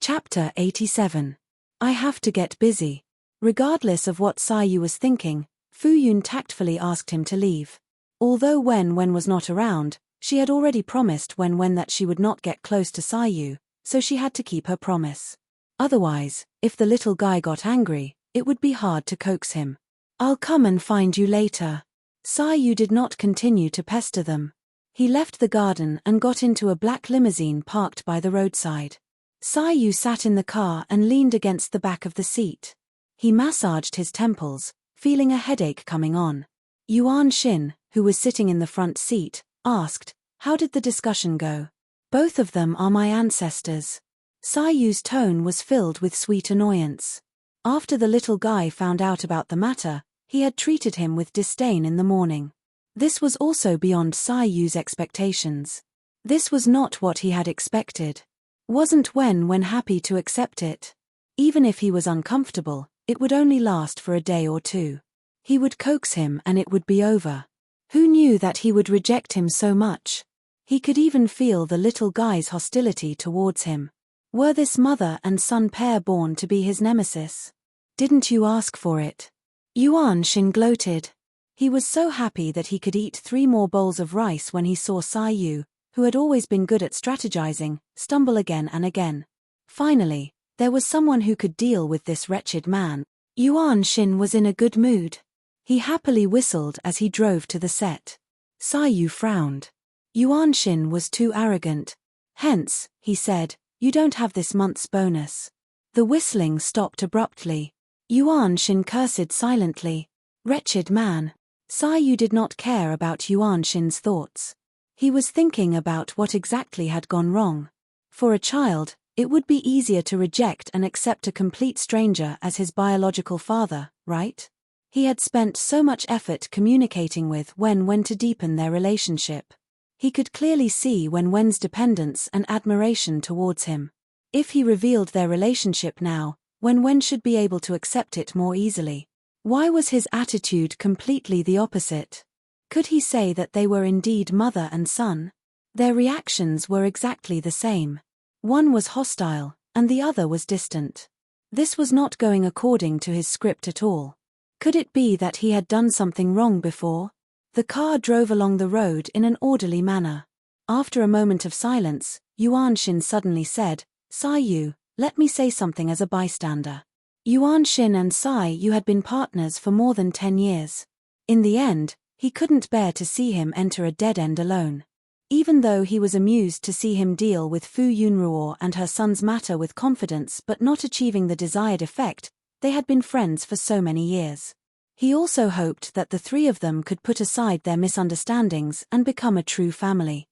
Chapter 87. I have to get busy. Regardless of what Sai Yu was thinking, Fu Yun tactfully asked him to leave. Although Wen was not around, she had already promised Wen that she would not get close to Sai Yu, so she had to keep her promise. Otherwise, if the little guy got angry, it would be hard to coax him. I'll come and find you later. Sai Yu did not continue to pester them. He left the garden and got into a black limousine parked by the roadside. Sai Yu sat in the car and leaned against the back of the seat. He massaged his temples, feeling a headache coming on. Yuan Xin, who was sitting in the front seat, asked, "How did the discussion go?" "Both of them are my ancestors." Sai Yu's tone was filled with sweet annoyance. After the little guy found out about the matter, he had treated him with disdain in the morning. This was also beyond Sai Yu's expectations. This was not what he had expected. Wasn't Wen happy to accept it? Even if he was uncomfortable, it would only last for a day or two. He would coax him and it would be over. Who knew that he would reject him so much? He could even feel the little guy's hostility towards him. Were this mother and son pair born to be his nemesis? Didn't you ask for it? Yuan Xin gloated. He was so happy that he could eat 3 more bowls of rice when he saw Sai Yu, who had always been good at strategizing, stumble again and again. Finally, there was someone who could deal with this wretched man. Yuan Xin was in a good mood. He happily whistled as he drove to the set. Sai Yu frowned. Yuan Xin was too arrogant. "Hence," he said, "you don't have this month's bonus." The whistling stopped abruptly. Yuan Xin cursed silently. Wretched man. Sai Yu did not care about Yuan Xin's thoughts. He was thinking about what exactly had gone wrong. For a child, it would be easier to reject and accept a complete stranger as his biological father, right? He had spent so much effort communicating with Wen to deepen their relationship. He could clearly see Wen's dependence and admiration towards him. If he revealed their relationship now, Wen should be able to accept it more easily. Why was his attitude completely the opposite? Could he say that they were indeed mother and son? Their reactions were exactly the same. One was hostile, and the other was distant. This was not going according to his script at all. Could it be that he had done something wrong before? The car drove along the road in an orderly manner. After a moment of silence, Yuan Xin suddenly said, "Sai Yu, let me say something as a bystander." Yuan Xin and Sai Yu had been partners for more than 10 years. In the end, he couldn't bear to see him enter a dead end alone. Even though he was amused to see him deal with Fu Yunruo and her son's matter with confidence but not achieving the desired effect, they had been friends for so many years. He also hoped that the 3 of them could put aside their misunderstandings and become a true family.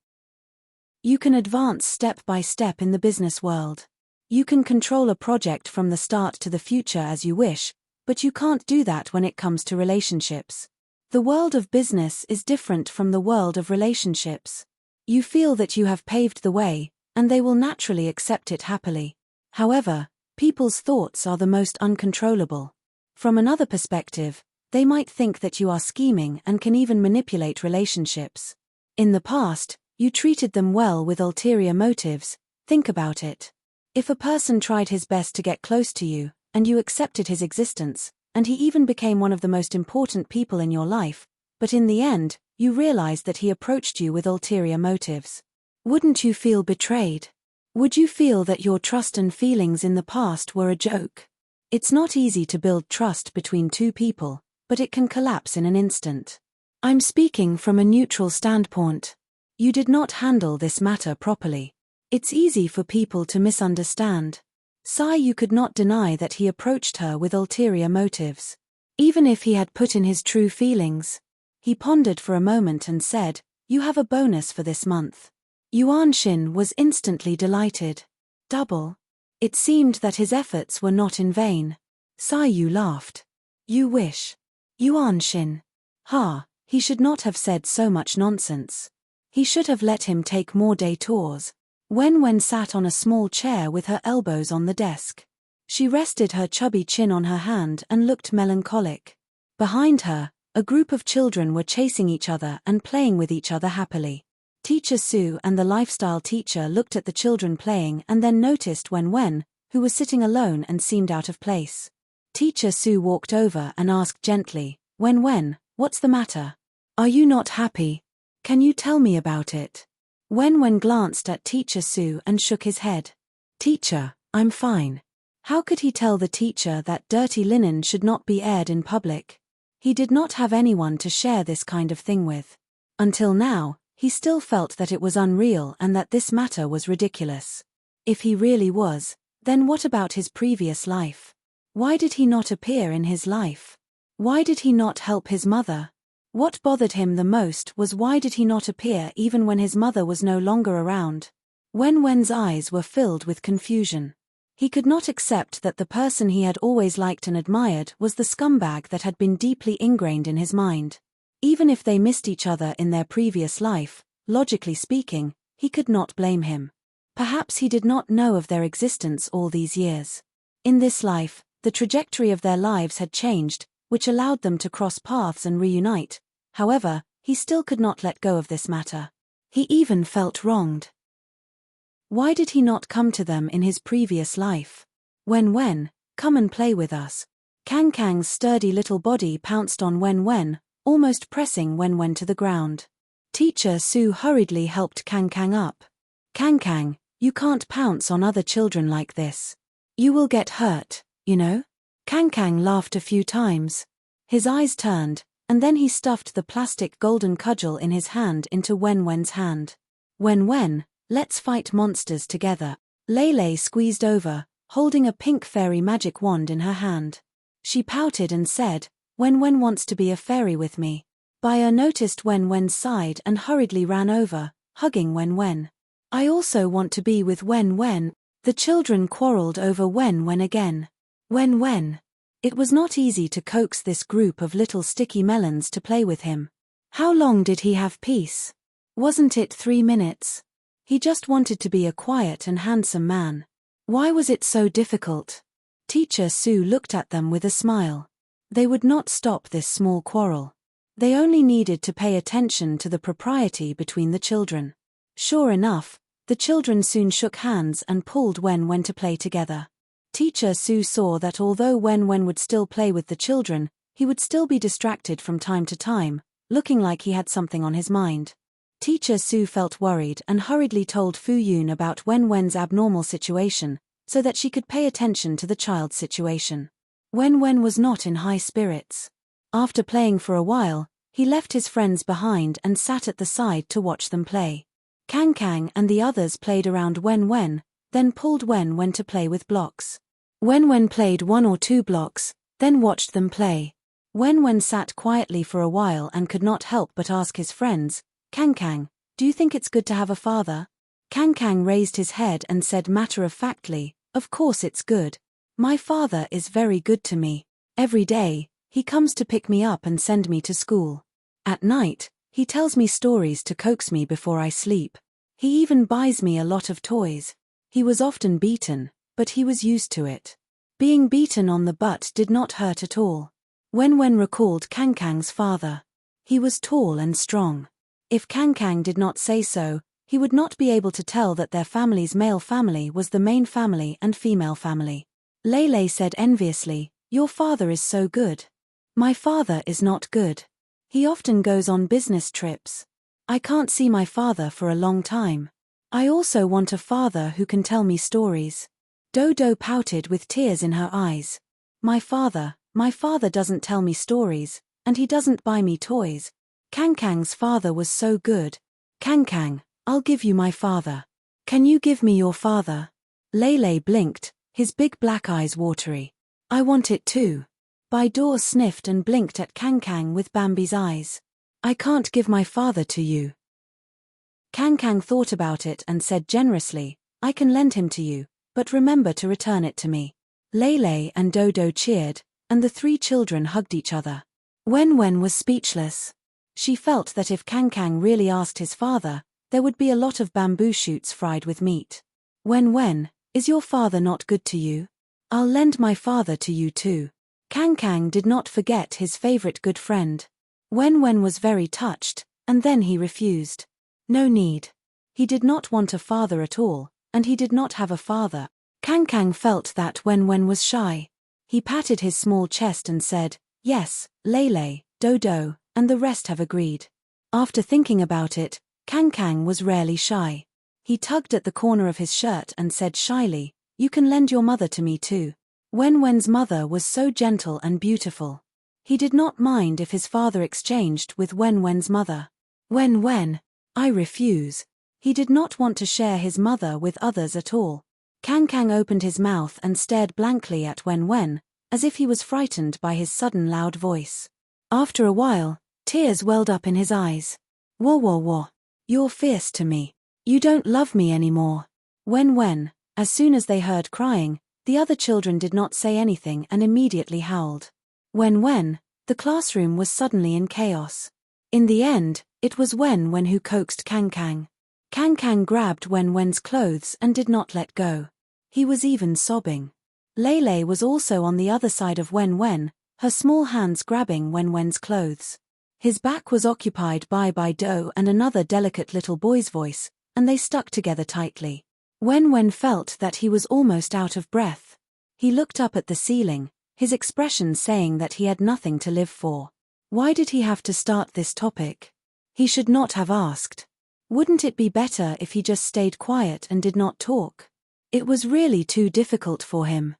You can advance step by step in the business world. You can control a project from the start to the future as you wish, but you can't do that when it comes to relationships. The world of business is different from the world of relationships. You feel that you have paved the way, and they will naturally accept it happily. However, people's thoughts are the most uncontrollable. From another perspective, they might think that you are scheming and can even manipulate relationships. In the past, you treated them well with ulterior motives. Think about it. If a person tried his best to get close to you, and you accepted his existence, and he even became one of the most important people in your life, but in the end, you realized that he approached you with ulterior motives, wouldn't you feel betrayed? Would you feel that your trust and feelings in the past were a joke? It's not easy to build trust between 2 people, but it can collapse in an instant. I'm speaking from a neutral standpoint. You did not handle this matter properly. It's easy for people to misunderstand. Sai Yu could not deny that he approached her with ulterior motives. Even if he had put in his true feelings. He pondered for a moment and said, "You have a bonus for this month." Yuan Xin was instantly delighted. Double. It seemed that his efforts were not in vain. Sai Yu laughed. "You wish." Yuan Xin. He should not have said so much nonsense. He should have let him take more day tours. Wen sat on a small chair with her elbows on the desk. She rested her chubby chin on her hand and looked melancholic. Behind her, a group of children were chasing each other and playing with each other happily. Teacher Su and the lifestyle teacher looked at the children playing and then noticed Wen, who was sitting alone and seemed out of place. Teacher Sue walked over and asked gently, Wen, what's the matter? Are you not happy? Can you tell me about it? Wen glanced at Teacher Sue and shook his head. Teacher, I'm fine. How could he tell the teacher that dirty linen should not be aired in public? He did not have anyone to share this kind of thing with. Until now, he still felt that it was unreal and that this matter was ridiculous. If he really was, then what about his previous life? Why did he not appear in his life? Why did he not help his mother? What bothered him the most was why did he not appear even when his mother was no longer around? Wen's eyes were filled with confusion. He could not accept that the person he had always liked and admired was the scumbag that had been deeply ingrained in his mind. Even if they missed each other in their previous life, logically speaking, he could not blame him. Perhaps he did not know of their existence all these years. In this life, the trajectory of their lives had changed, which allowed them to cross paths and reunite. However, he still could not let go of this matter. He even felt wronged. Why did he not come to them in his previous life? Wen, come and play with us. Kang's sturdy little body pounced on Wen, almost pressing Wen to the ground. Teacher Sue hurriedly helped Kang up. Kang, you can't pounce on other children like this. You will get hurt, you know? Kang laughed a few times. His eyes turned, and then he stuffed the plastic golden cudgel in his hand into Wen's hand. Wen, let's fight monsters together. Lei squeezed over, holding a pink fairy magic wand in her hand. She pouted and said, Wen wants to be a fairy with me. Baia noticed Wen sighed and hurriedly ran over, hugging Wen. I also want to be with Wen. The children quarreled over Wen again. Wen. It was not easy to coax this group of little sticky melons to play with him. How long did he have peace? Wasn't it 3 minutes? He just wanted to be a quiet and handsome man. Why was it so difficult? Teacher Sue looked at them with a smile. They would not stop this small quarrel. They only needed to pay attention to the propriety between the children. Sure enough, the children soon shook hands and pulled Wen to play together. Teacher Sue saw that although Wen would still play with the children, he would still be distracted from time to time, looking like he had something on his mind. Teacher Sue felt worried and hurriedly told Fu Yun about Wen's abnormal situation, so that she could pay attention to the child's situation. Wen was not in high spirits. After playing for a while, he left his friends behind and sat at the side to watch them play. Kang and the others played around Wen, then pulled Wen to play with blocks. Wen played 1 or 2 blocks, then watched them play. Wen sat quietly for a while and could not help but ask his friends, Kang, do you think it's good to have a father? Kang raised his head and said matter-of-factly, of course it's good. My father is very good to me. Every day, he comes to pick me up and send me to school. At night, he tells me stories to coax me before I sleep. He even buys me a lot of toys. He was often beaten, but he was used to it. Being beaten on the butt did not hurt at all. Wen recalled Kang's father. He was tall and strong. If Kang did not say so, he would not be able to tell that their family's male family was the main family and female family. Lei said enviously, your father is so good. My father is not good. He often goes on business trips. I can't see my father for a long time. I also want a father who can tell me stories. Dodo pouted with tears in her eyes. My father doesn't tell me stories, and he doesn't buy me toys. Kang's father was so good. Kang, I'll give you my father. Can you give me your father? Lei blinked, his big black eyes watery. I want it too. Baidor sniffed and blinked at Kang with Bambi's eyes. I can't give my father to you. Kang thought about it and said generously, I can lend him to you, but remember to return it to me. Lei and Dodo cheered, and the 3 children hugged each other. Wen was speechless. She felt that if Kang really asked his father, there would be a lot of bamboo shoots fried with meat. Wen, is your father not good to you? I'll lend my father to you too. Kang did not forget his favorite good friend. Wen was very touched, and then he refused. No need. He did not want a father at all, and he did not have a father. Kang Kang felt that Wen Wen was shy. He patted his small chest and said, "Yes, Lele, Dodo, and the rest have agreed." After thinking about it, Kang Kang was rarely shy. He tugged at the corner of his shirt and said shyly, "You can lend your mother to me too." Wen Wen's mother was so gentle and beautiful. He did not mind if his father exchanged with Wen Wen's mother. "Wen Wen, I refuse." He did not want to share his mother with others at all. Kang Kang opened his mouth and stared blankly at Wen Wen, as if he was frightened by his sudden loud voice. After a while, tears welled up in his eyes. "Wah wah wah. You're fierce to me. You don't love me anymore." Wen Wen, as soon as they heard crying, the other children did not say anything and immediately howled. Wen Wen, the classroom was suddenly in chaos. In the end, it was Wen Wen who coaxed Kang Kang. Kang Kang grabbed Wen Wen's clothes and did not let go. He was even sobbing. Lele was also on the other side of Wen Wen, her small hands grabbing Wen Wen's clothes. His back was occupied by Do and another delicate little boy's voice, and they stuck together tightly. Wen Wen felt that he was almost out of breath. He looked up at the ceiling, his expression saying that he had nothing to live for. Why did he have to start this topic? He should not have asked. Wouldn't it be better if he just stayed quiet and did not talk? It was really too difficult for him.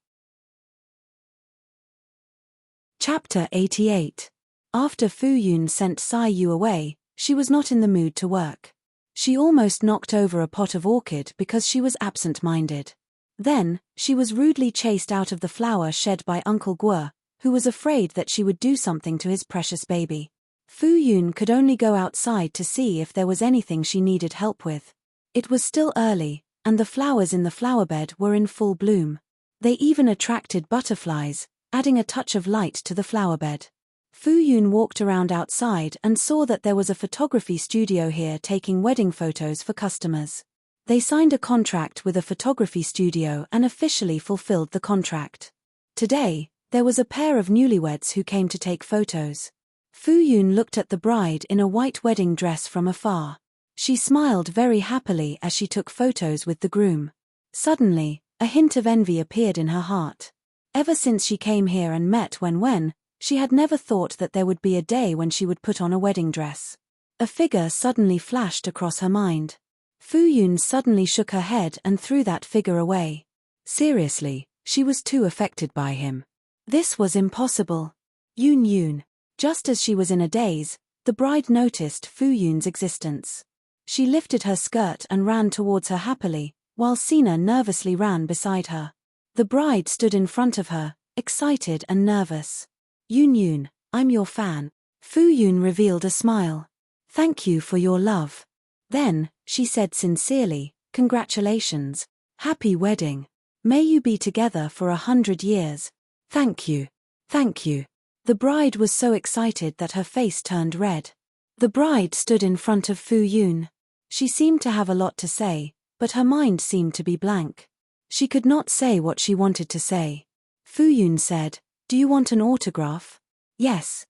Chapter 88. After Fu Yun sent Sai Yu away, she was not in the mood to work. She almost knocked over a pot of orchid because she was absent-minded. Then, she was rudely chased out of the flower shed by Uncle Guo, who was afraid that she would do something to his precious baby. Fu Yun could only go outside to see if there was anything she needed help with. It was still early, and the flowers in the flowerbed were in full bloom. They even attracted butterflies, adding a touch of light to the flowerbed. Fu Yun walked around outside and saw that there was a photography studio here taking wedding photos for customers. They signed a contract with a photography studio and officially fulfilled the contract. Today, there was a pair of newlyweds who came to take photos. Fu Yun looked at the bride in a white wedding dress from afar. She smiled very happily as she took photos with the groom. Suddenly, a hint of envy appeared in her heart. Ever since she came here and met Wen Wen, she had never thought that there would be a day when she would put on a wedding dress. A figure suddenly flashed across her mind. Fu Yun suddenly shook her head and threw that figure away. Seriously, she was too affected by him. This was impossible. Yun. Just as she was in a daze, the bride noticed Fu Yun's existence. She lifted her skirt and ran towards her happily, while Sina nervously ran beside her. The bride stood in front of her, excited and nervous. Yun, I'm your fan. Fu Yun revealed a smile. Thank you for your love. Then, she said sincerely, congratulations. Happy wedding. May you be together for 100 years. Thank you. Thank you. The bride was so excited that her face turned red. The bride stood in front of Fu Yun. She seemed to have a lot to say, but her mind seemed to be blank. She could not say what she wanted to say. Fu Yun said, "Do you want an autograph?" Yes.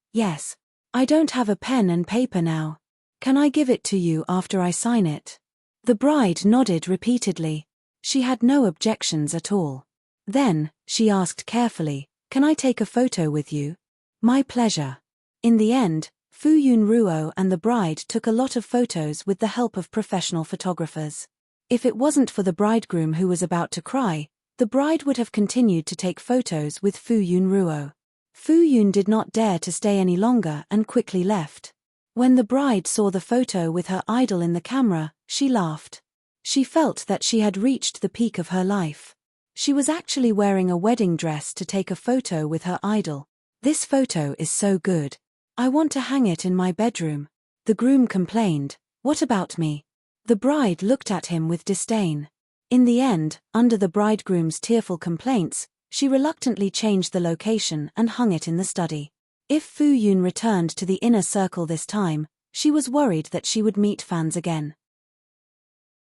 I don't have a pen and paper now. Can I give it to you after I sign it?" The bride nodded repeatedly. She had no objections at all. Then, she asked carefully, "Can I take a photo with you?" "My pleasure." In the end, Fu Yun Ruo and the bride took a lot of photos with the help of professional photographers. If it wasn't for the bridegroom who was about to cry, the bride would have continued to take photos with Fu Yun Ruo. Fu Yun did not dare to stay any longer and quickly left. When the bride saw the photo with her idol in the camera, she laughed. She felt that she had reached the peak of her life. She was actually wearing a wedding dress to take a photo with her idol. "This photo is so good. I want to hang it in my bedroom." The groom complained, "What about me?" The bride looked at him with disdain. In the end, under the bridegroom's tearful complaints, she reluctantly changed the location and hung it in the study. If Fu Yun returned to the inner circle this time, she was worried that she would meet fans again.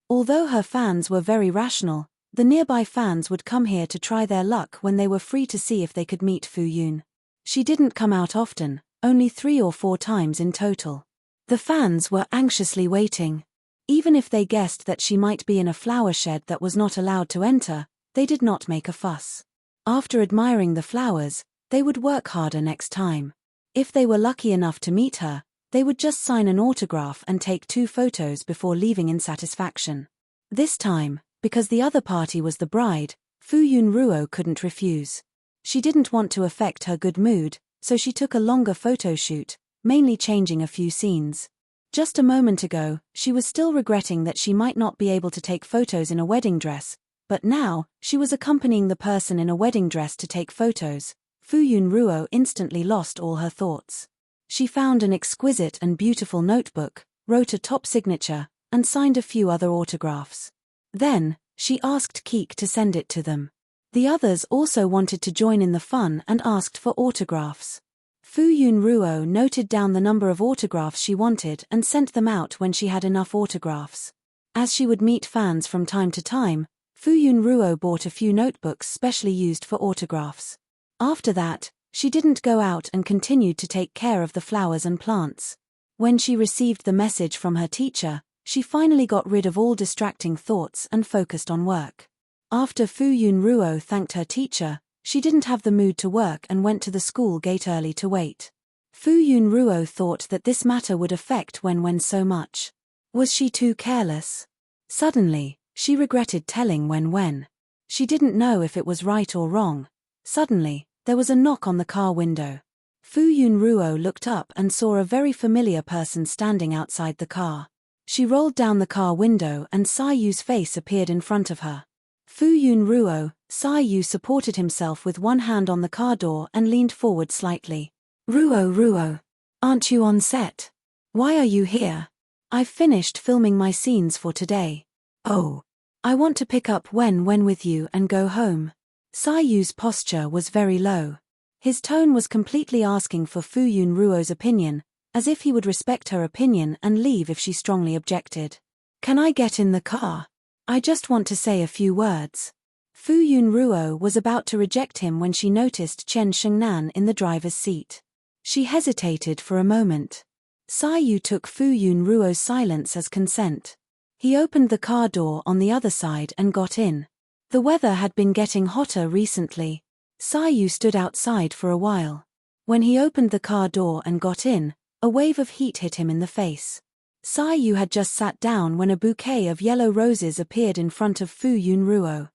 Although her fans were very rational, the nearby fans would come here to try their luck when they were free to see if they could meet Fu Yun. She didn't come out often, only 3 or 4 times in total. The fans were anxiously waiting. Even if they guessed that she might be in a flower shed that was not allowed to enter, they did not make a fuss. After admiring the flowers, they would work harder next time. If they were lucky enough to meet her, they would just sign an autograph and take 2 photos before leaving in satisfaction. This time, because the other party was the bride, Fuyun Ruo couldn't refuse. She didn't want to affect her good mood, so she took a longer photo shoot, mainly changing a few scenes. Just a moment ago, she was still regretting that she might not be able to take photos in a wedding dress, but now, she was accompanying the person in a wedding dress to take photos. Fuyun Ruo instantly lost all her thoughts. She found an exquisite and beautiful notebook, wrote a top signature, and signed a few other autographs. Then, she asked Keek to send it to them. The others also wanted to join in the fun and asked for autographs. Fuyun Ruo noted down the number of autographs she wanted and sent them out when she had enough autographs. As she would meet fans from time to time, Fuyun Ruo bought a few notebooks specially used for autographs. After that, she didn't go out and continued to take care of the flowers and plants. When she received the message from her teacher, she finally got rid of all distracting thoughts and focused on work. After Fuyun Ruo thanked her teacher, she didn't have the mood to work and went to the school gate early to wait. Fuyun Ruo thought that this matter would affect Wen so much. Was she too careless? Suddenly, she regretted telling Wen. She didn't know if it was right or wrong. Suddenly, there was a knock on the car window. Fuyun Ruo looked up and saw a very familiar person standing outside the car. She rolled down the car window and Sayu's face appeared in front of her. Fuyun Ruo, Sayu supported himself with one hand on the car door and leaned forward slightly. Ruo, aren't you on set? Why are you here? I've finished filming my scenes for today. Oh. I want to pick up Wen with you and go home. Sayu's posture was very low. His tone was completely asking for Fuyun Ruo's opinion, as if he would respect her opinion and leave if she strongly objected. Can I get in the car? I just want to say a few words. Fuyun Ruo was about to reject him when she noticed Chen Shengnan in the driver's seat. She hesitated for a moment. Sayu took Fuyun Ruo's silence as consent. He opened the car door on the other side and got in. The weather had been getting hotter recently. Sayu stood outside for a while. When he opened the car door and got in, a wave of heat hit him in the face. Sayu had just sat down when a bouquet of yellow roses appeared in front of Fuyun Ruo.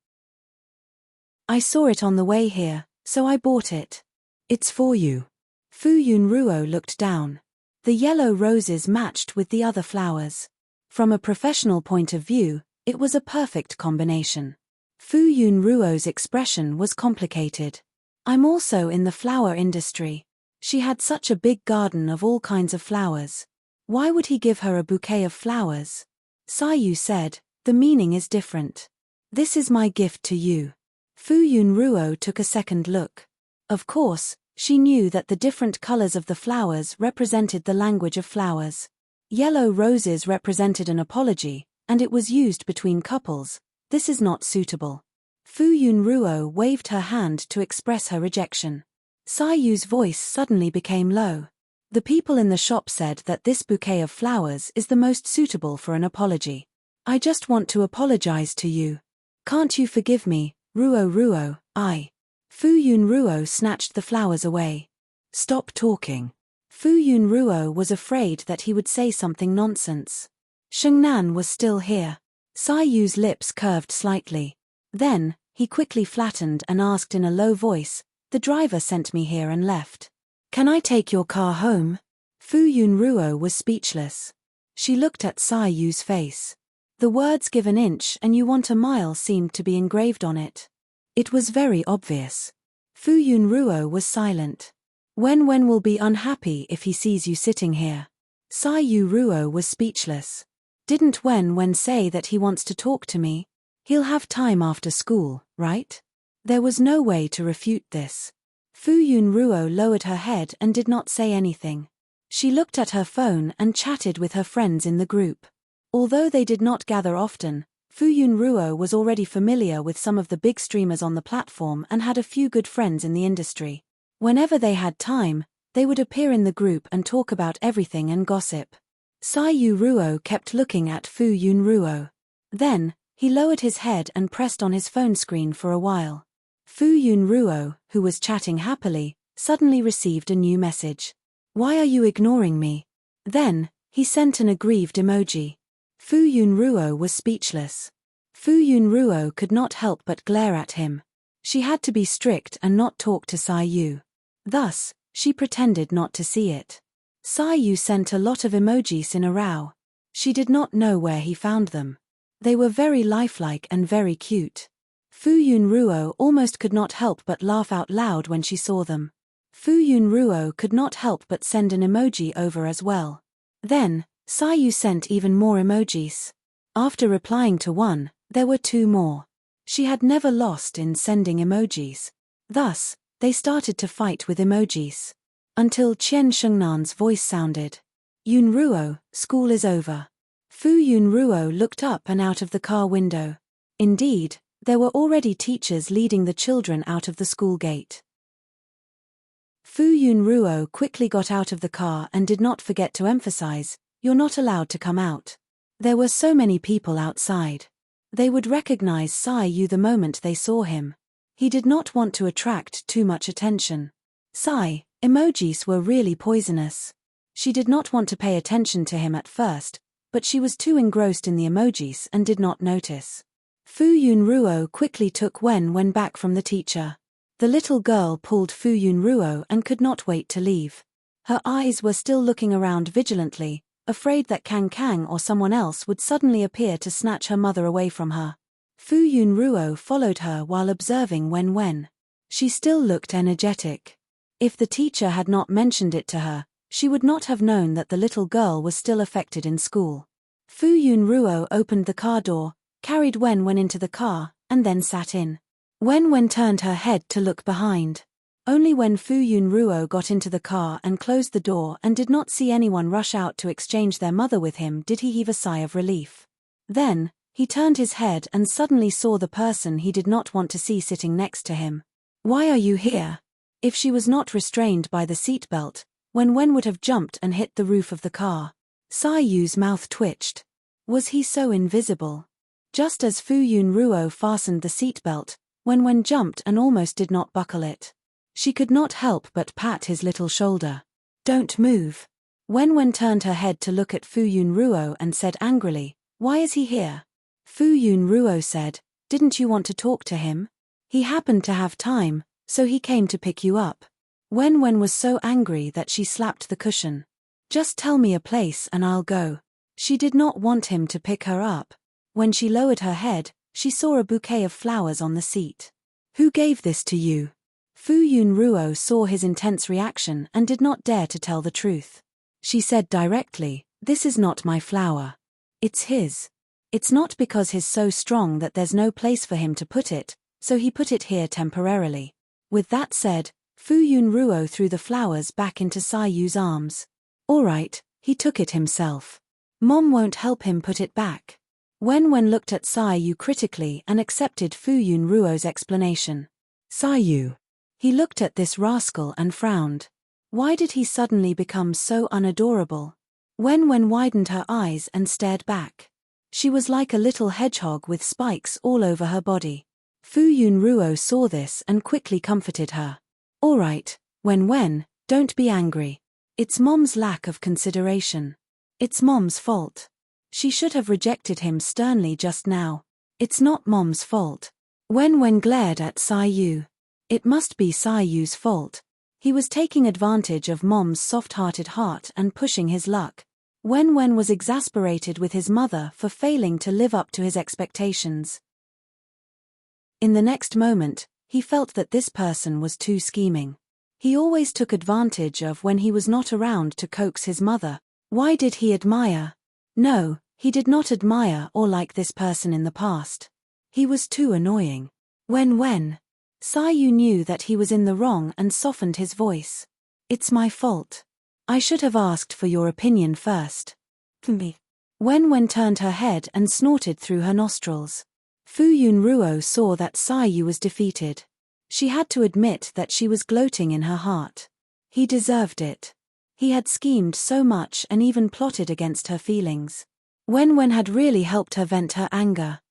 I saw it on the way here, so I bought it. It's for you. Fuyun Ruo looked down. The yellow roses matched with the other flowers. From a professional point of view, it was a perfect combination. Fuyun Ruo's expression was complicated. I'm also in the flower industry. She had such a big garden of all kinds of flowers. Why would he give her a bouquet of flowers? Sayu said, the meaning is different. This is my gift to you. Fuyun Ruo took a second look. Of course, she knew that the different colors of the flowers represented the language of flowers. Yellow roses represented an apology, and it was used between couples. This is not suitable. Fuyun Ruo waved her hand to express her rejection. Sayu's voice suddenly became low. The people in the shop said that this bouquet of flowers is the most suitable for an apology. I just want to apologize to you. Can't you forgive me, Ruo? Fuyun Ruo snatched the flowers away. Stop talking. Fuyun Ruo was afraid that he would say something nonsense. Shengnan was still here. Sayu's lips curved slightly. Then, he quickly flattened and asked in a low voice, the driver sent me here and left. Can I take your car home? Fuyun Ruo was speechless. She looked at Sayu's face. The words give an inch and you want a mile seemed to be engraved on it. It was very obvious. Fuyun Ruo was silent. Wen will be unhappy if he sees you sitting here. Sayu Ruo was speechless. Didn't Wen say that he wants to talk to me? He'll have time after school, right? There was no way to refute this. Fuyun Ruo lowered her head and did not say anything. She looked at her phone and chatted with her friends in the group. Although they did not gather often, Fuyun Ruo was already familiar with some of the big streamers on the platform and had a few good friends in the industry. Whenever they had time, they would appear in the group and talk about everything and gossip. Sayu Ruo kept looking at Fuyun Ruo. Then, He lowered his head and pressed on his phone screen for a while. Fu Yunruo, who was chatting happily, suddenly received a new message. Why are you ignoring me? Then, he sent an aggrieved emoji. Fu Yunruo was speechless. Fu Yunruo could not help but glare at him. She had to be strict and not talk to Sai Yu. Thus, she pretended not to see it. Sai Yu sent a lot of emojis in a row. She did not know where he found them. They were very lifelike and very cute. Fu Yunruo almost could not help but laugh out loud when she saw them. Fu Yunruo could not help but send an emoji over as well. Then, Sai Yu sent even more emojis. After replying to one, there were two more. She had never lost in sending emojis. Thus, they started to fight with emojis. Until Qian Shengnan's voice sounded. Yunruo, school is over. Fu Yunruo looked up and out of the car window. Indeed, there were already teachers leading the children out of the school gate. Fu Yunruo quickly got out of the car and did not forget to emphasize, "You're not allowed to come out." There were so many people outside. They would recognize Sai Yu the moment they saw him. He did not want to attract too much attention. Emojis were really poisonous. She did not want to pay attention to him at first, but she was too engrossed in the emojis and did not notice. Fu Yunruo quickly took Wen back from the teacher. The little girl pulled Fu Yunruo and could not wait to leave. Her eyes were still looking around vigilantly, afraid that Kang or someone else would suddenly appear to snatch her mother away from her. Fu Yunruo followed her while observing Wen. She still looked energetic. If the teacher had not mentioned it to her, she would not have known that the little girl was still affected in school. Fu Yunruo opened the car door, carried Wen into the car, and then sat in. Wen turned her head to look behind. Only when Fu Yunruo got into the car and closed the door and did not see anyone rush out to exchange their mother with him did he heave a sigh of relief. Then, he turned his head and suddenly saw the person he did not want to see sitting next to him. "Why are you here?" If she was not restrained by the seatbelt, Wen would have jumped and hit the roof of the car. Sai Yu's mouth twitched. Was he so invisible? Just as Fu Yunruo fastened the seatbelt, Wen jumped and almost did not buckle it. She could not help but pat his little shoulder. "Don't move." Wen turned her head to look at Fu Yunruo and said angrily, "Why is he here?" Fu Yunruo said, "Didn't you want to talk to him? He happened to have time, so he came to pick you up." Wen was so angry that she slapped the cushion. "Just tell me a place and I'll go." She did not want him to pick her up. When she lowered her head, she saw a bouquet of flowers on the seat. "Who gave this to you?" Fu Yunruo saw his intense reaction and did not dare to tell the truth. She said directly, "This is not my flower. It's his. It's not because he's so strong that there's no place for him to put it, so he put it here temporarily." With that said, Fu Yunruo threw the flowers back into Sai Yu's arms. "All right, he took it himself. Mom won't help him put it back." Wen looked at Sai Yu critically and accepted Fu Yunruo's explanation. "Sai Yu." He looked at this rascal and frowned. Why did he suddenly become so unadorable? Wen widened her eyes and stared back. She was like a little hedgehog with spikes all over her body. Fu Yunruo saw this and quickly comforted her. "All right, Wen, don't be angry. It's Mom's lack of consideration. It's Mom's fault. She should have rejected him sternly just now. It's not Mom's fault." Wen glared at Sai Yu. It must be Sai Yu's fault. He was taking advantage of Mom's soft-hearted heart and pushing his luck. Wen was exasperated with his mother for failing to live up to his expectations. In the next moment, he felt that this person was too scheming. He always took advantage of when he was not around to coax his mother. Why did he admire? No, he did not admire or like this person in the past. He was too annoying. Wen. Sai Yu knew that he was in the wrong and softened his voice. "It's my fault. I should have asked for your opinion first." "Me." Wen turned her head and snorted through her nostrils. Fu Yunruo saw that Sai Yu was defeated. She had to admit that she was gloating in her heart. He deserved it. He had schemed so much and even plotted against her feelings. Wen had really helped her vent her anger.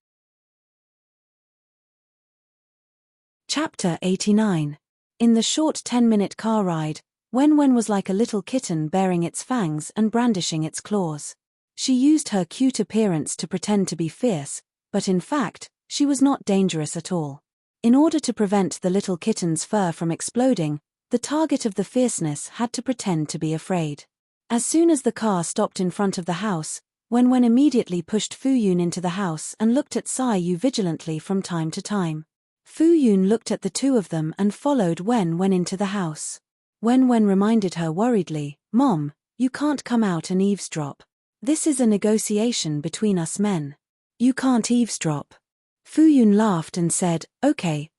Chapter 89. In the short 10-minute car ride, Wen was like a little kitten baring its fangs and brandishing its claws. She used her cute appearance to pretend to be fierce, but in fact, she was not dangerous at all. In order to prevent the little kitten's fur from exploding, the target of the fierceness had to pretend to be afraid. As soon as the car stopped in front of the house, Wen immediately pushed Fuyun into the house and looked at Sayu vigilantly from time to time. Fuyun looked at the two of them and followed Wen into the house. Wen reminded her worriedly, "Mom, you can't come out and eavesdrop. This is a negotiation between us men. You can't eavesdrop." Fuyun laughed and said, Okay.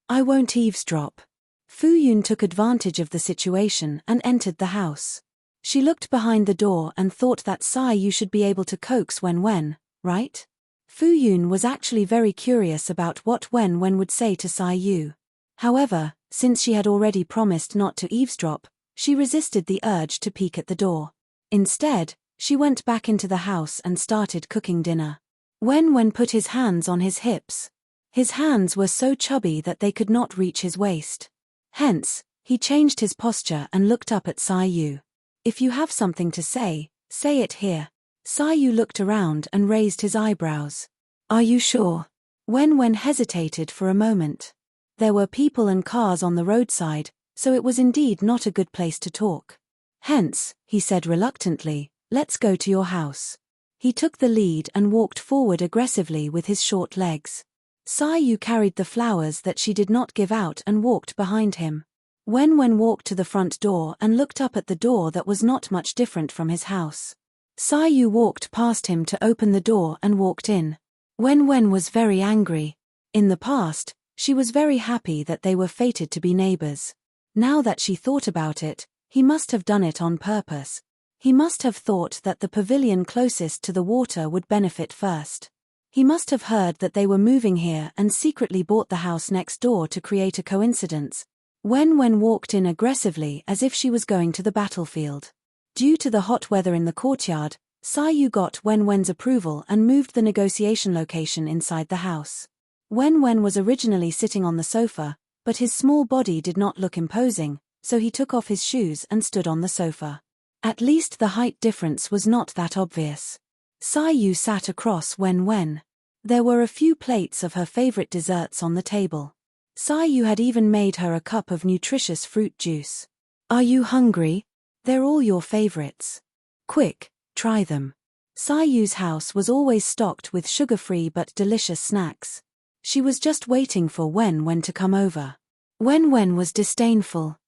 I won't eavesdrop." Fuyun took advantage of the situation and entered the house. She looked behind the door and thought that Sayu should be able to coax Wen, right? Fuyun was actually very curious about what Wen would say to Sayu. However, since she had already promised not to eavesdrop, she resisted the urge to peek at the door. Instead, she went back into the house and started cooking dinner. Wen put his hands on his hips. His hands were so chubby that they could not reach his waist. Hence, he changed his posture and looked up at Sayu. "If you have something to say it here." Sayu looked around and raised his eyebrows. "Are you sure?" Wen hesitated for a moment. There were people and cars on the roadside, so it was indeed not a good place to talk. Hence, he said reluctantly, "Let's go to your house." He took the lead and walked forward aggressively with his short legs. Sayu carried the flowers that she did not give out and walked behind him. Wen walked to the front door and looked up at the door that was not much different from his house. Sayu walked past him to open the door and walked in. Wen was very angry. In the past, she was very happy that they were fated to be neighbors. Now that she thought about it, he must have done it on purpose. He must have thought that the pavilion closest to the water would benefit first. He must have heard that they were moving here and secretly bought the house next door to create a coincidence. Wen walked in aggressively as if she was going to the battlefield. Due to the hot weather in the courtyard, Sayu got Wen's approval and moved the negotiation location inside the house. Wen was originally sitting on the sofa, but his small body did not look imposing, so he took off his shoes and stood on the sofa. At least the height difference was not that obvious. Sayu sat across Wen. There were a few plates of her favorite desserts on the table. Sayu had even made her a cup of nutritious fruit juice. "Are you hungry? They're all your favorites. Quick, try them." Sayu's house was always stocked with sugar-free but delicious snacks. She was just waiting for Wen to come over. Wen was disdainful.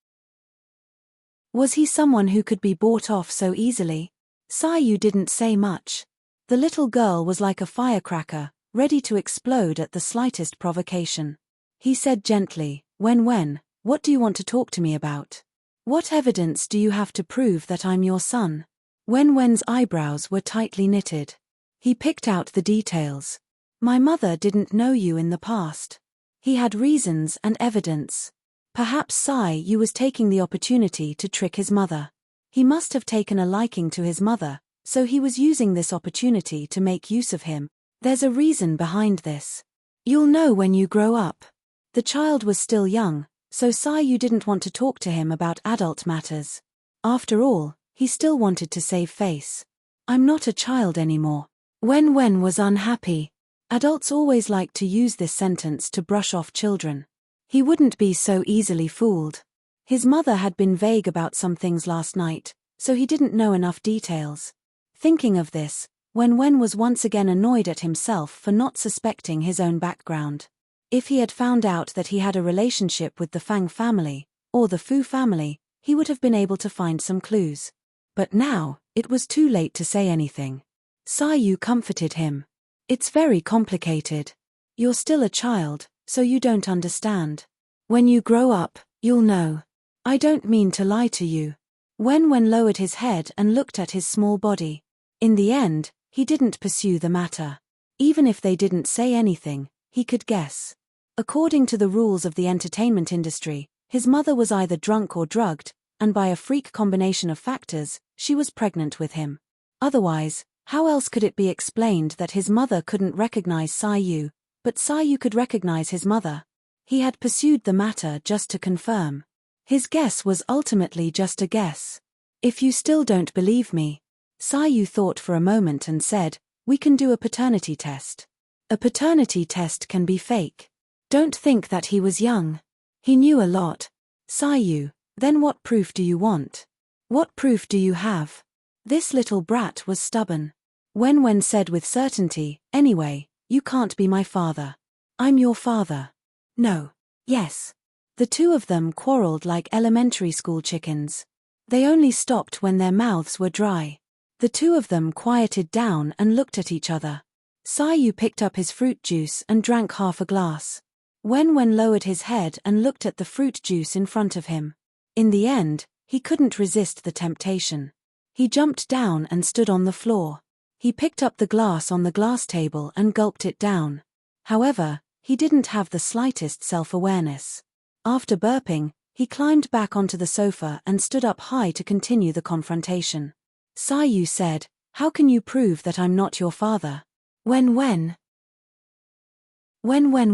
Was he someone who could be bought off so easily? Sayu didn't say much. The little girl was like a firecracker, ready to explode at the slightest provocation. He said gently, "Wen, what do you want to talk to me about? What evidence do you have to prove that I'm your son?" Wen's eyebrows were tightly knitted. He picked out the details. "My mother didn't know you in the past." He had reasons and evidence. Perhaps Sayu was taking the opportunity to trick his mother. He must have taken a liking to his mother, so he was using this opportunity to make use of him. There's a reason behind this. "You'll know when you grow up." The child was still young, so Sayu didn't want to talk to him about adult matters. After all, he still wanted to save face. "I'm not a child anymore." Wen was unhappy. Adults always like to use this sentence to brush off children. He wouldn't be so easily fooled. His mother had been vague about some things last night, so he didn't know enough details. Thinking of this, Wen was once again annoyed at himself for not suspecting his own background. If he had found out that he had a relationship with the Fang family, or the Fu family, he would have been able to find some clues. But now, it was too late to say anything. Sayu comforted him. "It's very complicated. You're still a child, so you don't understand. When you grow up, you'll know. I don't mean to lie to you." Wen lowered his head and looked at his small body. In the end, he didn't pursue the matter. Even if they didn't say anything, he could guess. According to the rules of the entertainment industry, his mother was either drunk or drugged, and by a freak combination of factors, she was pregnant with him. Otherwise, how else could it be explained that his mother couldn't recognize Sayu, But Sayu could recognize his mother. He had pursued the matter just to confirm. His guess was ultimately just a guess. If you still don't believe me, Sayu thought for a moment and said, we can do a paternity test. A paternity test can be fake. Don't think that he was young. He knew a lot. Sayu, then what proof do you want? What proof do you have? This little brat was stubborn. Wen said with certainty, anyway, you can't be my father. I'm your father. No. Yes. The two of them quarreled like elementary school chickens. They only stopped when their mouths were dry. The two of them quieted down and looked at each other. Sayu picked up his fruit juice and drank half a glass. Wen lowered his head and looked at the fruit juice in front of him. In the end, he couldn't resist the temptation. He jumped down and stood on the floor. He picked up the glass on the glass table and gulped it down. However, he didn't have the slightest self-awareness. After burping, he climbed back onto the sofa and stood up high to continue the confrontation. Sayu said, how can you prove that I'm not your father? Wen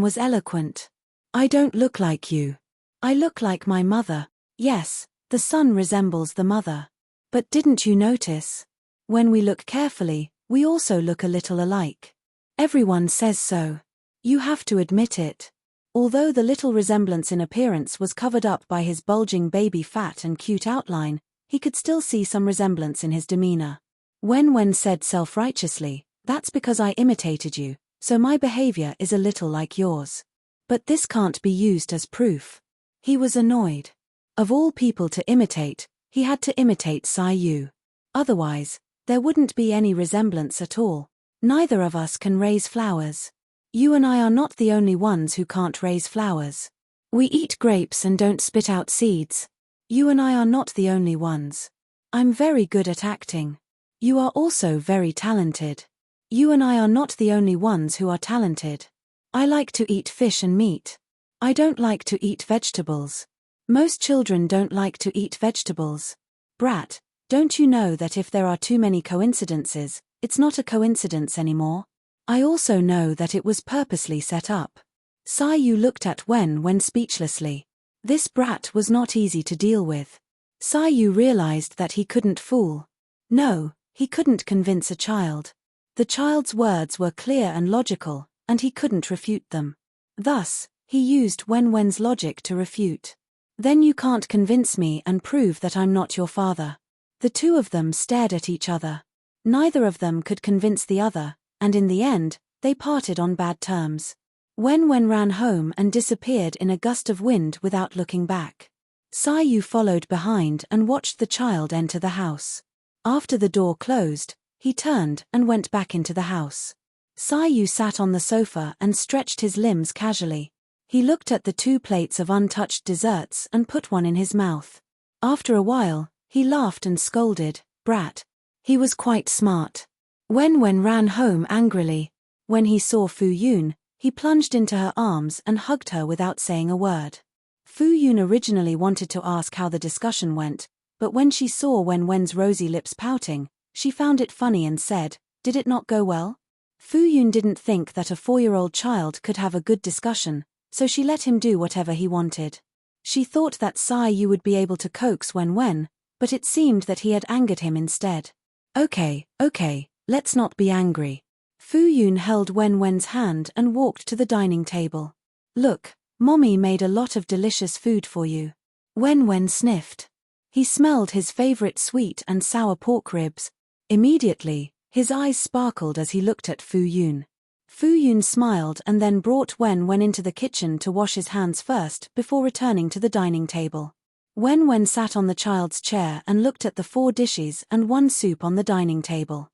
was eloquent. I don't look like you. I look like my mother. Yes, the son resembles the mother. But didn't you notice? When we look carefully, we also look a little alike. Everyone says so. You have to admit it. Although the little resemblance in appearance was covered up by his bulging baby fat and cute outline, he could still see some resemblance in his demeanor. Wen said self-righteously, that's because I imitated you, so my behavior is a little like yours. But this can't be used as proof. He was annoyed. Of all people to imitate, he had to imitate Sayu. Otherwise, there wouldn't be any resemblance at all. Neither of us can raise flowers. You and I are not the only ones who can't raise flowers. We eat grapes and don't spit out seeds. You and I are not the only ones. I'm very good at acting. You are also very talented. You and I are not the only ones who are talented. I like to eat fish and meat. I don't like to eat vegetables. Most children don't like to eat vegetables. Brat, don't you know that if there are too many coincidences, it's not a coincidence anymore? I also know that it was purposely set up. Sayu looked at Wen speechlessly. This brat was not easy to deal with. Sayu realized that he couldn't fool. No, he couldn't convince a child. The child's words were clear and logical, and he couldn't refute them. Thus, he used Wen's logic to refute. Then you can't convince me and prove that I'm not your father. The two of them stared at each other. Neither of them could convince the other, and in the end, they parted on bad terms. Wen ran home and disappeared in a gust of wind without looking back. Sayu followed behind and watched the child enter the house. After the door closed, he turned and went back into the house. Sayu sat on the sofa and stretched his limbs casually. He looked at the 2 plates of untouched desserts and put one in his mouth. After a while, he laughed and scolded, brat. He was quite smart. Wen ran home angrily. When he saw Fu Yun, he plunged into her arms and hugged her without saying a word. Fu Yun originally wanted to ask how the discussion went, but when she saw Wen's rosy lips pouting, she found it funny and said, did it not go well? Fu Yun didn't think that a 4-year-old child could have a good discussion, so she let him do whatever he wanted. She thought that Sayu would be able to coax Wen, but it seemed that he had angered him instead. Okay, let's not be angry. Fu Yun held Wen's hand and walked to the dining table. Look, Mommy made a lot of delicious food for you. Wen sniffed. He smelled his favorite sweet and sour pork ribs. Immediately, his eyes sparkled as he looked at Fu Yun. Fu Yun smiled and then brought Wen into the kitchen to wash his hands first before returning to the dining table. Wen sat on the child's chair and looked at the 4 dishes and 1 soup on the dining table.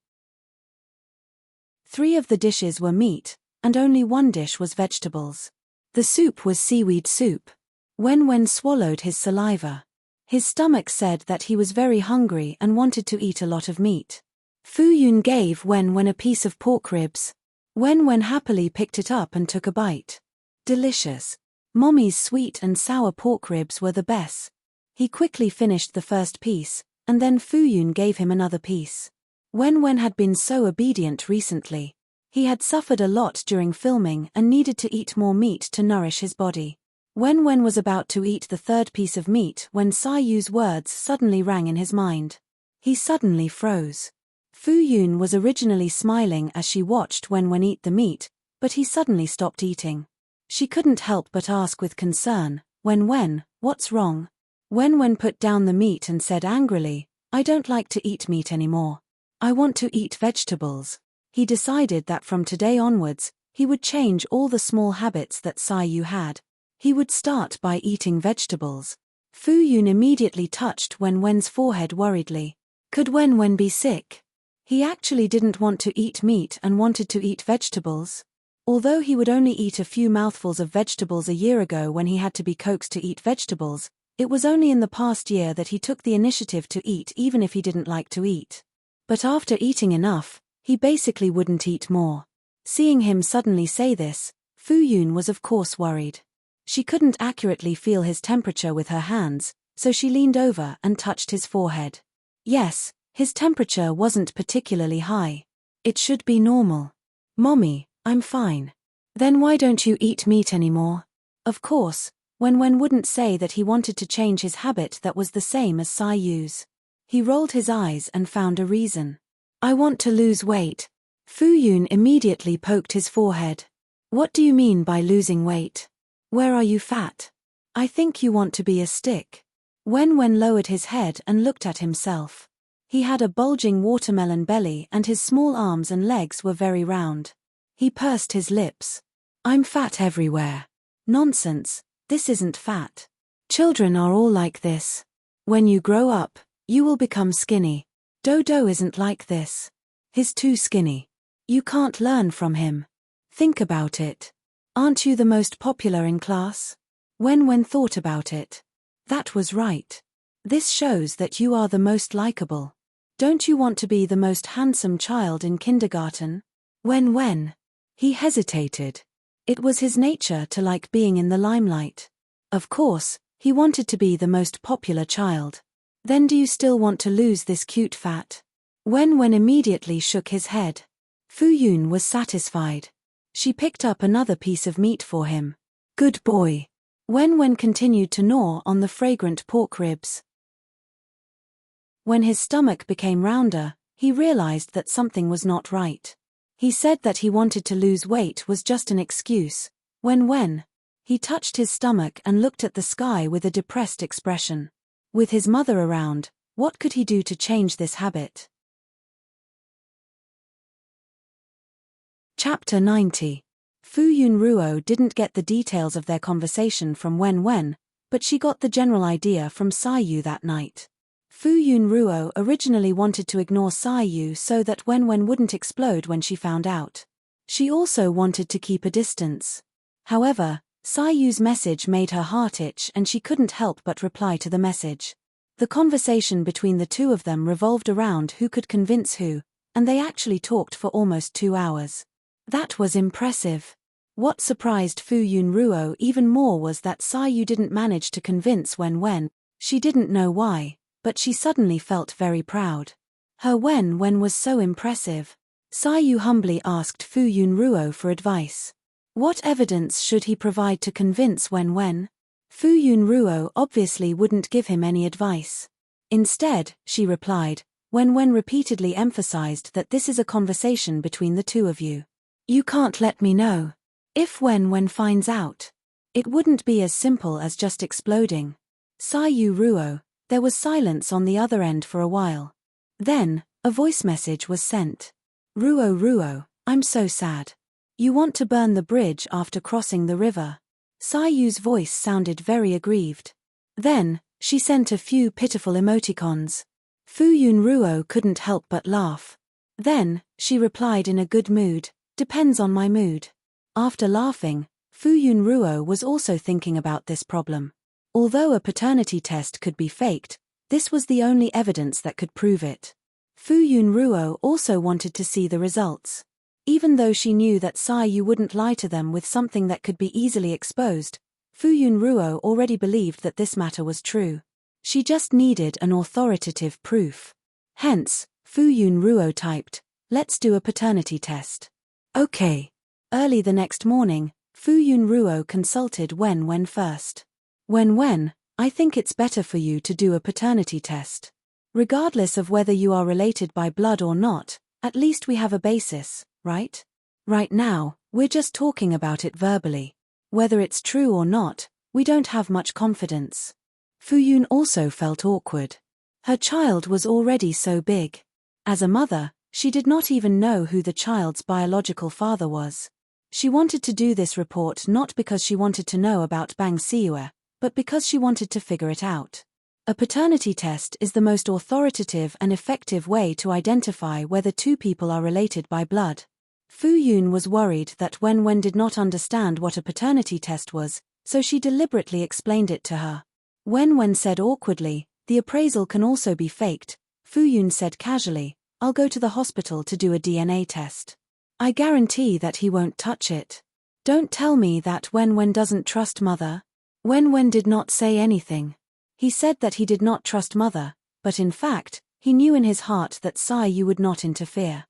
3 of the dishes were meat, and only 1 dish was vegetables. The soup was seaweed soup. Wen swallowed his saliva. His stomach said that he was very hungry and wanted to eat a lot of meat. Fu Yun gave Wen a piece of pork ribs. Wen happily picked it up and took a bite. Delicious. Mommy's sweet and sour pork ribs were the best. He quickly finished the first piece, and then Fu Yun gave him another piece. Wen had been so obedient recently. He had suffered a lot during filming and needed to eat more meat to nourish his body. Wen was about to eat the third piece of meat when Sayu's words suddenly rang in his mind. He suddenly froze. Fu Yun was originally smiling as she watched Wen eat the meat, but he suddenly stopped eating. She couldn't help but ask with concern, Wen, what's wrong? Wen put down the meat and said angrily, I don't like to eat meat anymore. I want to eat vegetables. He decided that from today onwards, he would change all the small habits that Sayu had. He would start by eating vegetables. Fu Yun immediately touched Wen's forehead worriedly. Could Wen be sick? He actually didn't want to eat meat and wanted to eat vegetables. Although he would only eat a few mouthfuls of vegetables a year ago when he had to be coaxed to eat vegetables, it was only in the past year that he took the initiative to eat even if he didn't like to eat. But after eating enough, he basically wouldn't eat more. Seeing him suddenly say this, Fu Yun was of course worried. She couldn't accurately feel his temperature with her hands, so she leaned over and touched his forehead. Yes, his temperature wasn't particularly high. It should be normal. Mommy, I'm fine. Then why don't you eat meat anymore? Of course, Wen wouldn't say that he wanted to change his habit that was the same as Sayu's. He rolled his eyes and found a reason. I want to lose weight. Fu Yun immediately poked his forehead. What do you mean by losing weight? Where are you fat? I think you want to be a stick. Wen lowered his head and looked at himself. He had a bulging watermelon belly and his small arms and legs were very round. He pursed his lips. I'm fat everywhere. Nonsense, this isn't fat. Children are all like this. When you grow up, you will become skinny. Dodo isn't like this. He's too skinny. You can't learn from him. Think about it. Aren't you the most popular in class? Wen thought about it. That was right. This shows that you are the most likable. Don't you want to be the most handsome child in kindergarten? Wen. He hesitated. It was his nature to like being in the limelight. Of course, he wanted to be the most popular child. Then do you still want to lose this cute fat? Wen immediately shook his head. Fu Yun was satisfied. She picked up another piece of meat for him. Good boy. Wen continued to gnaw on the fragrant pork ribs. When his stomach became rounder, he realized that something was not right. He said that he wanted to lose weight was just an excuse. When he touched his stomach and looked at the sky with a depressed expression. With his mother around, what could he do to change this habit? Chapter 90. Fu Yun Ruo didn't get the details of their conversation from Wen, but she got the general idea from Sayu that night. Fu Yun Ruo originally wanted to ignore Sayu so that Wen wouldn't explode when she found out. She also wanted to keep a distance. However, Sayu's message made her heart itch and she couldn't help but reply to the message. The conversation between the two of them revolved around who could convince who, and they actually talked for almost 2 hours. That was impressive. What surprised Fu Yun Ruo even more was that Sayu didn't manage to convince Wen. She didn't know why, but she suddenly felt very proud. Her Wen was so impressive. Sayu humbly asked Fu Yun Ruo for advice. What evidence should he provide to convince Wen? Fu Yun Ruo obviously wouldn't give him any advice. Instead, she replied, Wen repeatedly emphasized that this is a conversation between the two of you. You can't let me know. If Wen finds out, it wouldn't be as simple as just exploding. Sayu Ruo, there was silence on the other end for a while. Then, a voice message was sent. Ruo, I'm so sad. You want to burn the bridge after crossing the river. Sayu's voice sounded very aggrieved. Then, she sent a few pitiful emoticons. Fu Yun Ruo couldn't help but laugh. Then, she replied in a good mood, depends on my mood. After laughing, Fu Yun Ruo was also thinking about this problem. Although a paternity test could be faked, this was the only evidence that could prove it. Fu Yun Ruo also wanted to see the results. Even though she knew that Sayu wouldn't lie to them with something that could be easily exposed, Fu Yun Ruo already believed that this matter was true. She just needed an authoritative proof. Hence, Fu Yun Ruo typed, let's do a paternity test. Okay. Early the next morning, Fu-yun Ruo consulted Wen first. Wen, I think it's better for you to do a paternity test. Regardless of whether you are related by blood or not, at least we have a basis, right? Right now, we're just talking about it verbally. Whether it's true or not, we don't have much confidence. Fu-yun also felt awkward. Her child was already so big. As a mother, she did not even know who the child's biological father was. She wanted to do this report not because she wanted to know about Bang Siue, but because she wanted to figure it out. A paternity test is the most authoritative and effective way to identify whether two people are related by blood. Fu-yun was worried that Wen did not understand what a paternity test was, so she deliberately explained it to her. Wen said awkwardly, "The appraisal can also be faked." Fu-yun said casually, "I'll go to the hospital to do a DNA test. I guarantee that he won't touch it." Don't tell me that Wen doesn't trust mother. Wen did not say anything. He said that he did not trust mother, but in fact, he knew in his heart that Yu would not interfere.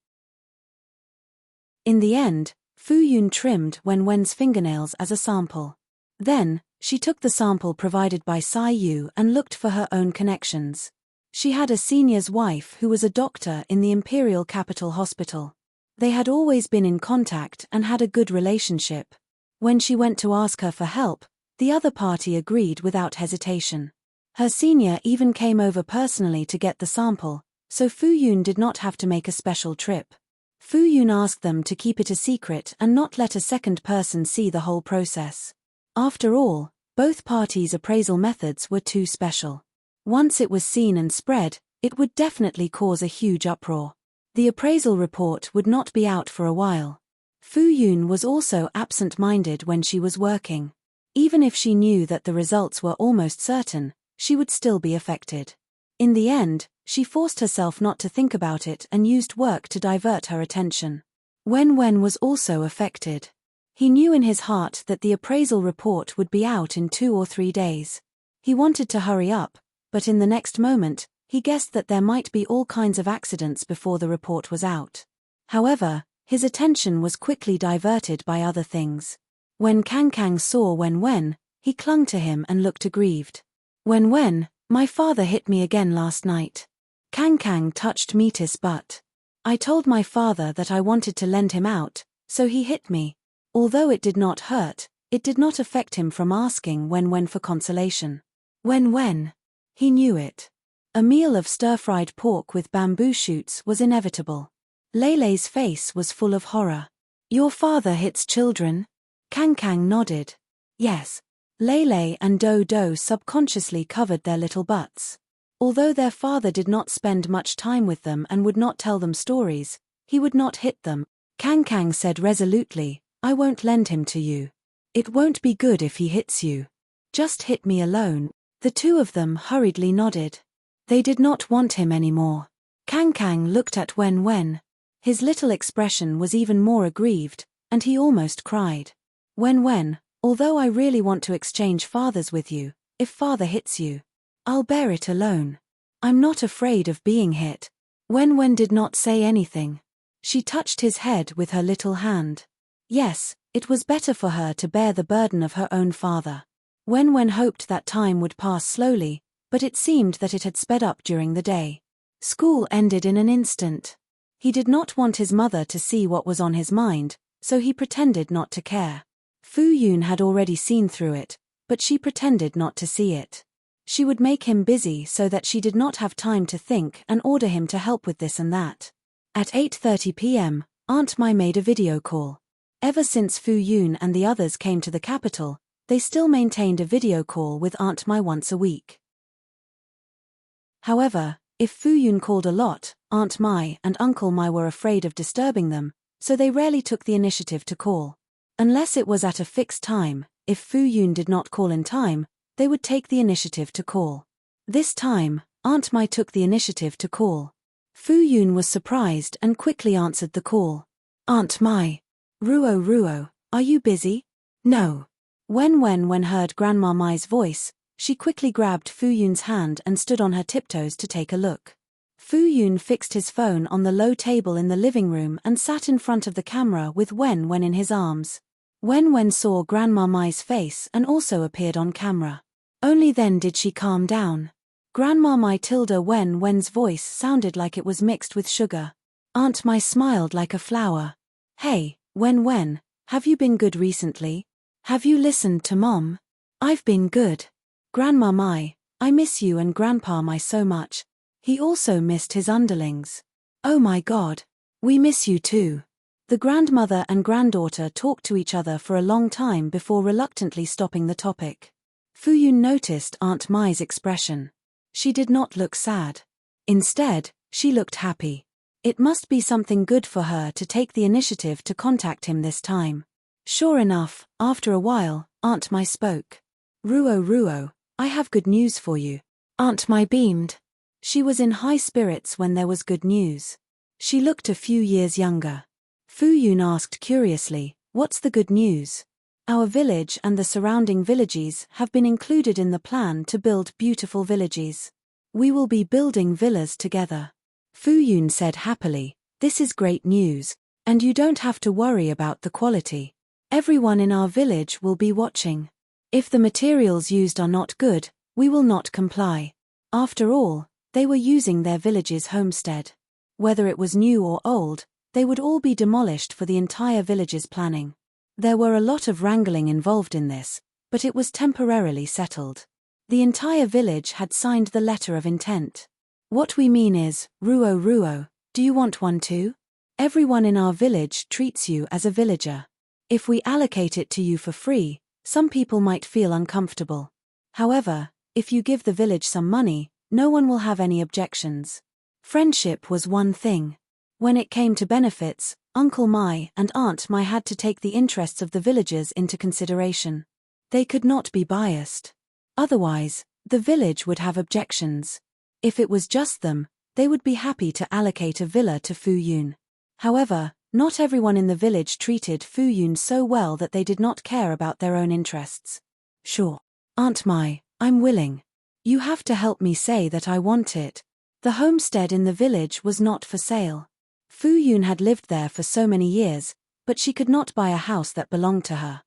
In the end, Fu-yun trimmed Wen's fingernails as a sample. Then, she took the sample provided by Yu and looked for her own connections. She had a senior's wife who was a doctor in the Imperial Capital Hospital. They had always been in contact and had a good relationship. When she went to ask her for help, the other party agreed without hesitation. Her senior even came over personally to get the sample, so Fu-yun did not have to make a special trip. Fu-yun asked them to keep it a secret and not let a second person see the whole process. After all, both parties' appraisal methods were too special. Once it was seen and spread, it would definitely cause a huge uproar. The appraisal report would not be out for a while. Fu-yun was also absent-minded when she was working. Even if she knew that the results were almost certain, she would still be affected. In the end, she forced herself not to think about it and used work to divert her attention. Wen was also affected. He knew in his heart that the appraisal report would be out in 2 or 3 days. He wanted to hurry up, but in the next moment, he guessed that there might be all kinds of accidents before the report was out. However, his attention was quickly diverted by other things. When Kang saw Wen, he clung to him and looked aggrieved. Wen, my father hit me again last night. Kang touched Metis' butt. I told my father that I wanted to lend him out, so he hit me. Although it did not hurt, it did not affect him from asking Wen for consolation. Wen. He knew it. A meal of stir-fried pork with bamboo shoots was inevitable. Leilei's face was full of horror. Your father hits children? Kang nodded. Yes. Leilei and Do subconsciously covered their little butts. Although their father did not spend much time with them and would not tell them stories, he would not hit them. Kang said resolutely, I won't lend him to you. It won't be good if he hits you. Just hit me alone. The two of them hurriedly nodded. They did not want him anymore. Kang looked at Wen. His little expression was even more aggrieved, and he almost cried. Wen, although I really want to exchange fathers with you, if father hits you, I'll bear it alone. I'm not afraid of being hit. Wen did not say anything. She touched his head with her little hand. Yes, it was better for her to bear the burden of her own father. Wen hoped that time would pass slowly, but it seemed that it had sped up during the day. School ended in an instant. He did not want his mother to see what was on his mind, so he pretended not to care. Fu-yun had already seen through it, but she pretended not to see it. She would make him busy so that she did not have time to think and order him to help with this and that. At 8:30 p.m., Aunt Mai made a video call. Ever since Fu-yun and the others came to the capital, they still maintained a video call with Aunt Mai once a week. However, if Fu-yun called a lot, Aunt Mai and Uncle Mai were afraid of disturbing them, so they rarely took the initiative to call. Unless it was at a fixed time, if Fu-yun did not call in time, they would take the initiative to call. This time, Aunt Mai took the initiative to call. Fu-yun was surprised and quickly answered the call. Aunt Mai. Ruo, are you busy? No. When heard Grandma Mai's voice, she quickly grabbed Fu-yun's hand and stood on her tiptoes to take a look. Fu Yun fixed his phone on the low table in the living room and sat in front of the camera with Wen Wen in his arms. Wen saw Grandma Mai's face and also appeared on camera. Only then did she calm down. Grandma Mai tilde Wen's voice sounded like it was mixed with sugar. Aunt Mai smiled like a flower. Hey, Wen, have you been good recently? Have you listened to Mom? I've been good. Grandma Mai, I miss you and Grandpa Mai so much. He also missed his underlings. Oh my God. We miss you too. The grandmother and granddaughter talked to each other for a long time before reluctantly stopping the topic. Fu Yun noticed Aunt Mai's expression. She did not look sad. Instead, she looked happy. It must be something good for her to take the initiative to contact him this time. Sure enough, after a while, Aunt Mai spoke. Ruo, I have good news for you. Aunt Mai beamed. She was in high spirits when there was good news. She looked a few years younger. Fu Yun asked curiously, what's the good news? Our village and the surrounding villages have been included in the plan to build beautiful villages. We will be building villas together. Fu Yun said happily, this is great news, and you don't have to worry about the quality. Everyone in our village will be watching. If the materials used are not good, we will not comply. After all, they were using their village's homestead. Whether it was new or old, they would all be demolished for the entire village's planning. There were a lot of wrangling involved in this, but it was temporarily settled. The entire village had signed the letter of intent. What we mean is, Ruo, do you want one too? Everyone in our village treats you as a villager. If we allocate it to you for free, some people might feel uncomfortable. However, if you give the village some money, no one will have any objections. Friendship was one thing. When it came to benefits, Uncle Mai and Aunt Mai had to take the interests of the villagers into consideration. They could not be biased. Otherwise, the village would have objections. If it was just them, they would be happy to allocate a villa to Fu Yun. However, not everyone in the village treated Fu Yun so well that they did not care about their own interests. Sure. Aunt Mai, I'm willing. You have to help me say that I want it. The homestead in the village was not for sale. Fu Yun had lived there for so many years, but she could not buy a house that belonged to her.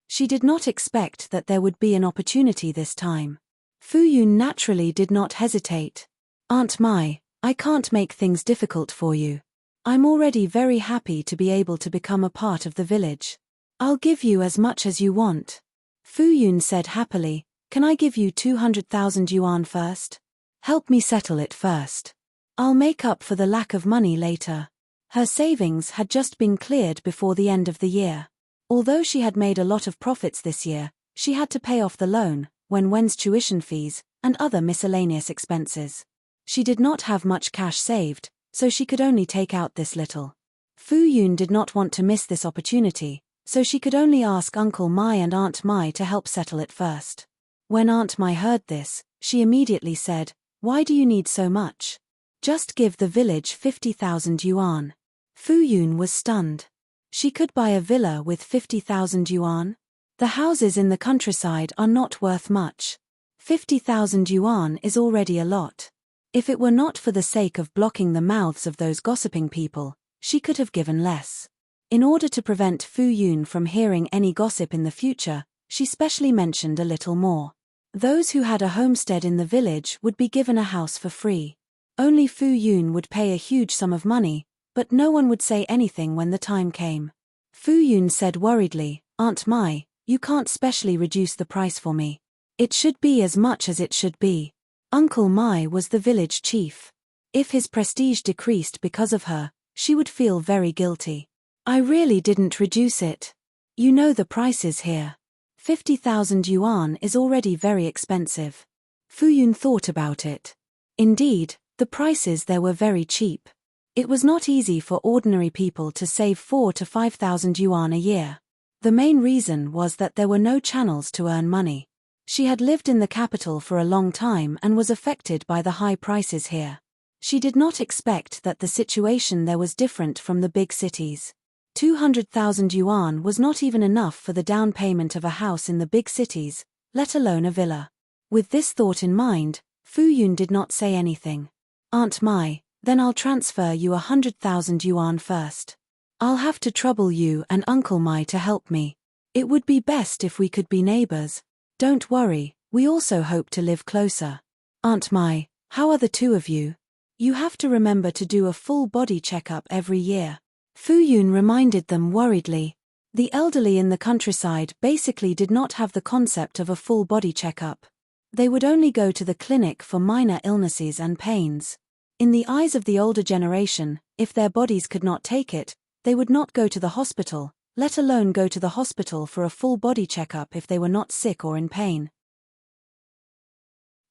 She did not expect that there would be an opportunity this time. Fu Yun naturally did not hesitate. Aunt Mai, I can't make things difficult for you. I'm already very happy to be able to become a part of the village. I'll give you as much as you want. Fu Yun said happily, can I give you 200,000 yuan first? Help me settle it first. I'll make up for the lack of money later. Her savings had just been cleared before the end of the year. Although she had made a lot of profits this year, she had to pay off the loan, Wen's tuition fees, and other miscellaneous expenses. She did not have much cash saved, so she could only take out this little. Fu Yun did not want to miss this opportunity, so she could only ask Uncle Mai and Aunt Mai to help settle it first. When Aunt Mai heard this, she immediately said, why do you need so much? Just give the village 50,000 yuan. Fu Yun was stunned. She could buy a villa with 50,000 yuan? The houses in the countryside are not worth much. 50,000 yuan is already a lot. If it were not for the sake of blocking the mouths of those gossiping people, she could have given less. In order to prevent Fu Yun from hearing any gossip in the future, she specially mentioned a little more. Those who had a homestead in the village would be given a house for free. Only Fu Yun would pay a huge sum of money, but no one would say anything when the time came. Fu Yun said worriedly, Aunt Mai, you can't specially reduce the price for me. It should be as much as it should be. Uncle Mai was the village chief. If his prestige decreased because of her, she would feel very guilty. I really didn't reduce it. You know the prices here. 50,000 yuan is already very expensive. Fu Yun thought about it. Indeed, the prices there were very cheap. It was not easy for ordinary people to save 4,000 to 5,000 yuan a year. The main reason was that there were no channels to earn money. She had lived in the capital for a long time and was affected by the high prices here. She did not expect that the situation there was different from the big cities. 200,000 yuan was not even enough for the down payment of a house in the big cities, let alone a villa. With this thought in mind, Fu Yun did not say anything. Aunt Mai, then I'll transfer you 100,000 yuan first. I'll have to trouble you and Uncle Mai to help me. It would be best if we could be neighbors. Don't worry, we also hope to live closer. Aunt Mai, how are the two of you? You have to remember to do a full body checkup every year. Fu Yun reminded them worriedly. The elderly in the countryside basically did not have the concept of a full body checkup. They would only go to the clinic for minor illnesses and pains. In the eyes of the older generation, if their bodies could not take it, they would not go to the hospital, let alone go to the hospital for a full body checkup if they were not sick or in pain.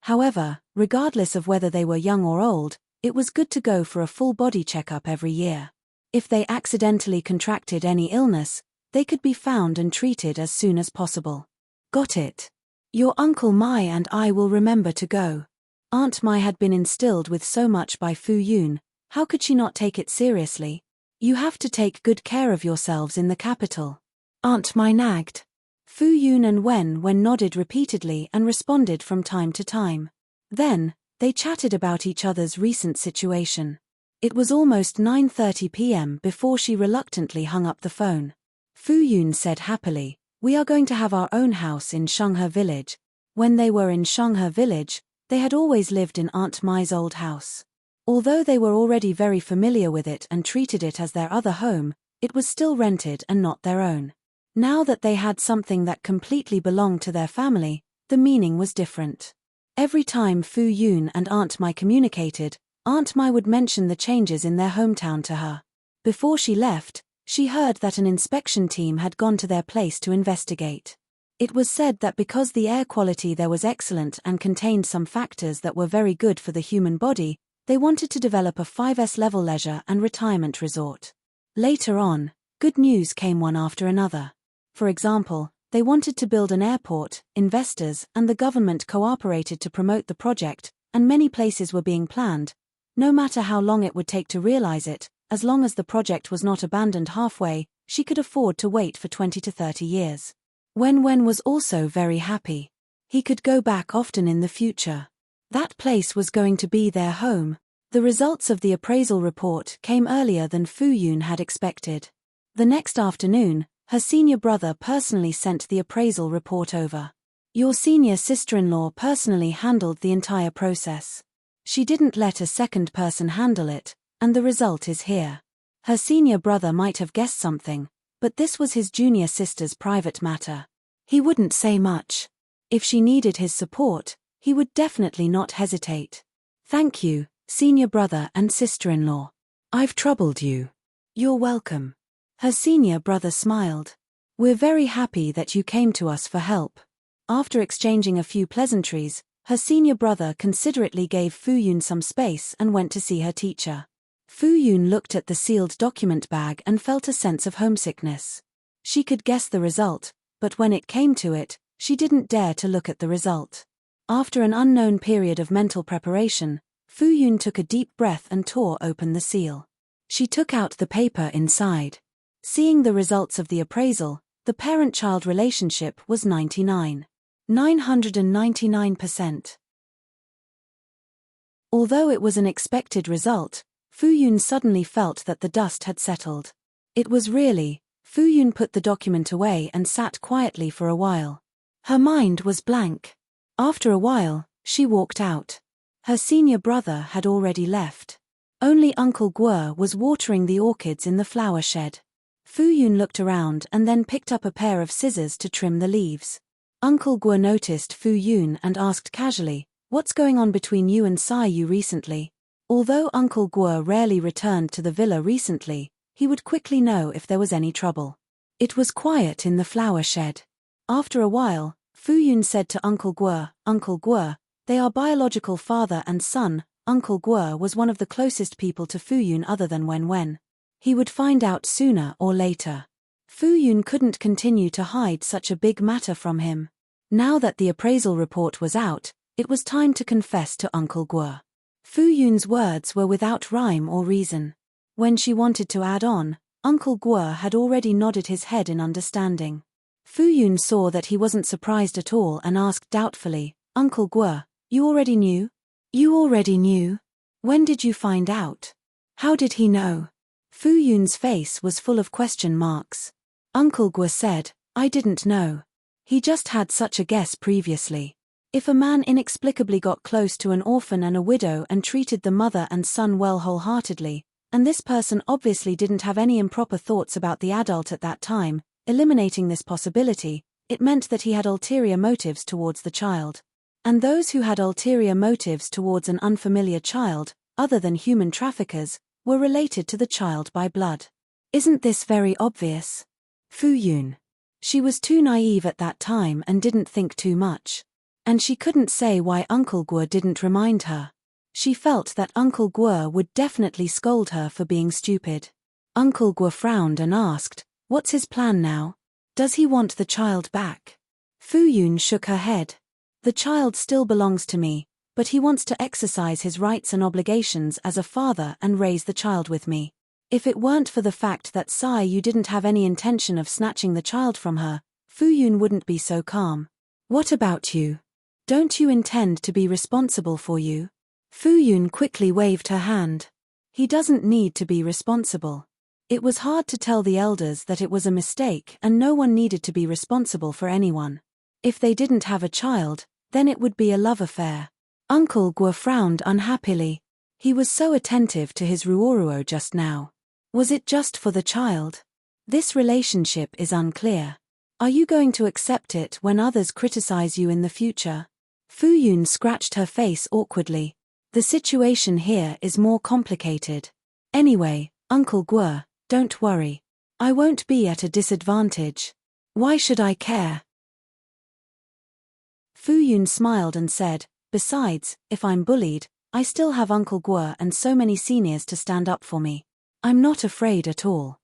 However, regardless of whether they were young or old, it was good to go for a full body checkup every year. If they accidentally contracted any illness, they could be found and treated as soon as possible. Got it. Your Uncle Mai and I will remember to go. Aunt Mai had been instilled with so much by Fu Yun, how could she not take it seriously? You have to take good care of yourselves in the capital. Aunt Mai nagged. Fu Yun and Wen nodded repeatedly and responded from time to time. Then, they chatted about each other's recent situation. It was almost 9:30 p.m. before she reluctantly hung up the phone. Fu Yun said happily, "We are going to have our own house in Shenghe village." When they were in Shenghe village, they had always lived in Aunt Mai's old house. Although they were already very familiar with it and treated it as their other home, it was still rented and not their own. Now that they had something that completely belonged to their family, the meaning was different. Every time Fu Yun and Aunt Mai communicated, Aunt Mai would mention the changes in their hometown to her. Before she left, she heard that an inspection team had gone to their place to investigate. It was said that because the air quality there was excellent and contained some factors that were very good for the human body, they wanted to develop a 5S level leisure and retirement resort. Later on, good news came one after another. For example, they wanted to build an airport, investors and the government cooperated to promote the project, and many places were being planned. No matter how long it would take to realize it, as long as the project was not abandoned halfway, she could afford to wait for 20 to 30 years. Wen was also very happy. He could go back often in the future. That place was going to be their home. The results of the appraisal report came earlier than Fu Yun had expected. The next afternoon, her senior brother personally sent the appraisal report over. Your senior sister-in-law personally handled the entire process. She didn't let a second person handle it, and the result is here. Her senior brother might have guessed something, but this was his junior sister's private matter. He wouldn't say much. If she needed his support, he would definitely not hesitate. Thank you, senior brother and sister-in-law. I've troubled you. You're welcome. Her senior brother smiled. We're very happy that you came to us for help. After exchanging a few pleasantries, her senior brother considerately gave Fu Yun some space and went to see her teacher. Fu Yun looked at the sealed document bag and felt a sense of homesickness. She could guess the result, but when it came to it, she didn't dare to look at the result. After an unknown period of mental preparation, Fu Yun took a deep breath and tore open the seal. She took out the paper inside. Seeing the results of the appraisal, the parent-child relationship was 999%. Although it was an expected result, Fu Yun suddenly felt that the dust had settled. It was really. Fu Yun put the document away and sat quietly for a while. Her mind was blank. After a while, she walked out. Her senior brother had already left. Only Uncle Guo was watering the orchids in the flower shed. Fu Yun looked around and then picked up a pair of scissors to trim the leaves. Uncle Guo noticed Fu Yun and asked casually, "What's going on between you and Sai Yu recently?" Although Uncle Guo rarely returned to the villa recently, he would quickly know if there was any trouble. It was quiet in the flower shed. After a while, Fu Yun said to Uncle Guo, "Uncle Guo, they are biological father and son." Uncle Guo was one of the closest people to Fu Yun other than Wen. He would find out sooner or later. Fu Yun couldn't continue to hide such a big matter from him. Now that the appraisal report was out, it was time to confess to Uncle Guo. Fu Yun's words were without rhyme or reason. When she wanted to add on, Uncle Guo had already nodded his head in understanding. Fu Yun saw that he wasn't surprised at all and asked doubtfully, "Uncle Guo, you already knew?" You already knew? When did you find out? How did he know? Fu Yun's face was full of question marks. Uncle Guo said, I didn't know. He just had such a guess previously. If a man inexplicably got close to an orphan and a widow and treated the mother and son well wholeheartedly, and this person obviously didn't have any improper thoughts about the adult at that time, eliminating this possibility, it meant that he had ulterior motives towards the child. And those who had ulterior motives towards an unfamiliar child, other than human traffickers, were related to the child by blood. Isn't this very obvious? Fu Yun. She was too naive at that time and didn't think too much. And she couldn't say why Uncle Guo didn't remind her. She felt that Uncle Guo would definitely scold her for being stupid. Uncle Guo frowned and asked, what's his plan now? Does he want the child back? Fu Yun shook her head. The child still belongs to me, but he wants to exercise his rights and obligations as a father and raise the child with me. If it weren't for the fact that you didn't have any intention of snatching the child from her, Fu Yun wouldn't be so calm. What about you? Don't you intend to be responsible for you? Fu Yun quickly waved her hand. He doesn't need to be responsible. It was hard to tell the elders that it was a mistake and no one needed to be responsible for anyone. If they didn't have a child, then it would be a love affair. Uncle Guo frowned unhappily. He was so attentive to his Ruoruo just now. Was it just for the child? This relationship is unclear. Are you going to accept it when others criticize you in the future? Fu Yun scratched her face awkwardly. The situation here is more complicated. Anyway, Uncle Guo, don't worry. I won't be at a disadvantage. Why should I care? Fu Yun smiled and said, besides, if I'm bullied, I still have Uncle Guo and so many seniors to stand up for me. I'm not afraid at all.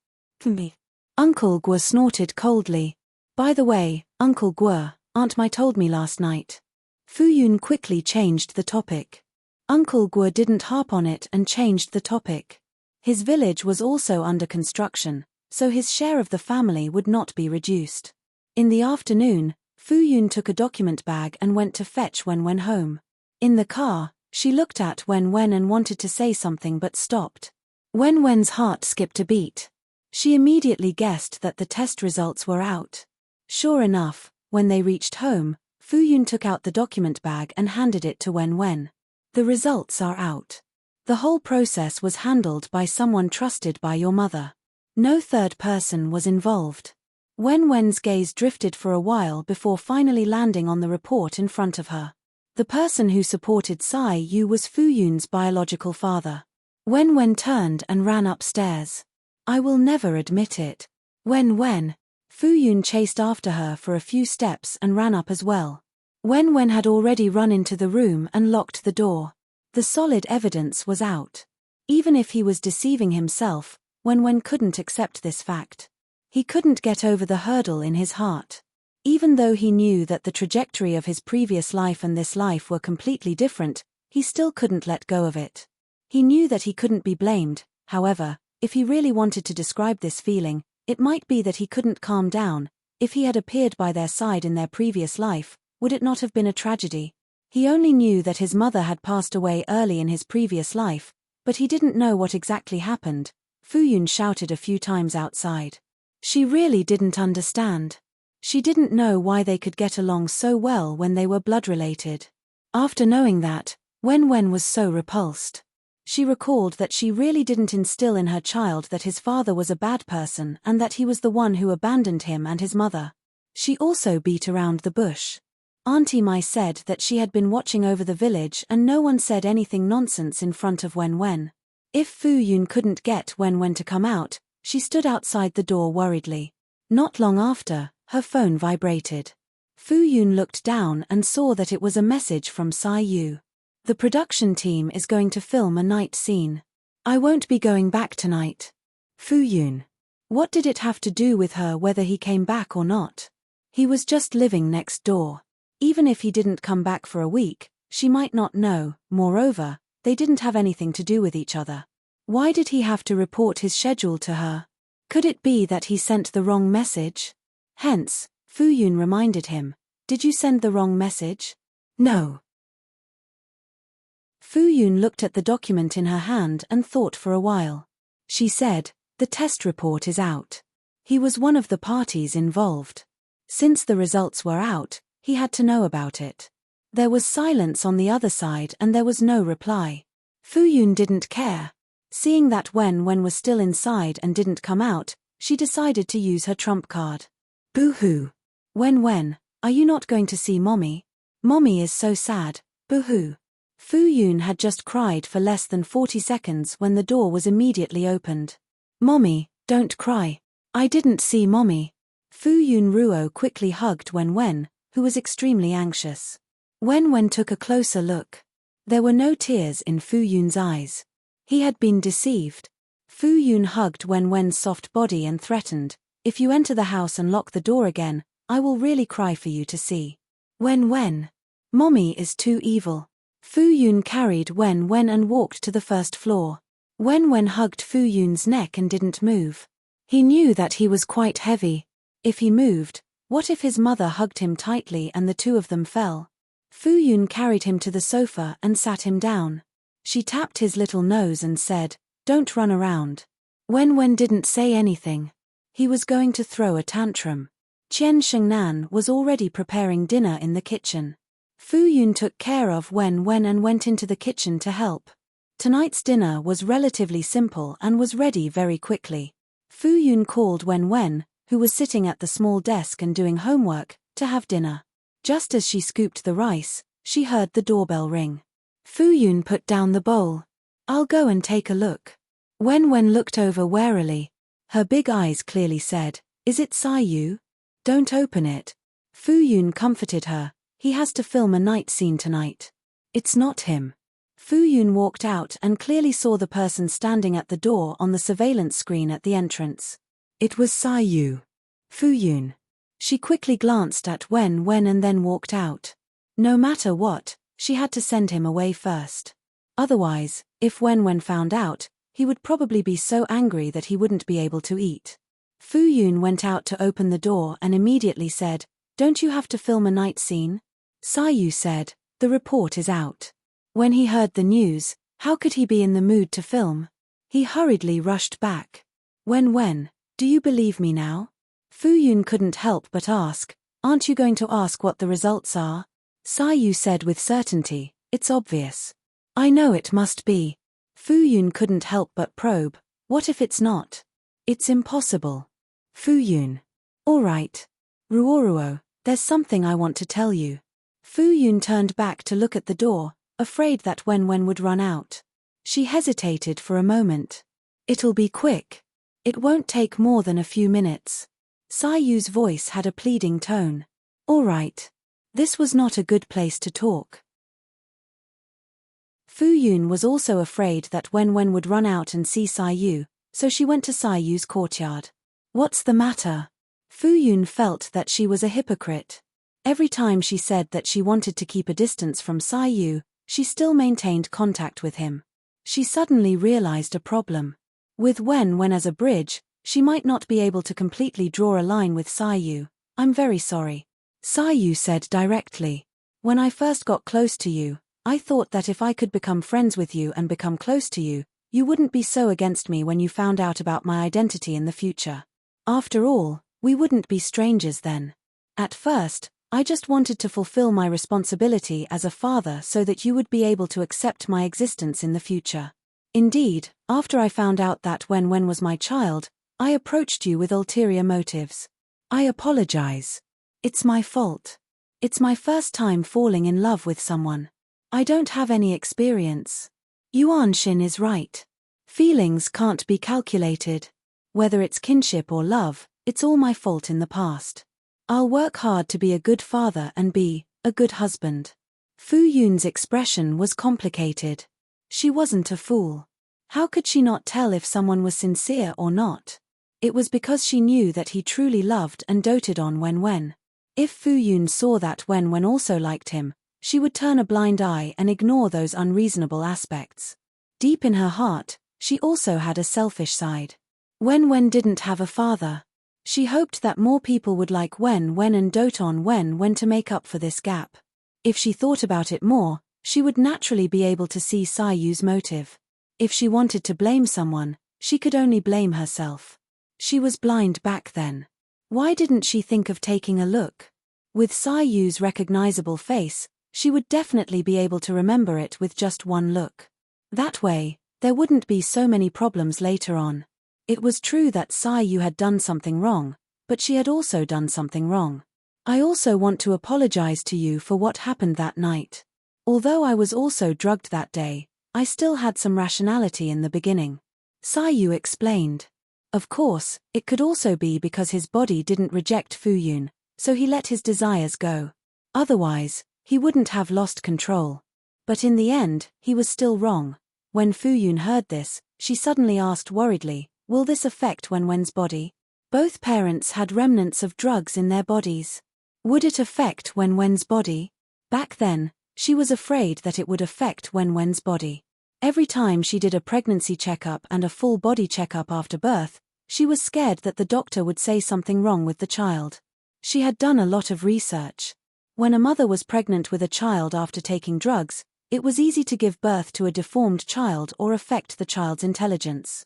Me. Uncle Guo snorted coldly. By the way, Uncle Guo, Aunt Mai told me last night. Fu Yun quickly changed the topic. Uncle Guo didn't harp on it and changed the topic. His village was also under construction, so his share of the family would not be reduced. In the afternoon, Fu Yun took a document bag and went to fetch Wen home. In the car, she looked at Wen and wanted to say something but stopped. Wen's heart skipped a beat. She immediately guessed that the test results were out. Sure enough, when they reached home, Fu Yun took out the document bag and handed it to Wen. The results are out. The whole process was handled by someone trusted by your mother. No third person was involved. Wen's gaze drifted for a while before finally landing on the report in front of her. The person who supported Yu was Fu Yun's biological father. Wen turned and ran upstairs. I will never admit it. Wen. Fu Yun chased after her for a few steps and ran up as well. Wen had already run into the room and locked the door. The solid evidence was out. Even if he was deceiving himself, Wen couldn't accept this fact. He couldn't get over the hurdle in his heart. Even though he knew that the trajectory of his previous life and this life were completely different, he still couldn't let go of it. He knew that he couldn't be blamed, however, if he really wanted to describe this feeling, it might be that he couldn't calm down. If he had appeared by their side in their previous life, would it not have been a tragedy? He only knew that his mother had passed away early in his previous life, but he didn't know what exactly happened. Fu Yun shouted a few times outside. She really didn't understand. She didn't know why they could get along so well when they were blood-related. After knowing that, Wen was so repulsed. She recalled that she really didn't instill in her child that his father was a bad person and that he was the one who abandoned him and his mother. She also beat around the bush. Auntie Mai said that she had been watching over the village and no one said anything nonsense in front of Wen. If Fu Yun couldn't get Wen to come out, she stood outside the door worriedly. Not long after, her phone vibrated. Fu Yun looked down and saw that it was a message from Yu. The production team is going to film a night scene. I won't be going back tonight. Fu Yun. What did it have to do with her whether he came back or not? He was just living next door. Even if he didn't come back for a week, she might not know. Moreover, they didn't have anything to do with each other. Why did he have to report his schedule to her? Could it be that he sent the wrong message? Hence, Fu Yun reminded him, did you send the wrong message? No. Fu Yun looked at the document in her hand and thought for a while. She said, "The test report is out." He was one of the parties involved. Since the results were out, he had to know about it. There was silence on the other side and there was no reply. Fu Yun didn't care. Seeing that Wen was still inside and didn't come out, she decided to use her trump card. Boo-hoo. Wen, are you not going to see Mommy? Mommy is so sad, boo-hoo. Fu Yun had just cried for less than 40 seconds when the door was immediately opened. Mommy, don't cry. I didn't see Mommy. Fu Yun Ruo quickly hugged Wen, who was extremely anxious. Wen took a closer look. There were no tears in Fu Yun's eyes. He had been deceived. Fu Yun hugged Wen's soft body and threatened, "If you enter the house and lock the door again, I will really cry for you to see." Wen. Mommy is too evil. Fu Yun carried Wen and walked to the first floor. Wen hugged Fu Yun's neck and didn't move. He knew that he was quite heavy. If he moved, what if his mother hugged him tightly and the two of them fell? Fu Yun carried him to the sofa and sat him down. She tapped his little nose and said, "Don't run around." Wen didn't say anything. He was going to throw a tantrum. Qian Shengnan was already preparing dinner in the kitchen. Fu Yun took care of Wen and went into the kitchen to help. Tonight's dinner was relatively simple and was ready very quickly. Fu Yun called Wen, who was sitting at the small desk and doing homework, to have dinner. Just as she scooped the rice, she heard the doorbell ring. Fu Yun put down the bowl. "I'll go and take a look." Wen looked over warily. Her big eyes clearly said, "Is it Sai Yu? Don't open it." Fu Yun comforted her. "He has to film a night scene tonight. It's not him." Fu Yun walked out and clearly saw the person standing at the door on the surveillance screen at the entrance. It was Sai Yu. Fu Yun. She quickly glanced at Wen and then walked out. No matter what, she had to send him away first. Otherwise, if Wen found out, he would probably be so angry that he wouldn't be able to eat. Fu Yun went out to open the door and immediately said, "Don't you have to film a night scene?" Sai Yu said, "The report is out." When he heard the news, how could he be in the mood to film? He hurriedly rushed back. Wen, do you believe me now?" Fu Yun couldn't help but ask, "Aren't you going to ask what the results are?" Sai Yu said with certainty, "It's obvious." "I know it must be." Fu Yun couldn't help but probe, "What if it's not?" "It's impossible." Fu Yun. "All right. Ruoruo, there's something I want to tell you." Fu Yun turned back to look at the door, afraid that Wen would run out. She hesitated for a moment. "It'll be quick. It won't take more than a few minutes." Sai Yu's voice had a pleading tone. "All right." This was not a good place to talk. Fu Yun was also afraid that Wen would run out and see Sai Yu, so she went to Sai Yu's courtyard. "What's the matter?" Fu Yun felt that she was a hypocrite. Every time she said that she wanted to keep a distance from Sai Yu, she still maintained contact with him. She suddenly realized a problem. With Wen as a bridge, she might not be able to completely draw a line with Sai Yu. "I'm very sorry." Sai Yu said directly. "When I first got close to you, I thought that if I could become friends with you and become close to you, you wouldn't be so against me when you found out about my identity in the future. After all, we wouldn't be strangers then. At first, I just wanted to fulfill my responsibility as a father so that you would be able to accept my existence in the future. Indeed, after I found out that Wen was my child, I approached you with ulterior motives. I apologize. It's my fault. It's my first time falling in love with someone. I don't have any experience." Yuan Xin is right. Feelings can't be calculated. Whether it's kinship or love, it's all my fault in the past. I'll work hard to be a good father and be a good husband. Fu Yun's expression was complicated. She wasn't a fool. How could she not tell if someone was sincere or not? It was because she knew that he truly loved and doted on Wen. If Fu Yun saw that Wen also liked him, she would turn a blind eye and ignore those unreasonable aspects. Deep in her heart, she also had a selfish side. Wen didn't have a father. She hoped that more people would like Wen and dote on Wen to make up for this gap. If she thought about it more, She would naturally be able to see Sayu's motive. If she wanted to blame someone, she could only blame herself. She was blind back then. Why didn't she think of taking a look? With Sayu's recognizable face, she would definitely be able to remember it with just one look. That way, there wouldn't be so many problems later on. It was true that Sayu had done something wrong, but she had also done something wrong. I also want to apologize to you for what happened that night. Although I was also drugged that day, I still had some rationality in the beginning. Sayu explained. Of course, it could also be because his body didn't reject Fuyun, so he let his desires go. Otherwise, he wouldn't have lost control. But in the end, he was still wrong. When Fuyun heard this, she suddenly asked worriedly, "Will this affect Wenwen's body?" Both parents had remnants of drugs in their bodies. Would it affect Wenwen's body? Back then, she was afraid that it would affect Wenwen's body. Every time she did a pregnancy checkup and a full body checkup after birth, she was scared that the doctor would say something wrong with the child. She had done a lot of research. When a mother was pregnant with a child after taking drugs, it was easy to give birth to a deformed child or affect the child's intelligence.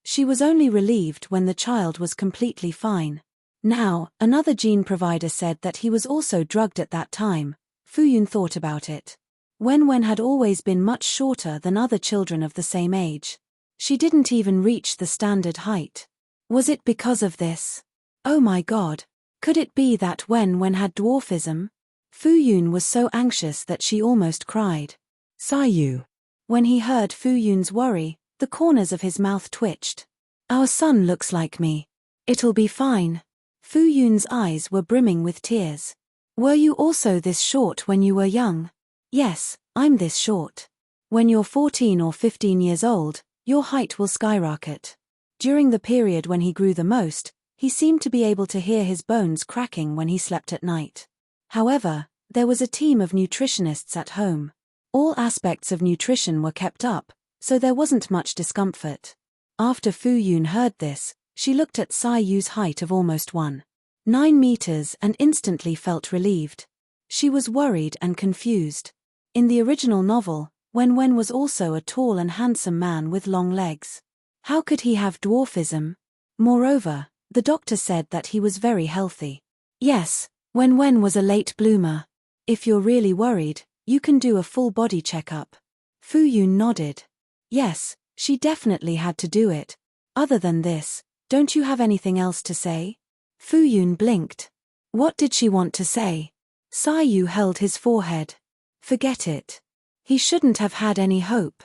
She was only relieved when the child was completely fine. Now, another gene provider said that he was also drugged at that time. Fuyun thought about it. Wenwen had always been much shorter than other children of the same age. She didn't even reach the standard height. Was it because of this? Oh my God. Could it be that Wenwen had dwarfism? Fuyun was so anxious that she almost cried. Sayu. When he heard Fuyun's worry, the corners of his mouth twitched. Our son looks like me. It'll be fine. Fuyun's eyes were brimming with tears. Were you also this short when you were young? Yes, I'm this short. When you're 14 or 15 years old, your height will skyrocket. During the period when he grew the most, he seemed to be able to hear his bones cracking when he slept at night. However, there was a team of nutritionists at home. All aspects of nutrition were kept up, so there wasn't much discomfort. After Fuyun heard this, she looked at Sayu's height of almost 1.9 meters and instantly felt relieved. She was worried and confused. In the original novel, Wenwen was also a tall and handsome man with long legs. How could he have dwarfism? Moreover, the doctor said that he was very healthy. Yes, Wenwen was a late bloomer. If you're really worried, you can do a full body checkup. Fuyun nodded. Yes, she definitely had to do it. Other than this, don't you have anything else to say? Fuyun blinked. What did she want to say? Sayu held his forehead. Forget it. He shouldn't have had any hope.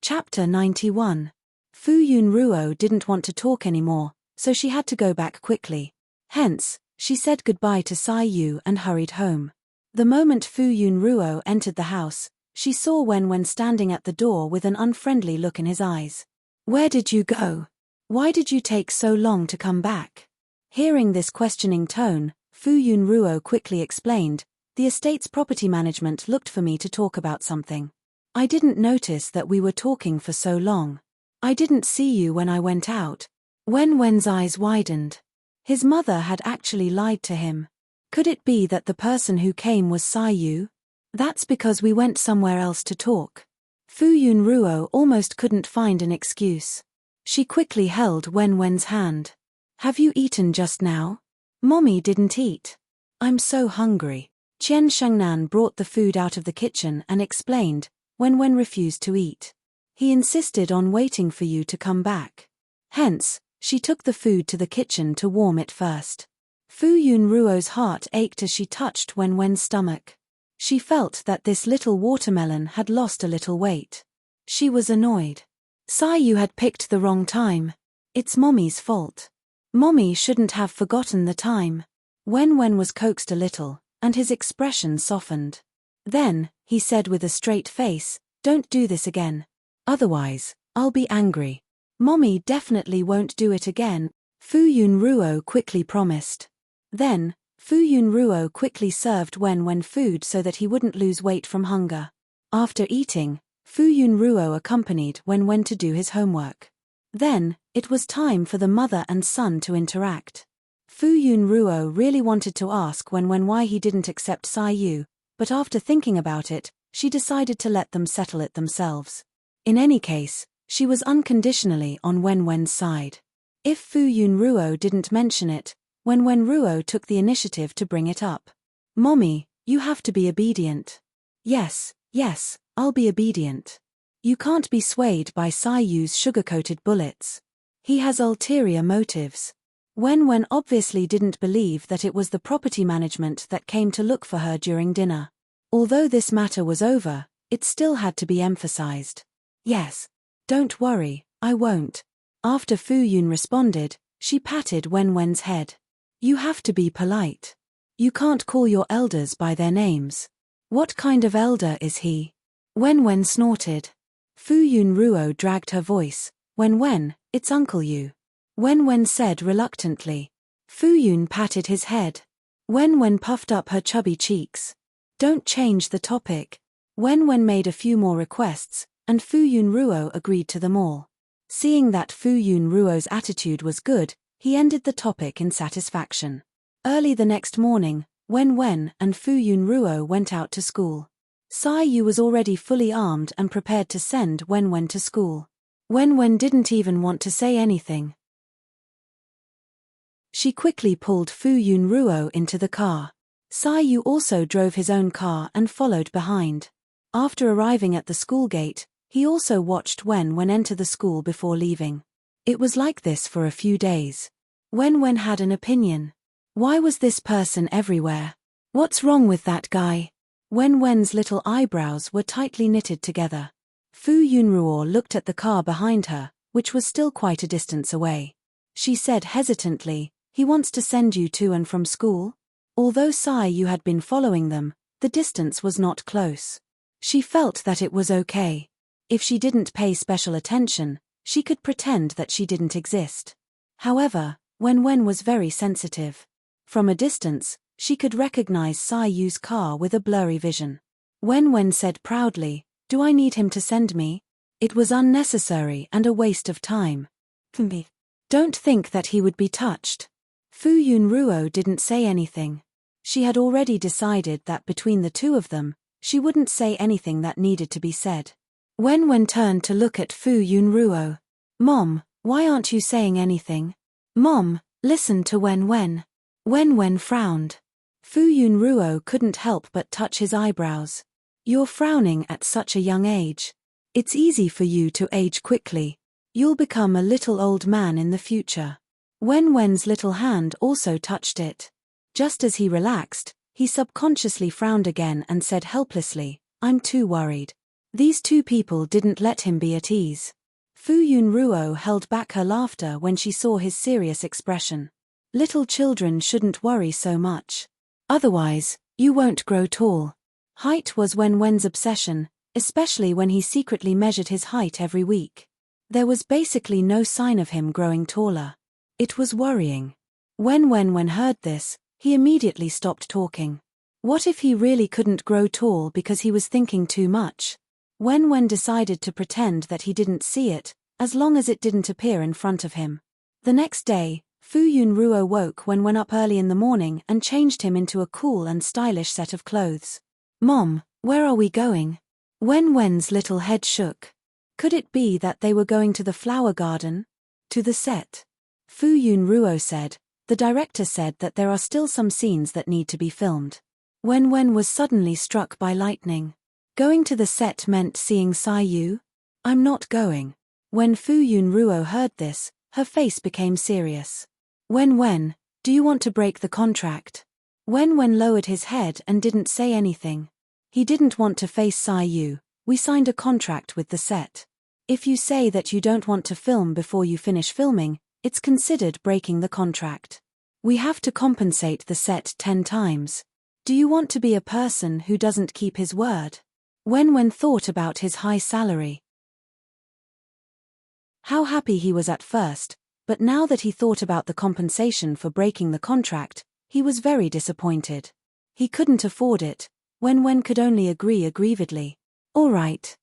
Chapter 91. Fuyun Ruo didn't want to talk anymore, so she had to go back quickly. Hence, she said goodbye to Sayu and hurried home. The moment Fuyun Ruo entered the house, she saw Wenwen standing at the door with an unfriendly look in his eyes. Where did you go? Why did you take so long to come back? Hearing this questioning tone, Fuyun Ruo quickly explained, the estate's property management looked for me to talk about something. I didn't notice that we were talking for so long. I didn't see you when I went out. Wenwen's eyes widened. His mother had actually lied to him. Could it be that the person who came was Sayu? That's because we went somewhere else to talk. Fuyun Ruo almost couldn't find an excuse. She quickly held Wenwen's hand. Have you eaten just now? Mommy didn't eat. I'm so hungry. Qian Shengnan brought the food out of the kitchen and explained, Wenwen refused to eat. He insisted on waiting for you to come back. Hence, she took the food to the kitchen to warm it first. Fuyun Ruo's heart ached as she touched Wenwen's stomach. She felt that this little watermelon had lost a little weight. She was annoyed. Sayu had picked the wrong time. It's Mommy's fault. Mommy shouldn't have forgotten the time. Wenwen was coaxed a little, and his expression softened. Then, he said with a straight face, don't do this again. Otherwise, I'll be angry. Mommy definitely won't do it again, Fuyun Ruo quickly promised. Then, Fuyun Ruo quickly served Wenwen food so that he wouldn't lose weight from hunger. After eating, Fuyun Ruo accompanied Wenwen to do his homework. Then, it was time for the mother and son to interact. Fu Yunruo really wanted to ask Wen why he didn't accept Sai Yu, but after thinking about it, she decided to let them settle it themselves. In any case, she was unconditionally on Wen's side. If Fu Yunruo didn't mention it, Wen Ruo took the initiative to bring it up. Mommy, you have to be obedient. Yes, I'll be obedient. You can't be swayed by Sai Yu's sugar-coated bullets. He has ulterior motives. Wen obviously didn't believe that it was the property management that came to look for her during dinner. Although this matter was over, it still had to be emphasized. Yes. Don't worry, I won't. After Fu Yun responded, she patted Wen's head. You have to be polite. You can't call your elders by their names. What kind of elder is he? Wen snorted. Fu Yunruo dragged her voice. Wen, it's Uncle Yu. Wen said reluctantly. Fu Yun patted his head. Wen puffed up her chubby cheeks. Don't change the topic. Wen made a few more requests, and Fu Yunruo agreed to them all. Seeing that Fu Yunruo's attitude was good, he ended the topic in satisfaction. Early the next morning, Wen and Fu Yunruo went out to school. Sai Yu was already fully armed and prepared to send Wen to school. Wen didn't even want to say anything. She quickly pulled Fu Yunruo into the car. Sai Yu also drove his own car and followed behind. After arriving at the school gate, he also watched Wen enter the school before leaving. It was like this for a few days. Wen had an opinion. Why was this person everywhere? What's wrong with that guy? Wen's little eyebrows were tightly knitted together. Fu Yunruo looked at the car behind her, which was still quite a distance away. She said hesitantly, he wants to send you to and from school? Although Sai Yu had been following them, the distance was not close. She felt that it was okay. If she didn't pay special attention, she could pretend that she didn't exist. However, Wen was very sensitive. From a distance, she could recognize Sai Yu's car with a blurry vision. Wen said proudly, do I need him to send me? It was unnecessary and a waste of time. Don't think that he would be touched. Fu Yunruo didn't say anything. She had already decided that between the two of them, she wouldn't say anything that needed to be said. Wen turned to look at Fu Yunruo. Mom, why aren't you saying anything? Mom, listen to Wen. Wen frowned. Fu Yunruo couldn't help but touch his eyebrows. You're frowning at such a young age. It's easy for you to age quickly. You'll become a little old man in the future. Wen's little hand also touched it. Just as he relaxed, he subconsciously frowned again and said helplessly, I'm too worried. These two people didn't let him be at ease. Fu Yunruo held back her laughter when she saw his serious expression. Little children shouldn't worry so much. Otherwise, you won't grow tall. Height was Wen's obsession, especially when he secretly measured his height every week. There was basically no sign of him growing taller. It was worrying. When heard this, he immediately stopped talking. What if he really couldn't grow tall because he was thinking too much? When decided to pretend that he didn't see it, as long as it didn't appear in front of him. The next day, Fu Yunruo woke Wen up early in the morning and changed him into a cool and stylish set of clothes. Mom, where are we going? Wen's little head shook. Could it be that they were going to the flower garden? To the set? Fu Yunruo said, the director said that there are still some scenes that need to be filmed. Wen was suddenly struck by lightning. Going to the set meant seeing Sai Yu? I'm not going. When Fu Yunruo heard this, her face became serious. Wen, do you want to break the contract? Wen lowered his head and didn't say anything. He didn't want to face Sai Yu. We signed a contract with the set. If you say that you don't want to film before you finish filming, it's considered breaking the contract. We have to compensate the set 10 times. Do you want to be a person who doesn't keep his word? Wen thought about his high salary. How happy he was at first, but now that he thought about the compensation for breaking the contract, he was very disappointed. He couldn't afford it. Wen could only agree aggrievedly. All right.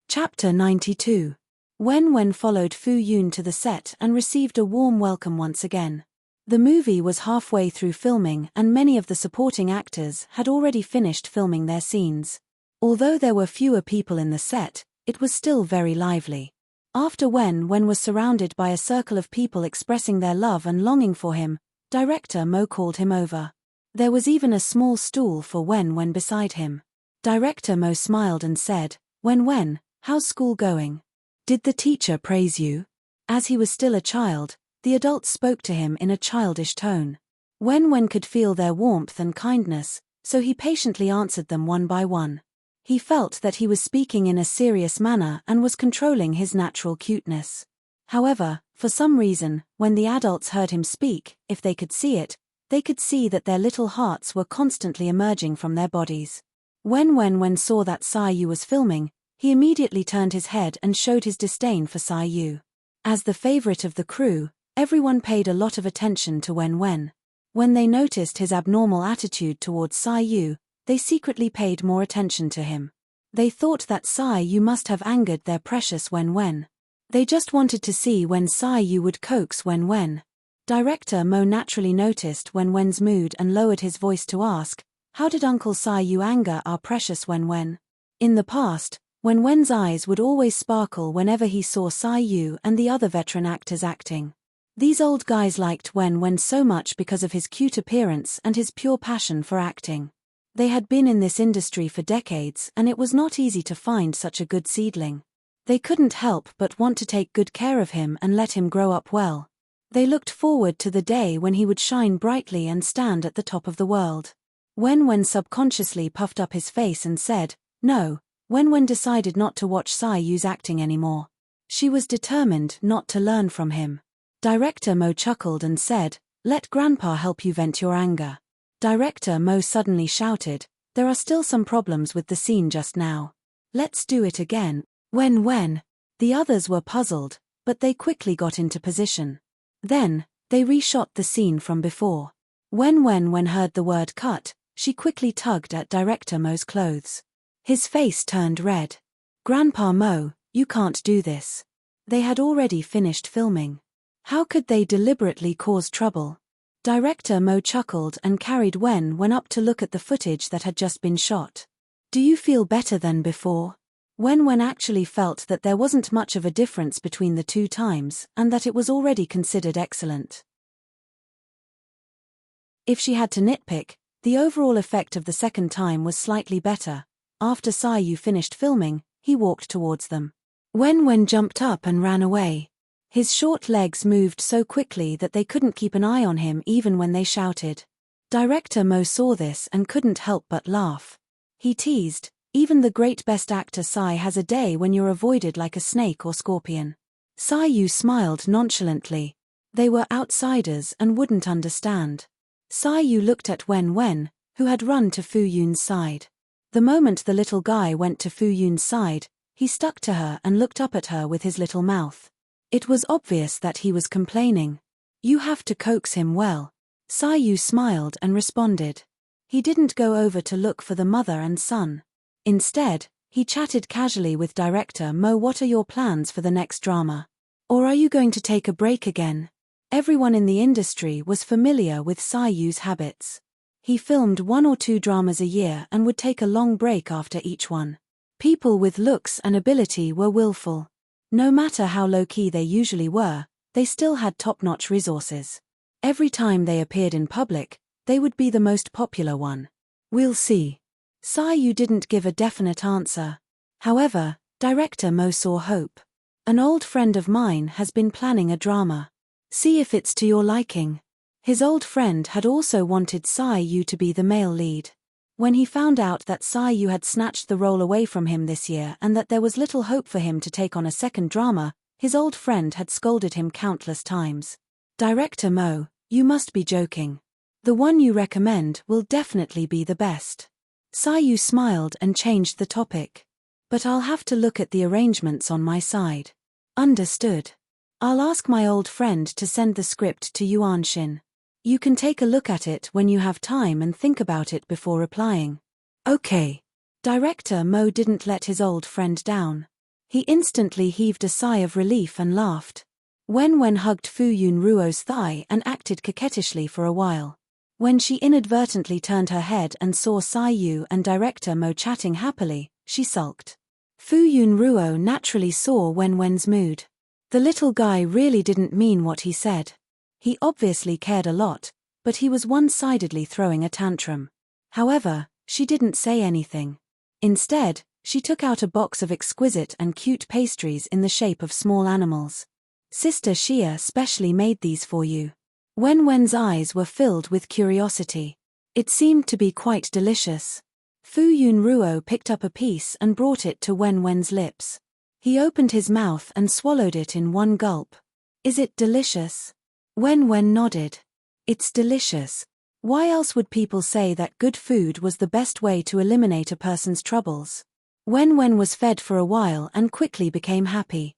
Chapter 92. Wen followed Fu Yun to the set and received a warm welcome once again. The movie was halfway through filming and many of the supporting actors had already finished filming their scenes. Although there were fewer people in the set, it was still very lively. After Wen was surrounded by a circle of people expressing their love and longing for him, director Mo called him over. There was even a small stool for Wen beside him. Director Mo smiled and said, Wen, how's school going? Did the teacher praise you? As he was still a child, the adults spoke to him in a childish tone. Wen could feel their warmth and kindness, so he patiently answered them one by one. He felt that he was speaking in a serious manner and was controlling his natural cuteness. However, for some reason, when the adults heard him speak, if they could see it, they could see that their little hearts were constantly emerging from their bodies. When saw that Sai Yu was filming, he immediately turned his head and showed his disdain for Sai Yu. As the favorite of the crew, everyone paid a lot of attention to Wen. When they noticed his abnormal attitude towards Sai Yu, they secretly paid more attention to him. They thought that Sai Yu must have angered their precious Wen. They just wanted to see when Sai Yu would coax Wen. Director Mo naturally noticed Wen's mood and lowered his voice to ask, how did Uncle Sai Yu anger our precious Wen? In the past, Wen's eyes would always sparkle whenever he saw Sai Yu and the other veteran actors acting. These old guys liked Wen so much because of his cute appearance and his pure passion for acting. They had been in this industry for decades and it was not easy to find such a good seedling. They couldn't help but want to take good care of him and let him grow up well. They looked forward to the day when he would shine brightly and stand at the top of the world. Wen subconsciously puffed up his face and said, no. Wen decided not to watch Sai Yu's acting anymore. She was determined not to learn from him. Director Mo chuckled and said, let Grandpa help you vent your anger. Director Mo suddenly shouted, there are still some problems with the scene just now. Let's do it again. When. The others were puzzled, but they quickly got into position. Then, they reshot the scene from before. When heard the word cut, she quickly tugged at Director Mo's clothes. His face turned red. Grandpa Mo, you can't do this. They had already finished filming. How could they deliberately cause trouble? Director Mo chuckled and carried Wen up to look at the footage that had just been shot. Do you feel better than before? Wen actually felt that there wasn't much of a difference between the two times and that it was already considered excellent. If she had to nitpick, the overall effect of the second time was slightly better. After Sai Yu finished filming, he walked towards them. Wen jumped up and ran away. His short legs moved so quickly that they couldn't keep an eye on him even when they shouted. Director Mo saw this and couldn't help but laugh. He teased, even the great best actor Sai has a day when you're avoided like a snake or scorpion. Sai Yu smiled nonchalantly. They were outsiders and wouldn't understand. Sai Yu looked at Wen, who had run to Fu Yun's side. The moment the little guy went to Fu Yun's side, he stuck to her and looked up at her with his little mouth. It was obvious that he was complaining. You have to coax him well. Sai Yu smiled and responded. He didn't go over to look for the mother and son. Instead, he chatted casually with Director Mo. What are your plans for the next drama? Or are you going to take a break again? Everyone in the industry was familiar with Sai Yu's habits. He filmed 1 or 2 dramas a year and would take a long break after each one. People with looks and ability were willful. No matter how low-key they usually were, they still had top-notch resources. Every time they appeared in public, they would be the most popular one. We'll see. Sai Yu didn't give a definite answer. However, Director Mo saw hope. An old friend of mine has been planning a drama. See if it's to your liking. His old friend had also wanted Sai Yu to be the male lead. When he found out that Sai Yu had snatched the role away from him this year and that there was little hope for him to take on a second drama, his old friend had scolded him countless times. Director Mo, you must be joking. The one you recommend will definitely be the best. Sai Yu smiled and changed the topic. But I'll have to look at the arrangements on my side. Understood. I'll ask my old friend to send the script to Yuan Xin. You can take a look at it when you have time and think about it before replying. Okay. Director Mo didn't let his old friend down. He instantly heaved a sigh of relief and laughed. Wen hugged Fu Yunruo's thigh and acted coquettishly for a while. When she inadvertently turned her head and saw Sai Yu and director Mo chatting happily, she sulked. Fu Yunruo naturally saw Wen's mood. The little guy really didn't mean what he said. He obviously cared a lot, but he was one-sidedly throwing a tantrum. However, she didn't say anything. Instead, she took out a box of exquisite and cute pastries in the shape of small animals. Sister Xia specially made these for you. Wen's eyes were filled with curiosity. It seemed to be quite delicious. Fu Yunruo picked up a piece and brought it to Wen's lips. He opened his mouth and swallowed it in one gulp. Is it delicious? Wen nodded. It's delicious. Why else would people say that good food was the best way to eliminate a person's troubles? Wen was fed for a while and quickly became happy.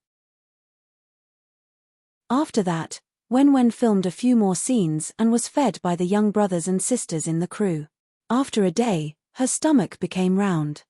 After that, Wen filmed a few more scenes and was fed by the young brothers and sisters in the crew. After a day, her stomach became round.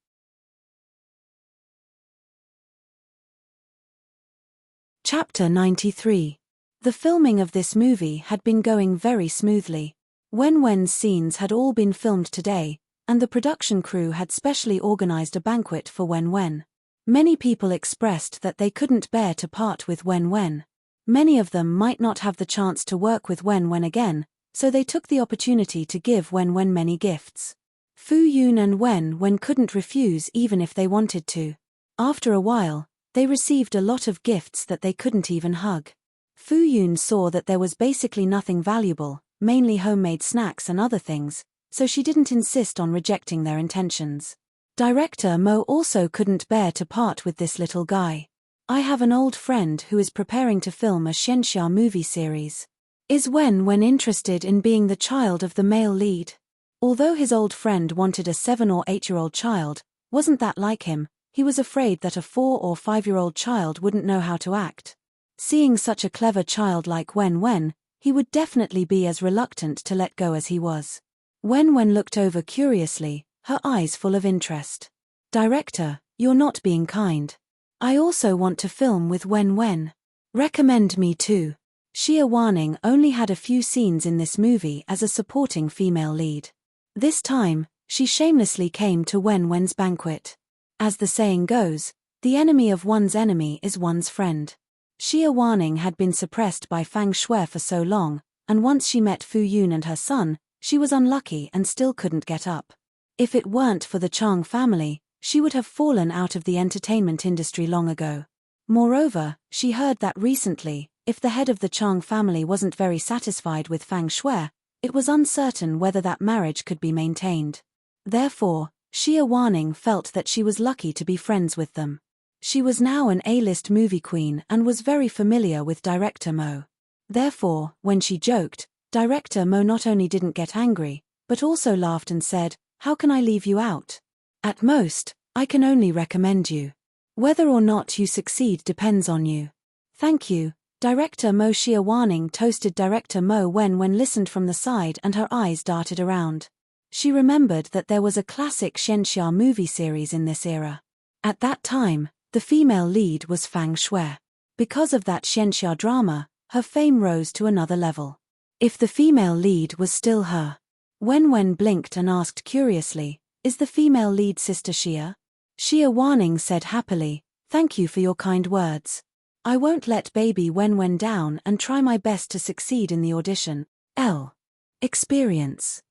Chapter 93. The filming of this movie had been going very smoothly. Wen's scenes had all been filmed today, and the production crew had specially organized a banquet for Wen. Many people expressed that they couldn't bear to part with Wen. Many of them might not have the chance to work with Wen again, so they took the opportunity to give Wen many gifts. Fu Yun and Wen couldn't refuse even if they wanted to. After a while, they received a lot of gifts that they couldn't even hug. Fu Yun saw that there was basically nothing valuable, mainly homemade snacks and other things, so she didn't insist on rejecting their intentions. Director Mo also couldn't bear to part with this little guy. I have an old friend who is preparing to film a Xianxia movie series. Is Wen interested in being the child of the male lead? Although his old friend wanted a 7 or 8-year-old child, wasn't that like him? He was afraid that a 4 or 5-year-old child wouldn't know how to act. Seeing such a clever child like Wen, he would definitely be as reluctant to let go as he was. Wen looked over curiously, her eyes full of interest. Director, you're not being kind. I also want to film with Wen. Recommend me too. Xia Waning only had a few scenes in this movie as a supporting female lead. This time, she shamelessly came to Wen's banquet. As the saying goes, the enemy of one's enemy is one's friend. Xia Waning had been suppressed by Fang Shui for so long, and once she met Fu Yun and her son, she was unlucky and still couldn't get up. If it weren't for the Chang family, she would have fallen out of the entertainment industry long ago. Moreover, she heard that recently, if the head of the Chang family wasn't very satisfied with Fang Shui, it was uncertain whether that marriage could be maintained. Therefore, Xia Waning felt that she was lucky to be friends with them. She was now an A-list movie queen and was very familiar with director Mo. Therefore, when she joked, director Mo not only didn't get angry, but also laughed and said, "How can I leave you out? At most, I can only recommend you. Whether or not you succeed depends on you." Thank you, director Mo. Xia Waning toasted director Mo when listened from the side and her eyes darted around. She remembered that there was a classic Xianxia movie series in this era. At that time, the female lead was Fang Shui. Because of that Xianxia drama, her fame rose to another level. If the female lead was still her. Wen blinked and asked curiously, "Is the female lead Sister Xia?" Xia Waning said happily, "Thank you for your kind words. I won't let baby Wen down and try my best to succeed in the audition. Experience.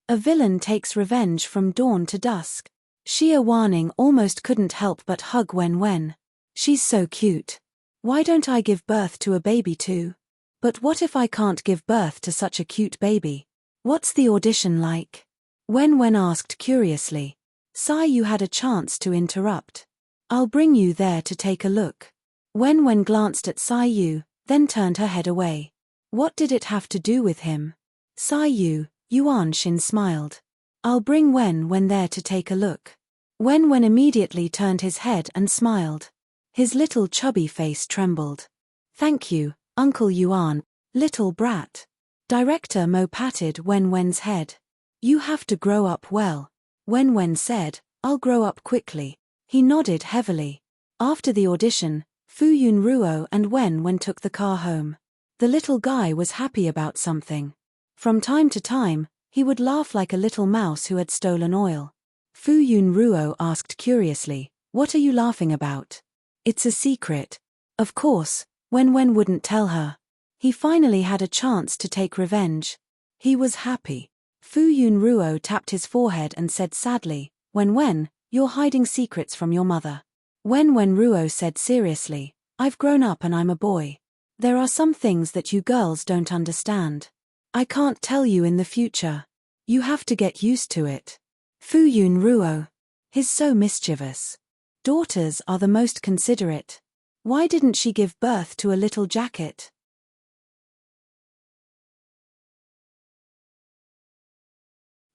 A villain takes revenge from dawn to dusk. Xia Waning almost couldn't help but hug Wen. She's so cute. Why don't I give birth to a baby too? But what if I can't give birth to such a cute baby? What's the audition like? Wen asked curiously. Sai Yu had a chance to interrupt. I'll bring you there to take a look. Wen glanced at Sai Yu, then turned her head away. What did it have to do with him? Sai Yu, Yuan Xin smiled. I'll bring Wen there to take a look. Wen immediately turned his head and smiled. His little chubby face trembled. Thank you, Uncle Yuan, little brat. Director Mo patted Wen's head. You have to grow up well. Wen said, I'll grow up quickly. He nodded heavily. After the audition, Fu-yun Ruo and Wen took the car home. The little guy was happy about something. From time to time, he would laugh like a little mouse who had stolen oil. Fu-yun Ruo asked curiously, "What are you laughing about?" "It's a secret." Of course, Wen wouldn't tell her. He finally had a chance to take revenge. He was happy. Fu-yun Ruo tapped his forehead and said sadly, Wen, you're hiding secrets from your mother." Wen Ruo said seriously, "I've grown up and I'm a boy. There are some things that you girls don't understand. I can't tell you in the future. You have to get used to it." Fu-yun Ruo. He's so mischievous. Daughters are the most considerate. Why didn't she give birth to a little jacket?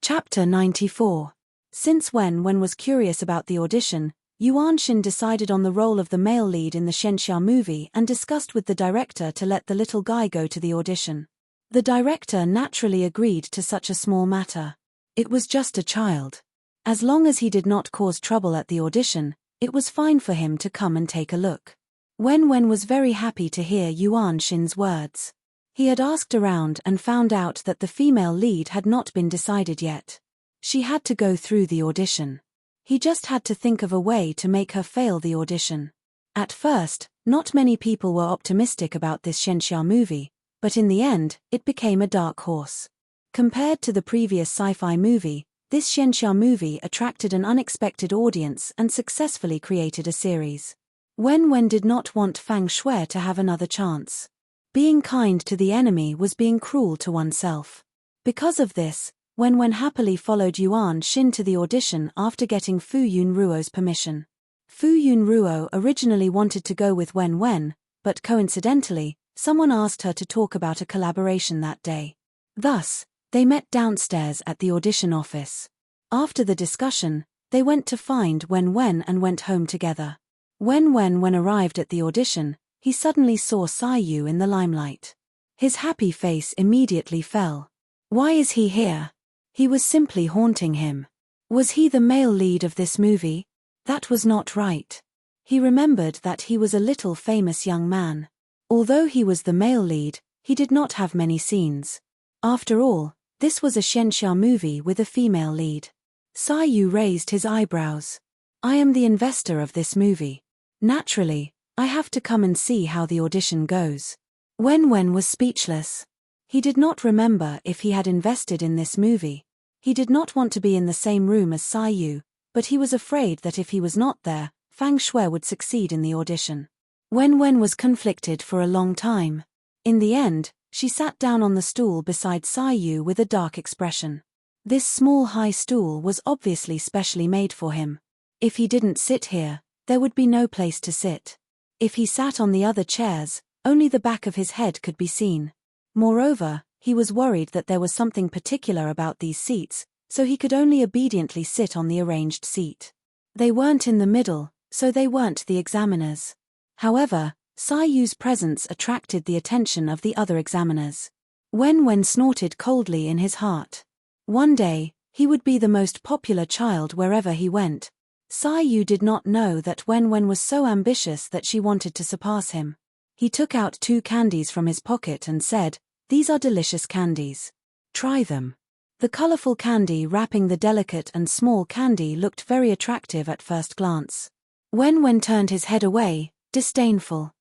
Chapter 94. Since Wen was curious about the audition, Yuan Xin decided on the role of the male lead in the Shenxia movie and discussed with the director to let the little guy go to the audition. The director naturally agreed to such a small matter. It was just a child. As long as he did not cause trouble at the audition, it was fine for him to come and take a look. Wen was very happy to hear Yuan Xin's words. He had asked around and found out that the female lead had not been decided yet. She had to go through the audition. He just had to think of a way to make her fail the audition. At first, not many people were optimistic about this Shenxia movie, but in the end, it became a dark horse. Compared to the previous sci-fi movie, this Shenxia movie attracted an unexpected audience and successfully created a series. Wen did not want Fang Shui to have another chance. Being kind to the enemy was being cruel to oneself. Because of this, Wen happily followed Yuan Xin to the audition after getting Fu-yun Ruo's permission. Fu-yun Ruo originally wanted to go with Wen, but coincidentally, someone asked her to talk about a collaboration that day. Thus, they met downstairs at the audition office. After the discussion, they went to find Wen and went home together. When arrived at the audition, he suddenly saw Sai Yu in the limelight. His happy face immediately fell. Why is he here? He was simply haunting him. Was he the male lead of this movie? That was not right. He remembered that he was a little famous young man. Although he was the male lead, he did not have many scenes. After all, this was a Shenxia movie with a female lead. Sai Yu raised his eyebrows. I am the investor of this movie. Naturally, I have to come and see how the audition goes. Wen was speechless. He did not remember if he had invested in this movie. He did not want to be in the same room as Sai Yu, but he was afraid that if he was not there, Fang Shui would succeed in the audition. Wen was conflicted for a long time. In the end, she sat down on the stool beside Sai Yu with a dark expression. This small high stool was obviously specially made for him. If he didn't sit here, there would be no place to sit. If he sat on the other chairs, only the back of his head could be seen. Moreover, he was worried that there was something particular about these seats, so he could only obediently sit on the arranged seat. They weren't in the middle, so they weren't the examiners. However, Sai Yu's presence attracted the attention of the other examiners. Wen snorted coldly in his heart. One day, he would be the most popular child wherever he went. Sai Yu did not know that Wen was so ambitious that she wanted to surpass him. He took out 2 candies from his pocket and said, "These are delicious candies. Try them." The colorful candy wrapping the delicate and small candy looked very attractive at first glance. Wen turned his head away, disdainful.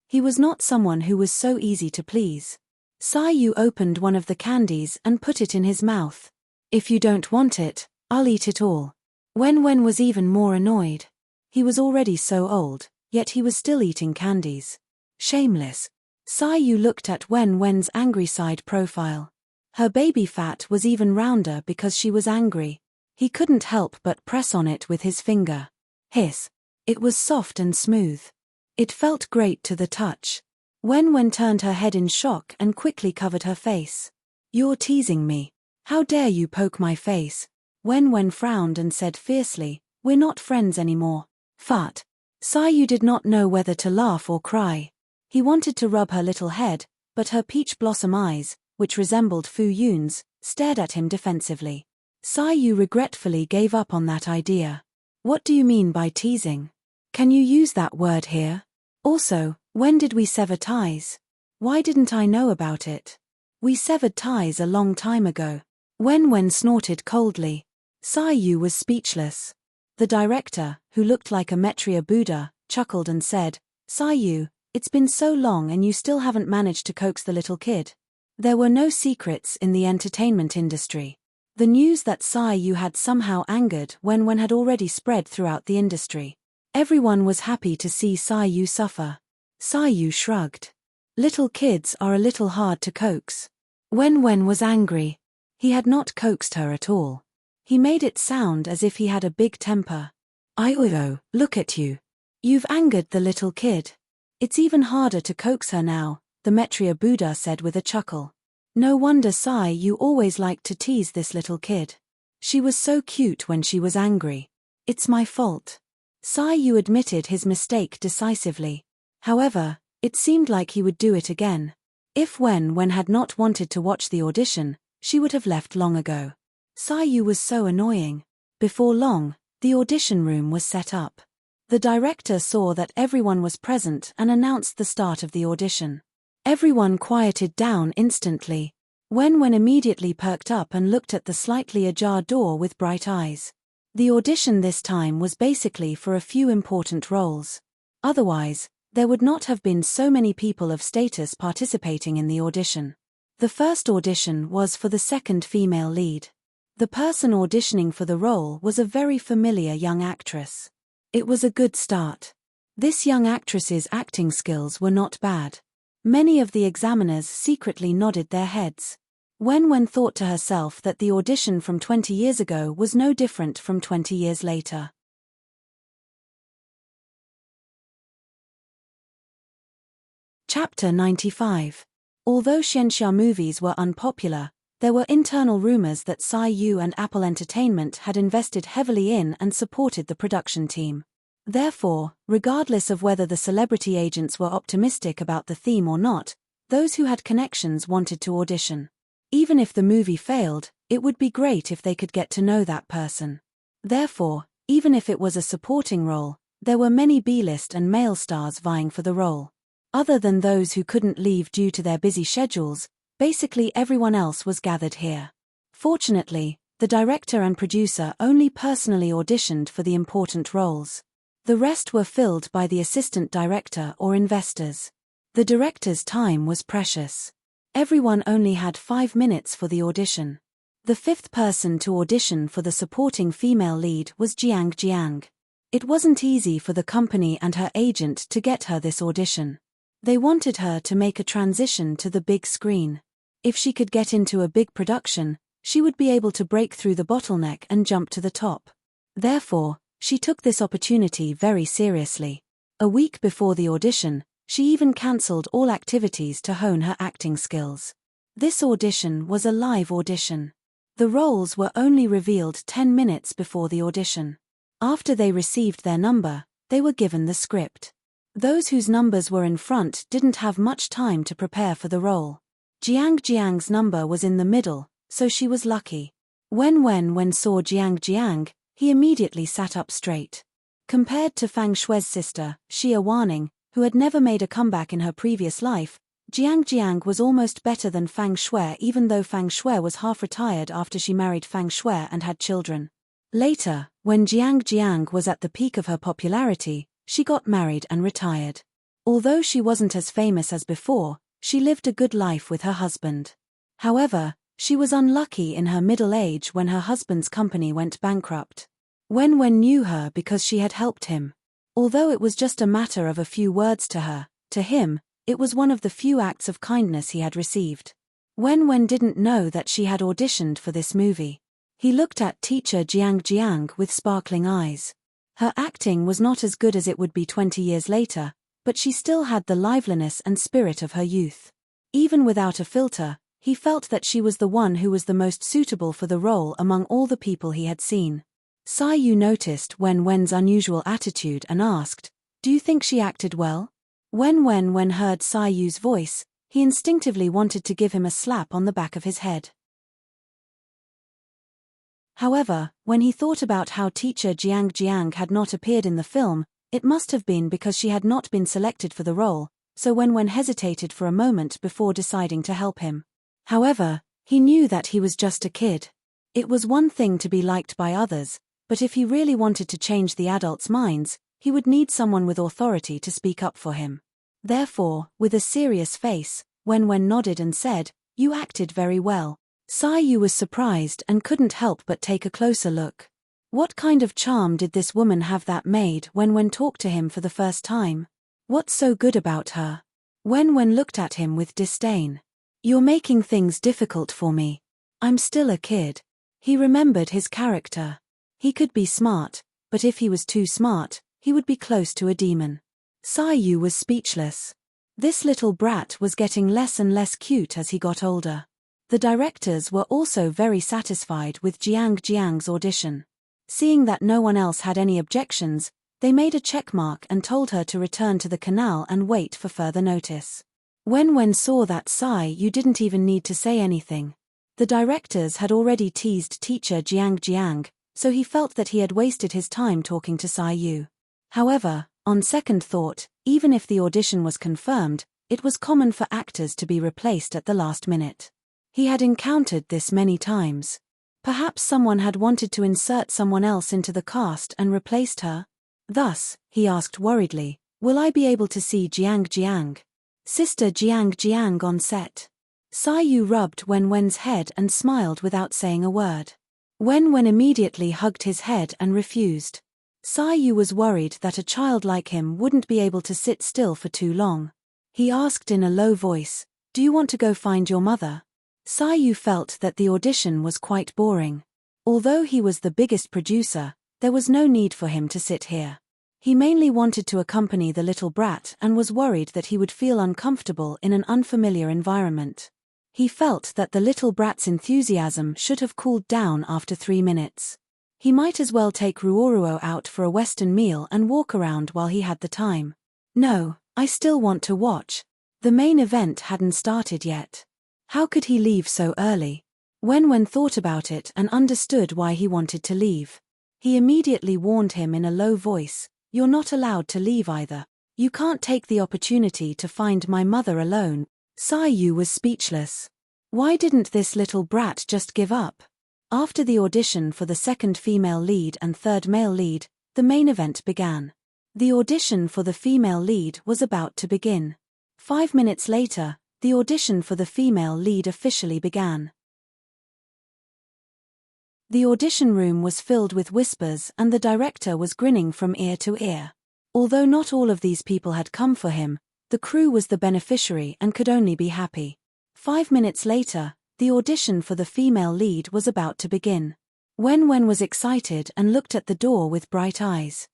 He was not someone who was so easy to please. Sai Yu opened one of the candies and put it in his mouth. "If you don't want it, I'll eat it all." Wen was even more annoyed. He was already so old, yet he was still eating candies. Shameless. Sai Yu looked at Wen's angry side profile. Her baby fat was even rounder because she was angry. He couldn't help but press on it with his finger. Hiss. It was soft and smooth. It felt great to the touch. Wen turned her head in shock and quickly covered her face. "You're teasing me. How dare you poke my face?" Wen frowned and said fiercely, "We're not friends anymore." Fart. Sai Yu did not know whether to laugh or cry. He wanted to rub her little head, but her peach blossom eyes, which resembled Fu Yun's, stared at him defensively. Yu regretfully gave up on that idea. What do you mean by teasing? Can you use that word here? Also, when did we sever ties? Why didn't I know about it? We severed ties a long time ago. Wen snorted coldly. Yu was speechless. The director, who looked like a Metriya Buddha, chuckled and said, Yu, it's been so long and you still haven't managed to coax the little kid. There were no secrets in the entertainment industry. The news that Yu had somehow angered Wen had already spread throughout the industry. Everyone was happy to see Yu suffer. Yu shrugged. Little kids are a little hard to coax. Wen was angry. He had not coaxed her at all. He made it sound as if he had a big temper. Look at you. You've angered the little kid. It's even harder to coax her now, the Metriya Buddha said with a chuckle. No wonder you always liked to tease this little kid. She was so cute when she was angry. It's my fault. Yu admitted his mistake decisively. However, it seemed like he would do it again. If Wen had not wanted to watch the audition, she would have left long ago. Yu was so annoying. Before long, the audition room was set up. The director saw that everyone was present and announced the start of the audition. Everyone quieted down instantly. Wen immediately perked up and looked at the slightly ajar door with bright eyes. The audition this time was basically for a few important roles. Otherwise, there would not have been so many people of status participating in the audition. The first audition was for the second female lead. The person auditioning for the role was a very familiar young actress. It was a good start. This young actress's acting skills were not bad. Many of the examiners secretly nodded their heads. Wen thought to herself that the audition from 20 years ago was no different from 20 years later. Chapter 95. Although Xianxia movies were unpopular, there were internal rumors that Yu and Apple Entertainment had invested heavily in and supported the production team. Therefore, regardless of whether the celebrity agents were optimistic about the theme or not, those who had connections wanted to audition. Even if the movie failed, it would be great if they could get to know that person. Therefore, even if it was a supporting role, there were many B-list and male stars vying for the role. Other than those who couldn't leave due to their busy schedules, basically everyone else was gathered here. Fortunately, the director and producer only personally auditioned for the important roles. The rest were filled by the assistant director or investors. The director's time was precious. Everyone only had 5 minutes for the audition. The fifth person to audition for the supporting female lead was Jiang. It wasn't easy for the company and her agent to get her this audition. They wanted her to make a transition to the big screen. If she could get into a big production, she would be able to break through the bottleneck and jump to the top. Therefore, she took this opportunity very seriously. A week before the audition, she even cancelled all activities to hone her acting skills. This audition was a live audition. The roles were only revealed 10 minutes before the audition. After they received their number, they were given the script. Those whose numbers were in front didn't have much time to prepare for the role. Jiang's number was in the middle, so she was lucky. When saw Jiang, he immediately sat up straight. Compared to Fang Shue's sister, Xia Waning, who had never made a comeback in her previous life, Jiang was almost better than Fang Shui, even though Fang Shui was half retired after she married Fang Shui and had children. Later, when Jiang was at the peak of her popularity, she got married and retired. Although she wasn't as famous as before, she lived a good life with her husband. However, she was unlucky in her middle age when her husband's company went bankrupt. Wen knew her because she had helped him. Although it was just a matter of a few words to her, to him, it was one of the few acts of kindness he had received. Wen didn't know that she had auditioned for this movie. He looked at teacher Jiang with sparkling eyes. Her acting was not as good as it would be 20 years later, but she still had the liveliness and spirit of her youth. Even without a filter, he felt that she was the one who was the most suitable for the role among all the people he had seen. Yu noticed Wen's unusual attitude and asked, "Do you think she acted well?" When heard Yu's voice, he instinctively wanted to give him a slap on the back of his head. However, when he thought about how teacher Jiang Jiang had not appeared in the film, it must have been because she had not been selected for the role, so Wen hesitated for a moment before deciding to help him. However, he knew that he was just a kid. It was one thing to be liked by others, but if he really wanted to change the adults' minds, he would need someone with authority to speak up for him. Therefore, with a serious face, Wen nodded and said, "You acted very well." Sai Yu was surprised and couldn't help but take a closer look. What kind of charm did this woman have that made when Wen talked to him for the first time? What's so good about her? Wen looked at him with disdain. "You're making things difficult for me. I'm still a kid." He remembered his character. He could be smart, but if he was too smart, he would be close to a demon. Sai Yu was speechless. This little brat was getting less and less cute as he got older. The directors were also very satisfied with Jiang Jiang's audition. Seeing that no one else had any objections, they made a checkmark and told her to return to the canal and wait for further notice. Wen saw that Sai Yu didn't even need to say anything. The directors had already teased teacher Jiang Jiang, so he felt that he had wasted his time talking to Sai Yu. However, on second thought, even if the audition was confirmed, it was common for actors to be replaced at the last minute. He had encountered this many times. Perhaps someone had wanted to insert someone else into the cast and replaced her? Thus, he asked worriedly, "Will I be able to see Jiang Jiang? Sister Jiang Jiang on set?" Sai Yu rubbed Wen's head and smiled without saying a word. Wen immediately hugged his head and refused. Sai Yu was worried that a child like him wouldn't be able to sit still for too long. He asked in a low voice, "Do you want to go find your mother?" Sai Yu felt that the audition was quite boring. Although he was the biggest producer, there was no need for him to sit here. He mainly wanted to accompany the little brat and was worried that he would feel uncomfortable in an unfamiliar environment. He felt that the little brat's enthusiasm should have cooled down after 3 minutes. He might as well take Ruoruo out for a Western meal and walk around while he had the time. "No, I still want to watch." The main event hadn't started yet. How could he leave so early? Wen thought about it and understood why he wanted to leave. He immediately warned him in a low voice, "You're not allowed to leave either. You can't take the opportunity to find my mother alone." Sai Yu was speechless. Why didn't this little brat just give up? After the audition for the second female lead and third male lead, the main event began. The audition for the female lead was about to begin. 5 minutes later, the audition for the female lead officially began. The audition room was filled with whispers and the director was grinning from ear to ear. Although not all of these people had come for him, the crew was the beneficiary and could only be happy. 5 minutes later, the audition for the female lead was about to begin. Wen was excited and looked at the door with bright eyes.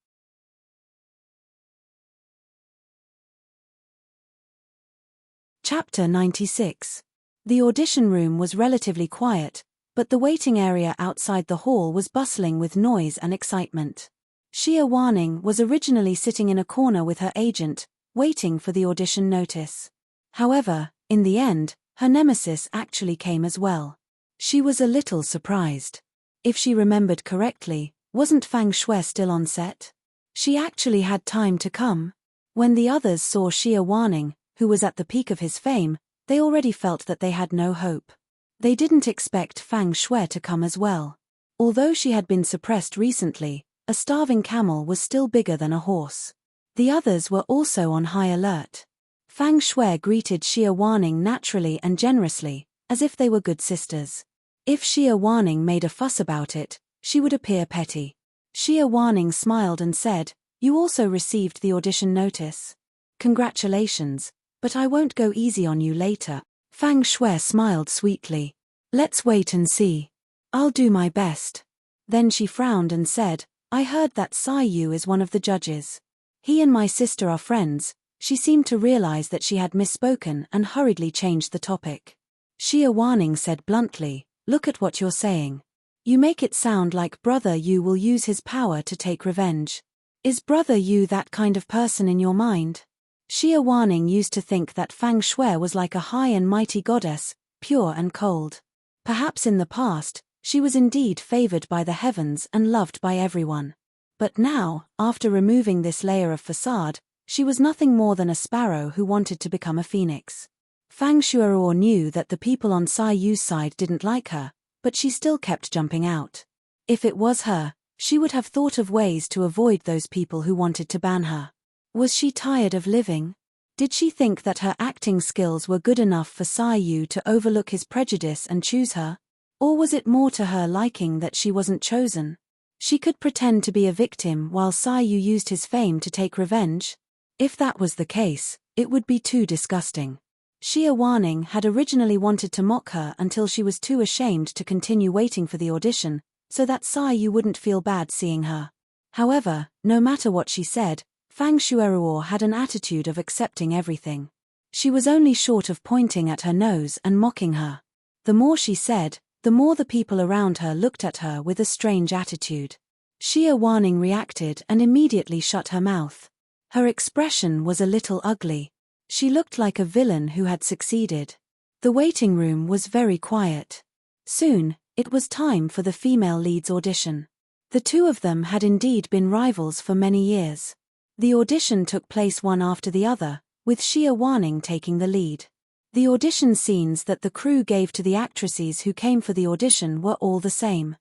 Chapter 96. The audition room was relatively quiet, but the waiting area outside the hall was bustling with noise and excitement. Xia Waning was originally sitting in a corner with her agent, waiting for the audition notice. However, in the end, her nemesis actually came as well. She was a little surprised. If she remembered correctly, wasn't Fang Shui still on set? She actually had time to come. When the others saw Xia Waning, who was at the peak of his fame, they already felt that they had no hope. They didn't expect Fang Shui to come as well. Although she had been suppressed recently, a starving camel was still bigger than a horse. The others were also on high alert. Fang Shui greeted Xia Waning naturally and generously, as if they were good sisters. If Xia Waning made a fuss about it, she would appear petty. Xia Waning smiled and said, "You also received the audition notice. Congratulations, but I won't go easy on you later." Fang Shui smiled sweetly. "Let's wait and see. I'll do my best." Then she frowned and said, "I heard that Sai Yu is one of the judges. He and my sister are friends." She seemed to realize that she had misspoken and hurriedly changed the topic. Xia Waning said bluntly, "Look at what you're saying. You make it sound like Brother Yu will use his power to take revenge. Is Brother Yu that kind of person in your mind?" Xia Waning used to think that Fang Shui was like a high and mighty goddess, pure and cold. Perhaps in the past, She was indeed favored by the heavens and loved by everyone. But now, after removing this layer of facade, she was nothing more than a sparrow who wanted to become a phoenix. Fang Shueruo knew that the people on Sai Yu's side didn't like her, but she still kept jumping out. If it was her, she would have thought of ways to avoid those people who wanted to ban her. Was she tired of living? Did she think that her acting skills were good enough for Sai Yu to overlook his prejudice and choose her? Or was it more to her liking that she wasn't chosen? She could pretend to be a victim while Sai Yu used his fame to take revenge? If that was the case, it would be too disgusting. Xia Waning had originally wanted to mock her until she was too ashamed to continue waiting for the audition, so that Sai Yu wouldn't feel bad seeing her. However, no matter what she said, Fang Shueruo had an attitude of accepting everything. She was only short of pointing at her nose and mocking her. The more she said, the more the people around her looked at her with a strange attitude. Xia Waning reacted and immediately shut her mouth. Her expression was a little ugly. She looked like a villain who had succeeded. The waiting room was very quiet. Soon, it was time for the female lead's audition. The two of them had indeed been rivals for many years. The audition took place one after the other, with Xia Waning taking the lead. The audition scenes that the crew gave to the actresses who came for the audition were all the same.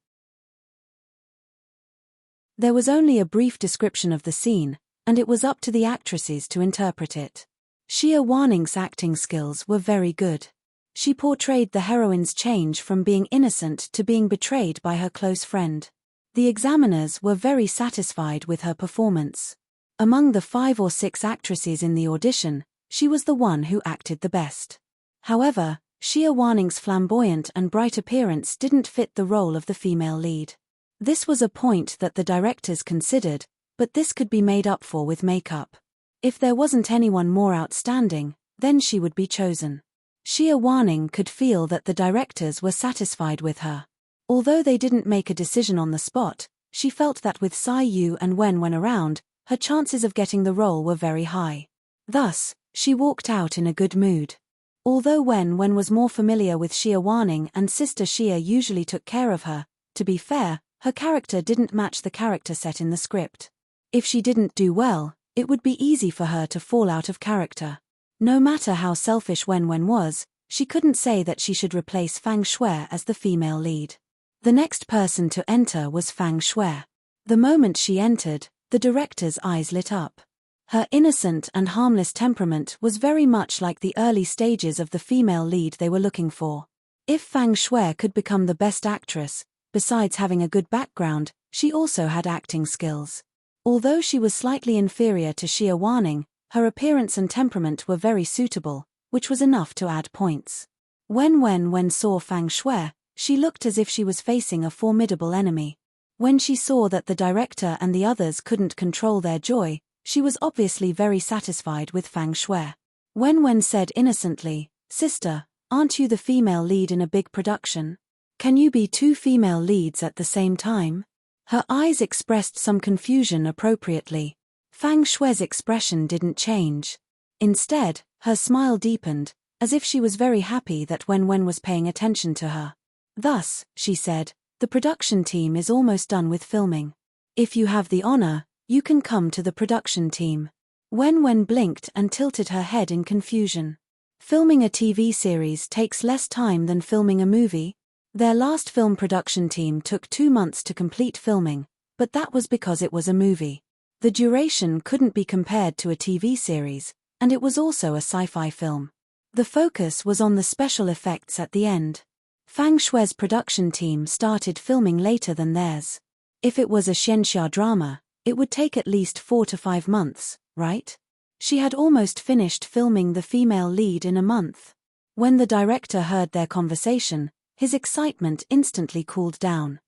There was only a brief description of the scene, and it was up to the actresses to interpret it. Xia Waning's acting skills were very good. She portrayed the heroine's change from being innocent to being betrayed by her close friend. The examiners were very satisfied with her performance. Among the 5 or 6 actresses in the audition, she was the one who acted the best. However, Xia Waning's flamboyant and bright appearance didn't fit the role of the female lead. This was a point that the directors considered, but this could be made up for with makeup. If there wasn't anyone more outstanding, then she would be chosen. Xia Waning could feel that the directors were satisfied with her. Although they didn't make a decision on the spot, she felt that with Sai Yu and Wen around, her chances of getting the role were very high. Thus, she walked out in a good mood. Although Wen was more familiar with Xia Waning and Sister Xia usually took care of her, to be fair, her character didn't match the character set in the script. If she didn't do well, it would be easy for her to fall out of character. No matter how selfish Wen was, she couldn't say that she should replace Fang Shui as the female lead. The next person to enter was Fang Shui. The moment she entered, the director's eyes lit up. Her innocent and harmless temperament was very much like the early stages of the female lead they were looking for. If Fang Shui could become the best actress, besides having a good background, she also had acting skills. Although she was slightly inferior to Xia Waning, her appearance and temperament were very suitable, which was enough to add points. When saw Fang Shui, she looked as if she was facing a formidable enemy. When she saw that the director and the others couldn't control their joy, she was obviously very satisfied with Fang Shui. Wen said innocently, "Sister, aren't you the female lead in a big production? Can you be 2 female leads at the same time?" Her eyes expressed some confusion appropriately. Fang Shui's expression didn't change. Instead, her smile deepened, as if she was very happy that Wen was paying attention to her. Thus, she said, "The production team is almost done with filming. If you have the honor, you can come to the production team." Wen blinked and tilted her head in confusion. Filming a TV series takes less time than filming a movie. Their last film production team took 2 months to complete filming, but that was because it was a movie. The duration couldn't be compared to a TV series, and it was also a sci-fi film. The focus was on the special effects at the end. Fang Shui's production team started filming later than theirs. If it was a xianxia drama, it would take at least 4 to 5 months, right? She had almost finished filming the female lead in a month. When the director heard their conversation, his excitement instantly cooled down.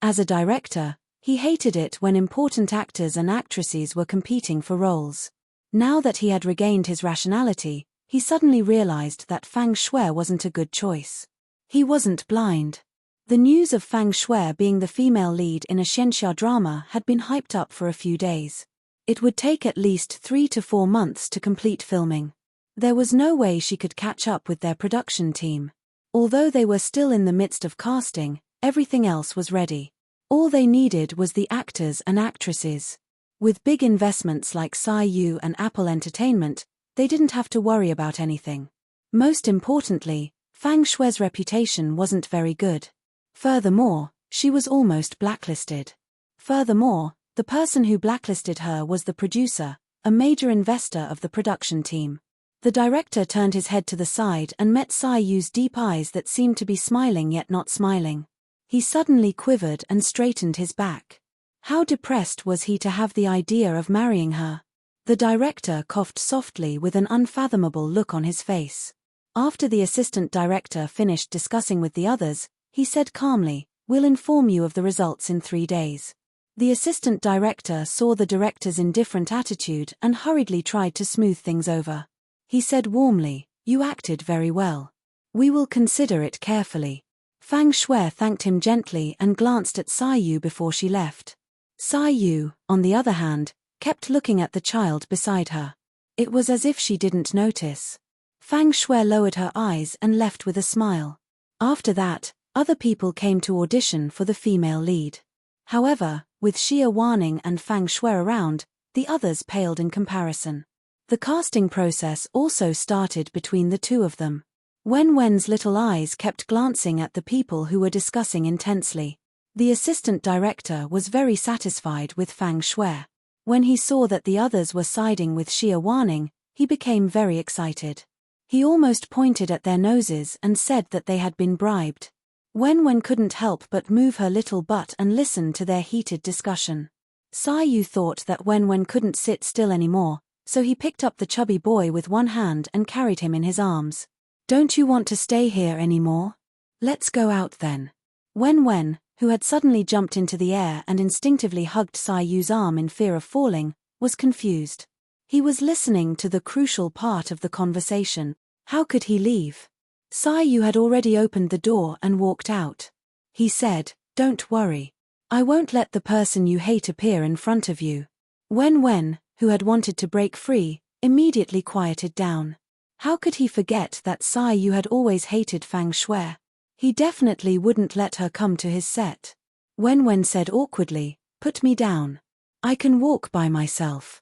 As a director, he hated it when important actors and actresses were competing for roles. Now that he had regained his rationality, he suddenly realized that Fang Shui wasn't a good choice. He wasn't blind. The news of Fang Shui being the female lead in a xianxia drama had been hyped up for a few days. It would take at least 3 to 4 months to complete filming. There was no way she could catch up with their production team. Although they were still in the midst of casting, everything else was ready. All they needed was the actors and actresses. With big investments like Sci-Yu and Apple Entertainment, they didn't have to worry about anything. Most importantly, Fang Shue's reputation wasn't very good. Furthermore, she was almost blacklisted. Furthermore, the person who blacklisted her was the producer, a major investor of the production team. The director turned his head to the side and met Sci-Yu's deep eyes that seemed to be smiling yet not smiling. He suddenly quivered and straightened his back. How depressed was he to have the idea of marrying her? The director coughed softly with an unfathomable look on his face. After the assistant director finished discussing with the others, he said calmly, "We'll inform you of the results in 3 days." The assistant director saw the director's indifferent attitude and hurriedly tried to smooth things over. He said warmly, "You acted very well. We will consider it carefully." Fang Shui thanked him gently and glanced at Sci-Yu before she left. Sci-Yu, on the other hand, kept looking at the child beside her. It was as if she didn't notice. Fang Shui lowered her eyes and left with a smile. After that, other people came to audition for the female lead. However, with Xia Waning and Fang Shui around, the others paled in comparison. The casting process also started between the two of them. Wen's little eyes kept glancing at the people who were discussing intensely. The assistant director was very satisfied with Fang Shui. When he saw that the others were siding with Xia Waning, he became very excited. He almost pointed at their noses and said that they had been bribed. Wen couldn't help but move her little butt and listen to their heated discussion. Sci-Yu thought that Wen couldn't sit still anymore, so he picked up the chubby boy with one hand and carried him in his arms. "Don't you want to stay here anymore? Let's go out then." Wen, who had suddenly jumped into the air and instinctively hugged Sci-Yu's arm in fear of falling, was confused. He was listening to the crucial part of the conversation. How could he leave? Sci-Yu had already opened the door and walked out. He said, "Don't worry. I won't let the person you hate appear in front of you." Wen, who had wanted to break free, immediately quieted down. How could he forget that Sci-Yu had always hated Fang Shui? He definitely wouldn't let her come to his set. Wen said awkwardly, "Put me down. I can walk by myself."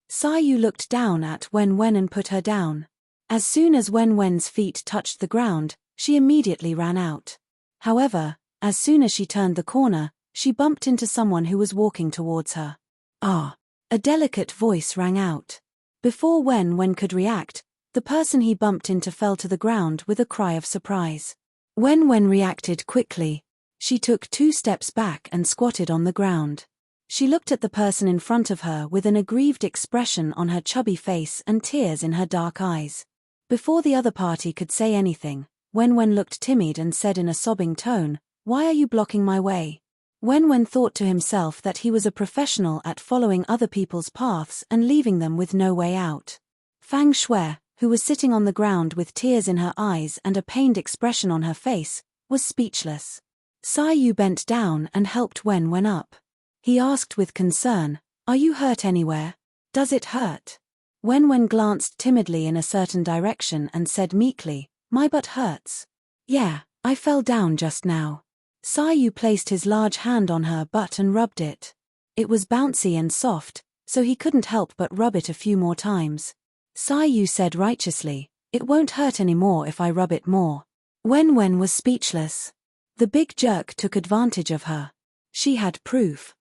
Sci-Yu looked down at Wen and put her down. As soon as Wen's feet touched the ground, she immediately ran out. However, as soon as she turned the corner, she bumped into someone who was walking towards her. "Ah!" A delicate voice rang out. Before Wen could react, the person he bumped into fell to the ground with a cry of surprise. Wen reacted quickly. She took 2 steps back and squatted on the ground. She looked at the person in front of her with an aggrieved expression on her chubby face and tears in her dark eyes. Before the other party could say anything, Wen looked timid and said in a sobbing tone, "Why are you blocking my way?" Wen thought to himself that he was a professional at following other people's paths and leaving them with no way out. Fang Shui, who was sitting on the ground with tears in her eyes and a pained expression on her face, was speechless. Sci-Yu bent down and helped Wen up. He asked with concern, "Are you hurt anywhere? Does it hurt?" Wen glanced timidly in a certain direction and said meekly, "My butt hurts. Yeah, I fell down just now." Sci-Yu placed his large hand on her butt and rubbed it. It was bouncy and soft, so he couldn't help but rub it a few more times. Sci-Yu said righteously, "It won't hurt anymore if I rub it more." Wen was speechless. The big jerk took advantage of her. She had proof.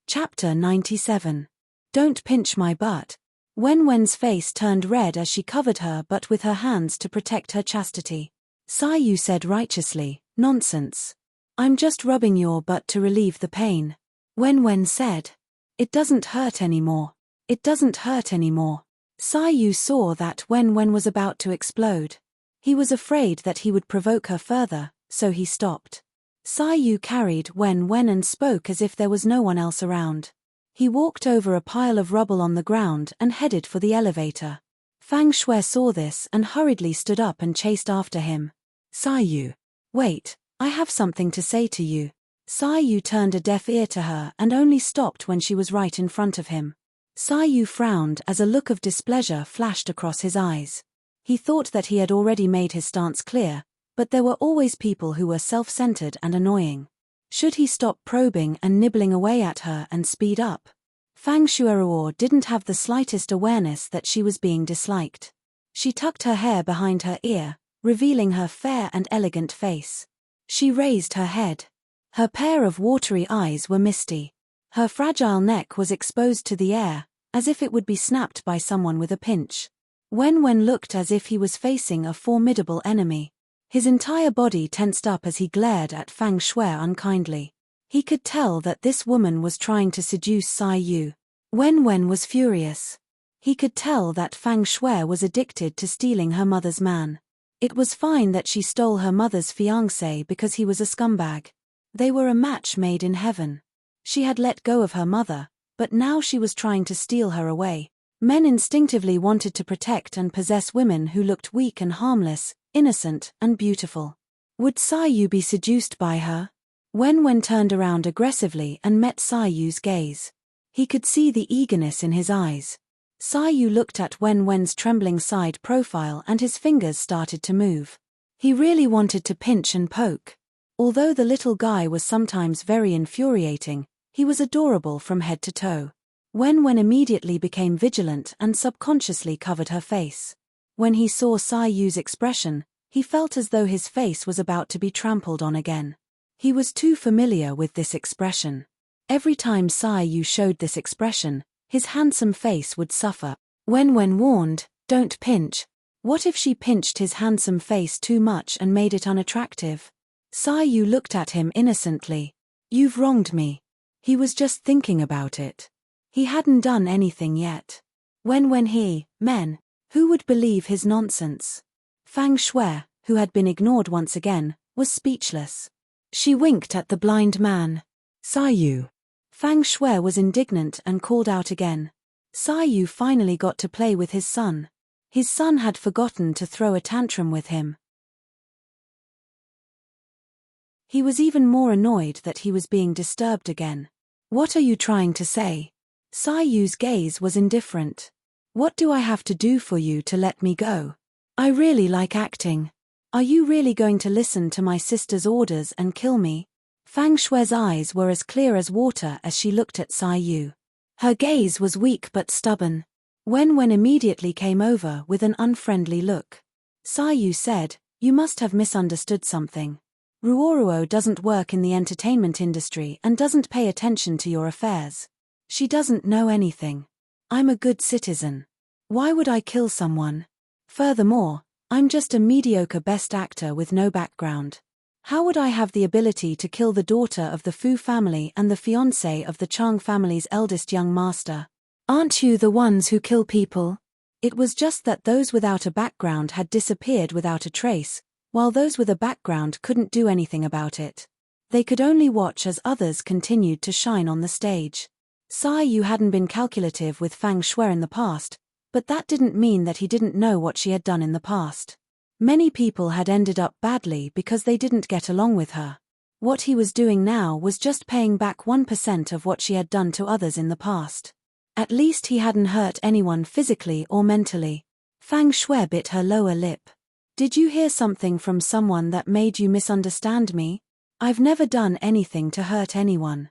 Chapter 97. Don't pinch my butt. Wen's face turned red as she covered her butt with her hands to protect her chastity. Sci-Yu said righteously, "Nonsense. I'm just rubbing your butt to relieve the pain." Wen said, "It doesn't hurt anymore. It doesn't hurt anymore." Sci-Yu saw that Wen was about to explode. He was afraid that he would provoke her further, so he stopped. Sci-Yu carried Wen and spoke as if there was no one else around. He walked over a pile of rubble on the ground and headed for the elevator. Fang Shui saw this and hurriedly stood up and chased after him. "Sci-Yu. Wait, I have something to say to you." Sci-Yu turned a deaf ear to her and only stopped when she was right in front of him. Sai Yu frowned as a look of displeasure flashed across his eyes. He thought that he had already made his stance clear, but there were always people who were self-centered and annoying. Should he stop probing and nibbling away at her and speed up? Fang Shueruo didn't have the slightest awareness that she was being disliked. She tucked her hair behind her ear, revealing her fair and elegant face. She raised her head. Her pair of watery eyes were misty. Her fragile neck was exposed to the air, as if it would be snapped by someone with a pinch. Wen looked as if he was facing a formidable enemy. His entire body tensed up as he glared at Fang Shui unkindly. He could tell that this woman was trying to seduce Sai Yu. Wen was furious. He could tell that Fang Shui was addicted to stealing her mother's man. It was fine that she stole her mother's fiancé because he was a scumbag. They were a match made in heaven. She had let go of her mother, but now she was trying to steal her away. Men instinctively wanted to protect and possess women who looked weak and harmless, innocent and beautiful. Would Sai Yu be seduced by her? Wen turned around aggressively and met Sai Yu's gaze. He could see the eagerness in his eyes. Sai Yu looked at Wen's trembling side profile and his fingers started to move. He really wanted to pinch and poke. Although the little guy was sometimes very infuriating, he was adorable from head to toe. Wen immediately became vigilant and subconsciously covered her face. When he saw Sai Yu's expression, he felt as though his face was about to be trampled on again. He was too familiar with this expression. Every time Sai Yu showed this expression, his handsome face would suffer. Wen warned, "Don't pinch." What if she pinched his handsome face too much and made it unattractive? Sai Yu looked at him innocently. "You've wronged me." He was just thinking about it. He hadn't done anything yet. Who would believe his nonsense? Fang Shui, who had been ignored once again, was speechless. She winked at the blind man. "Sai Yu." Fang Shui was indignant and called out again. Sai Yu finally got to play with his son. His son had forgotten to throw a tantrum with him. He was even more annoyed that he was being disturbed again. "What are you trying to say?" Sai Yu's gaze was indifferent. "What do I have to do for you to let me go? I really like acting. Are you really going to listen to my sister's orders and kill me?" Fang Shui's eyes were as clear as water as she looked at Sai Yu. Her gaze was weak but stubborn. Wen immediately came over with an unfriendly look. Sai Yu said, "You must have misunderstood something. Ruoruo doesn't work in the entertainment industry and doesn't pay attention to your affairs. She doesn't know anything. I'm a good citizen. Why would I kill someone? Furthermore, I'm just a mediocre best actor with no background. How would I have the ability to kill the daughter of the Fu family and the fiancé of the Chang family's eldest young master? Aren't you the ones who kill people?" It was just that those without a background had disappeared without a trace, while those with a background couldn't do anything about it. They could only watch as others continued to shine on the stage. Sai Yu hadn't been calculative with Fang Shui in the past, but that didn't mean that he didn't know what she had done in the past. Many people had ended up badly because they didn't get along with her. What he was doing now was just paying back 1% of what she had done to others in the past. At least he hadn't hurt anyone physically or mentally. Fang Shui bit her lower lip. "Did you hear something from someone that made you misunderstand me? I've never done anything to hurt anyone.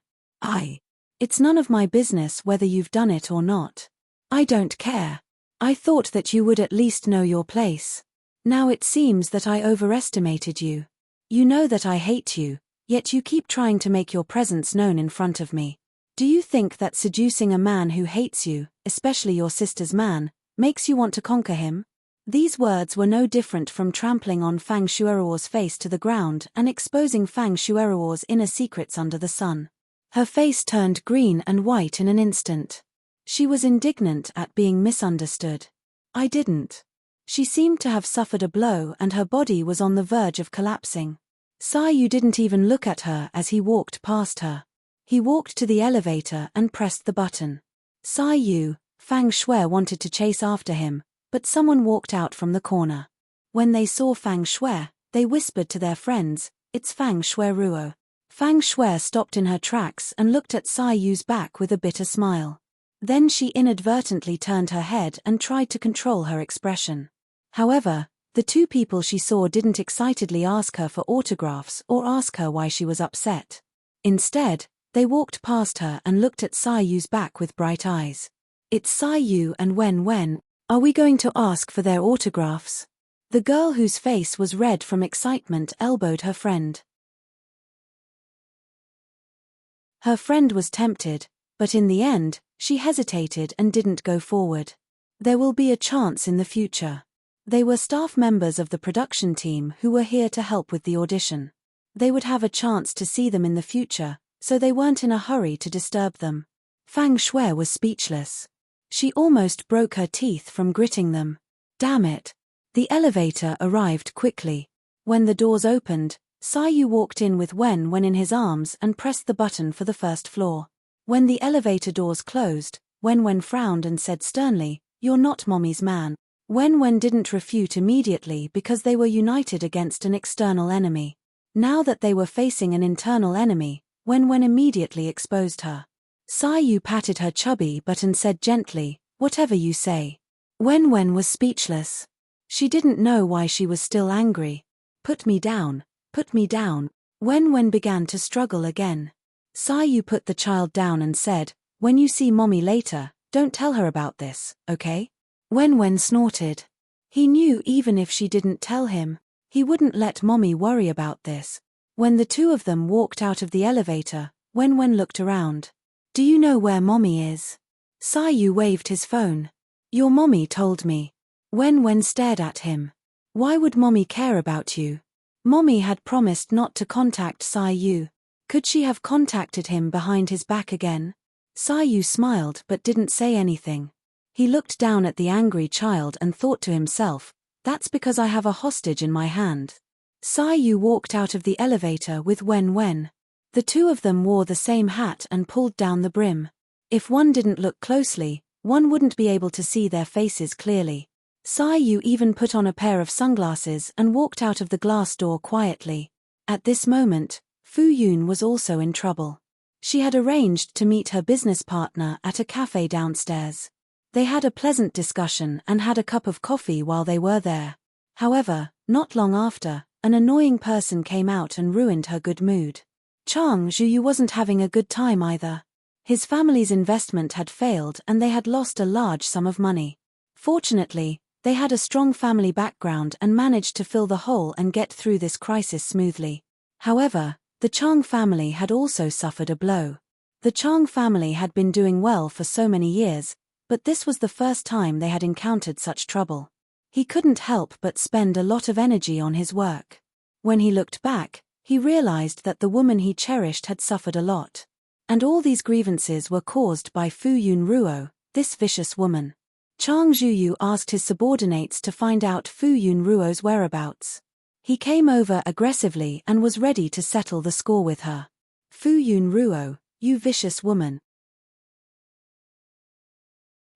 It's none of my business whether you've done it or not. I don't care. I thought that you would at least know your place. Now it seems that I overestimated you. You know that I hate you, yet you keep trying to make your presence known in front of me. Do you think that seducing a man who hates you, especially your sister's man, makes you want to conquer him?" These words were no different from trampling on Fang Shueruo's face to the ground and exposing Fang Shueruo's inner secrets under the sun. Her face turned green and white in an instant. She was indignant at being misunderstood. "I didn't." She seemed to have suffered a blow and her body was on the verge of collapsing. Sai Yu didn't even look at her as he walked past her. He walked to the elevator and pressed the button. Sai Yu, Fang Shui wanted to chase after him, but someone walked out from the corner. When they saw Fang Shui, they whispered to their friends, "It's Fang Shueruo." Fang Shui stopped in her tracks and looked at Sai Yu's back with a bitter smile. Then she inadvertently turned her head and tried to control her expression. However, the two people she saw didn't excitedly ask her for autographs or ask her why she was upset. Instead, they walked past her and looked at Sayu's back with bright eyes. "It's Sayu and when are we going to ask for their autographs?" The girl whose face was red from excitement elbowed her friend. Her friend was tempted, but in the end, she hesitated and didn't go forward. There will be a chance in the future. They were staff members of the production team who were here to help with the audition. They would have a chance to see them in the future, so they weren't in a hurry to disturb them. Fang Shui was speechless. She almost broke her teeth from gritting them. Damn it. The elevator arrived quickly. When the doors opened, Sayu walked in with Wen in his arms and pressed the button for the first floor. When the elevator doors closed, Wen frowned and said sternly, "You're not Mommy's man." Wen didn't refute immediately because they were united against an external enemy. Now that they were facing an internal enemy, Wen immediately exposed her. Sayu patted her chubby butt and said gently, "Whatever you say." Wen was speechless. She didn't know why she was still angry. "Put me down, put me down." Wen began to struggle again. Sayu put the child down and said, "When you see Mommy later, don't tell her about this, okay?" Wen snorted. He knew even if she didn't tell him, he wouldn't let Mommy worry about this. When the two of them walked out of the elevator, Wen looked around. "Do you know where Mommy is?" Sayu waved his phone. "Your mommy told me." Wen stared at him. "Why would Mommy care about you?" Mommy had promised not to contact Sayu. Could she have contacted him behind his back again? Sayu smiled but didn't say anything. He looked down at the angry child and thought to himself, "That's because I have a hostage in my hand." Sayu walked out of the elevator with Wen. The two of them wore the same hat and pulled down the brim. If one didn't look closely, one wouldn't be able to see their faces clearly. Sayu even put on a pair of sunglasses and walked out of the glass door quietly. At this moment, Fu Yun was also in trouble. She had arranged to meet her business partner at a cafe downstairs. They had a pleasant discussion and had a cup of coffee while they were there. However, not long after, an annoying person came out and ruined her good mood. Chang Zhuyu wasn't having a good time either. His family's investment had failed and they had lost a large sum of money. Fortunately, they had a strong family background and managed to fill the hole and get through this crisis smoothly. However, the Chang family had also suffered a blow. The Chang family had been doing well for so many years, but this was the first time they had encountered such trouble. He couldn't help but spend a lot of energy on his work. When he looked back, he realized that the woman he cherished had suffered a lot. And all these grievances were caused by Fu Yun Ruo, this vicious woman. Chang Zhuyu asked his subordinates to find out Fu Yun Ruo's whereabouts. He came over aggressively and was ready to settle the score with her. "Fu Yun Ruo, you vicious woman."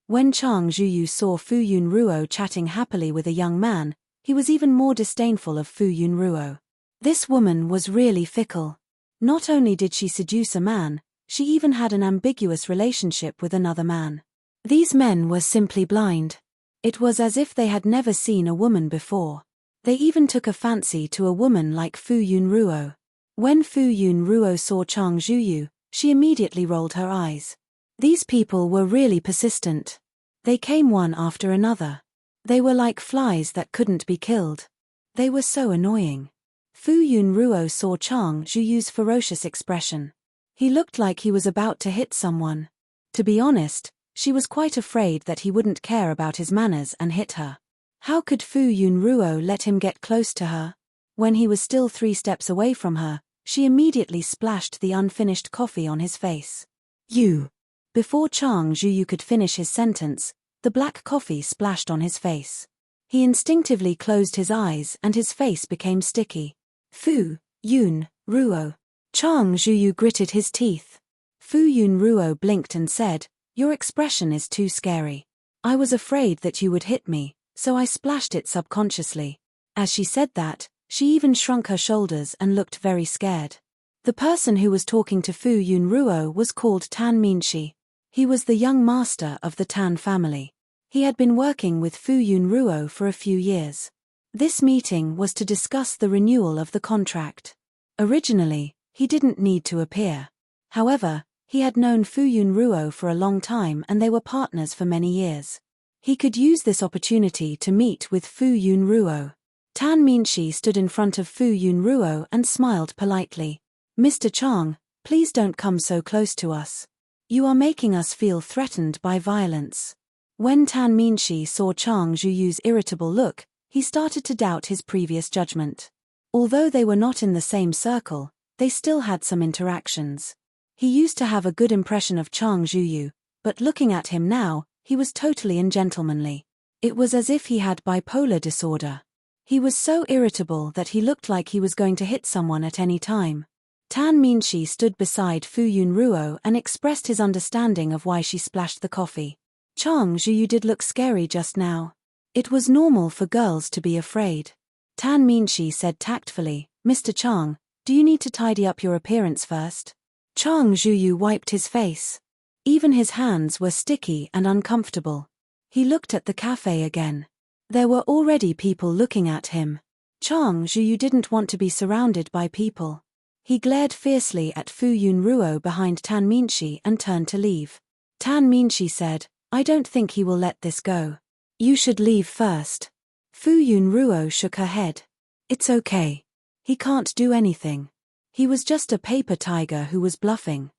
When Chang Zhuyu saw Fu Yun Ruo chatting happily with a young man, he was even more disdainful of Fu Yun Ruo. This woman was really fickle. Not only did she seduce a man, she even had an ambiguous relationship with another man. These men were simply blind. It was as if they had never seen a woman before. They even took a fancy to a woman like Fu Yun Ruo. When Fu Yun Ruo saw Chang Zhuyu, she immediately rolled her eyes. These people were really persistent. They came one after another. They were like flies that couldn't be killed. They were so annoying. Fu Yun Ruo saw Chang Zhuyu's ferocious expression. He looked like he was about to hit someone. To be honest, she was quite afraid that he wouldn't care about his manners and hit her. How could Fu Yun Ruo let him get close to her? When he was still 3 steps away from her, she immediately splashed the unfinished coffee on his face. "You!" Before Chang Zhuyu could finish his sentence, the black coffee splashed on his face. He instinctively closed his eyes and his face became sticky. "Fu Yun Ruo." Chang Zhuyu gritted his teeth. Fu Yun Ruo blinked and said, "Your expression is too scary. I was afraid that you would hit me, so I splashed it subconsciously." As she said that, she even shrunk her shoulders and looked very scared. The person who was talking to Fu Yun Ruo was called Tan Minshi. He was the young master of the Tan family. He had been working with Fu Yunruo for a few years. This meeting was to discuss the renewal of the contract. Originally, he didn't need to appear. However, he had known Fu Yunruo for a long time and they were partners for many years. He could use this opportunity to meet with Fu Yunruo. Tan Minshi stood in front of Fu Yunruo and smiled politely. "Mr. Chang, please don't come so close to us. You are making us feel threatened by violence." When Tan Minshi saw Chang Zhuyu's irritable look, he started to doubt his previous judgment. Although they were not in the same circle, they still had some interactions. He used to have a good impression of Chang Zhuyu, but looking at him now, he was totally ungentlemanly. It was as if he had bipolar disorder. He was so irritable that he looked like he was going to hit someone at any time. Tan Minshi stood beside Fu Yunruo and expressed his understanding of why she splashed the coffee. "Chang Zhuyu did look scary just now. It was normal for girls to be afraid." Tan Minshi said tactfully, "Mr. Chang, do you need to tidy up your appearance first?" Chang Zhuyu wiped his face. Even his hands were sticky and uncomfortable. He looked at the cafe again. There were already people looking at him. Chang Zhuyu didn't want to be surrounded by people. He glared fiercely at Fu Yunruo behind Tan Minshi and turned to leave. Tan Minshi said, "I don't think he will let this go. You should leave first." Fu Yunruo shook her head. "It's okay. He can't do anything. He was just a paper tiger who was bluffing."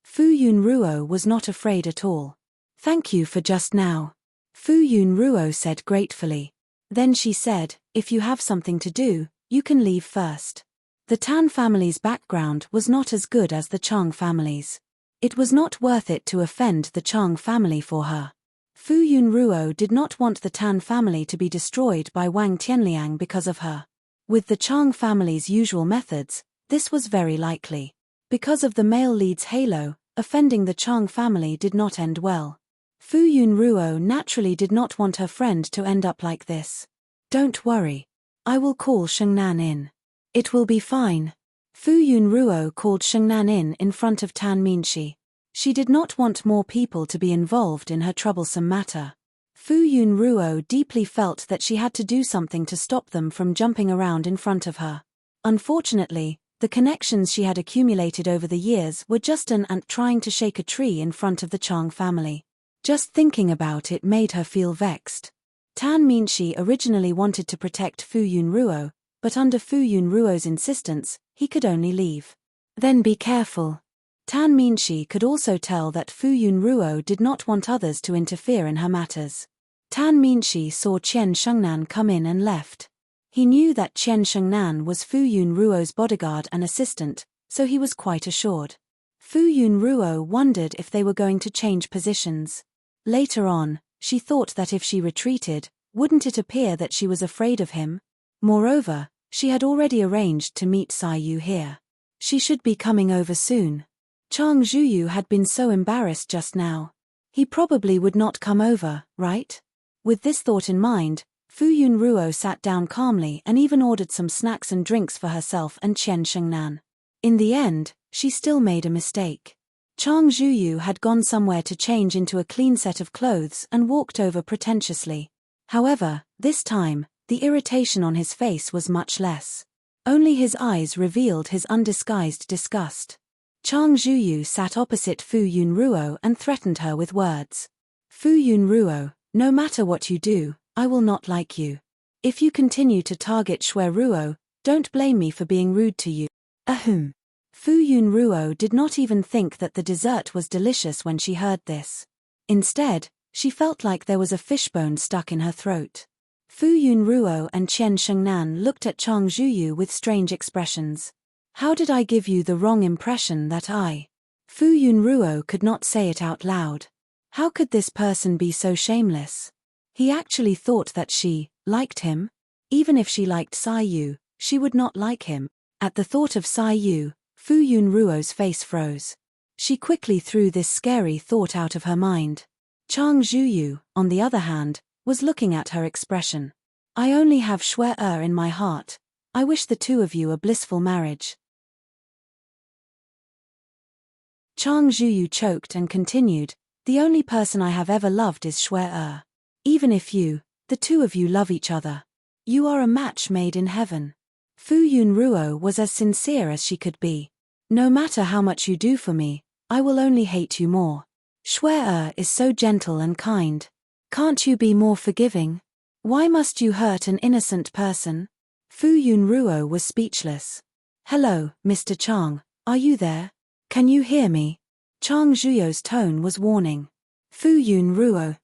Fu Yunruo was not afraid at all. "Thank you for just now," Fu Yunruo said gratefully. Then she said, "If you have something to do, you can leave first." The Tan family's background was not as good as the Chang family's. It was not worth it to offend the Chang family for her. Fu Yunruo did not want the Tan family to be destroyed by Wang Tianliang because of her. With the Chang family's usual methods, this was very likely. Because of the male lead's halo, offending the Chang family did not end well. Fu Yunruo naturally did not want her friend to end up like this. "Don't worry. I will call Shengnan in. It will be fine." Fu Yunruo called Shengnan in front of Tan Minshi. She did not want more people to be involved in her troublesome matter. Fu Yunruo deeply felt that she had to do something to stop them from jumping around in front of her. Unfortunately, the connections she had accumulated over the years were just an ant trying to shake a tree in front of the Chang family. Just thinking about it made her feel vexed. Tan Minshi originally wanted to protect Fu Yunruo, but under Fu Yunruo's insistence, he could only leave. "Then be careful." Tan Minshi could also tell that Fu Yunruo did not want others to interfere in her matters. Tan Minshi saw Qian Shengnan come in and left. He knew that Qian Shengnan was Fu Yunruo's bodyguard and assistant, so he was quite assured. Fu Yunruo wondered if they were going to change positions. Later on, she thought that if she retreated, wouldn't it appear that she was afraid of him? Moreover, she had already arranged to meet Sai Yu here. She should be coming over soon. Chang Zhuyu had been so embarrassed just now. He probably would not come over, right? With this thought in mind, Fu Yunruo sat down calmly and even ordered some snacks and drinks for herself and Qian Shengnan. In the end, she still made a mistake. Chang Zhuyu had gone somewhere to change into a clean set of clothes and walked over pretentiously. However, this time, the irritation on his face was much less. Only his eyes revealed his undisguised disgust. Chang Zhuyu sat opposite Fu Yunruo and threatened her with words. "Fu Yunruo, no matter what you do, I will not like you. If you continue to target Shui Ruo, don't blame me for being rude to you." Ahem. Fu Yunruo did not even think that the dessert was delicious when she heard this. Instead, she felt like there was a fishbone stuck in her throat. Fu Yunruo and Qian Shengnan looked at Chang Zhuyu with strange expressions. "How did I give you the wrong impression that I—" Fu Yunruo could not say it out loud. How could this person be so shameless? He actually thought that she liked him? Even if she liked Sai Yu, she would not like him. At the thought of Sai Yu, Fu Yunruo's face froze. She quickly threw this scary thought out of her mind. Chang Zhuyu, on the other hand, was looking at her expression. "I only have Shui in my heart. I wish the two of you a blissful marriage." Chang Zhuyu choked and continued, the only person I have ever loved is Shui. Even if the two of you love each other. You are a match made in heaven. Fu Yunruo was as sincere as she could be. No matter how much you do for me, I will only hate you more. Shui is so gentle and kind. Can't you be more forgiving? Why must you hurt an innocent person? Fu Yunruo was speechless. Hello, Mr. Chang, are you there? Can you hear me? Chang Zhuyo's tone was warning. Fu Yunruo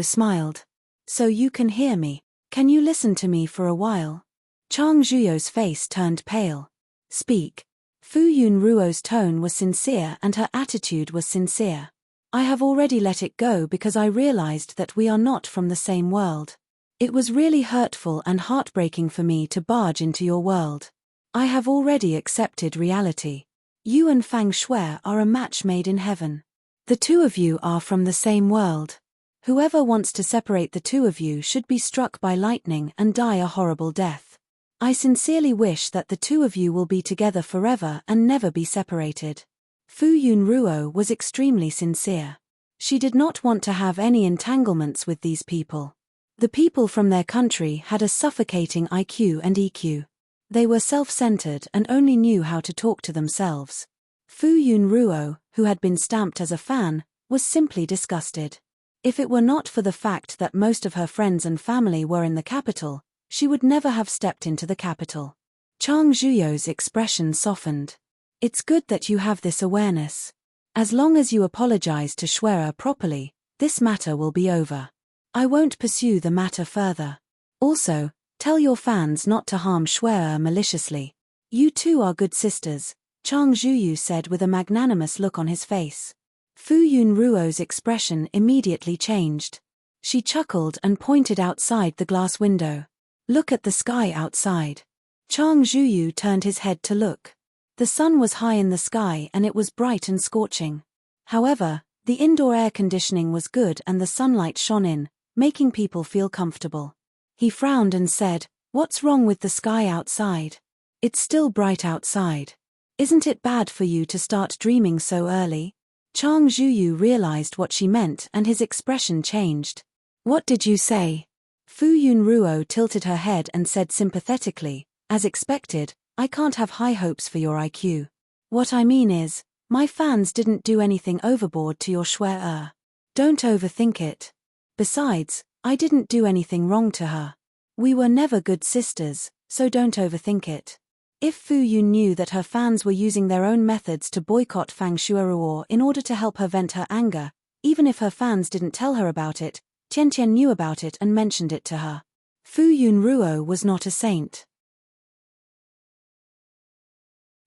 smiled. So you can hear me. Can you listen to me for a while? Chang Zhuyo's face turned pale. Speak. Fu Yunruo's tone was sincere and her attitude was sincere. I have already let it go because I realized that we are not from the same world. It was really hurtful and heartbreaking for me to barge into your world. I have already accepted reality. You and Fang Shui are a match made in heaven. The two of you are from the same world. Whoever wants to separate the two of you should be struck by lightning and die a horrible death. I sincerely wish that the two of you will be together forever and never be separated. Fu Yunruo was extremely sincere. She did not want to have any entanglements with these people. The people from their country had a suffocating IQ and EQ. They were self-centered and only knew how to talk to themselves. Fu Yunruo, who had been stamped as a fan, was simply disgusted. If it were not for the fact that most of her friends and family were in the capital, she would never have stepped into the capital. Chang Zhuyo's expression softened. It's good that you have this awareness. As long as you apologize to Shui properly, this matter will be over. I won't pursue the matter further. Also, tell your fans not to harm Shui maliciously. You two are good sisters, Chang Zhuyu said with a magnanimous look on his face. Fu Yunruo's expression immediately changed. She chuckled and pointed outside the glass window. Look at the sky outside. Chang Zhuyu turned his head to look. The sun was high in the sky and it was bright and scorching. However, the indoor air conditioning was good and the sunlight shone in, making people feel comfortable. He frowned and said, "What's wrong with the sky outside? It's still bright outside. Isn't it bad for you to start dreaming so early?" Chang Zhuyu realized what she meant and his expression changed. What did you say? Fu Yunruo tilted her head and said sympathetically, as expected, I can't have high hopes for your IQ. What I mean is, my fans didn't do anything overboard to your Shui. Don't overthink it. Besides, I didn't do anything wrong to her. We were never good sisters, so don't overthink it. If Fu Yun knew that her fans were using their own methods to boycott Fang Shuiruo in order to help her vent her anger, even if her fans didn't tell her about it, Tian Tian knew about it and mentioned it to her. Fu Yunruo was not a saint.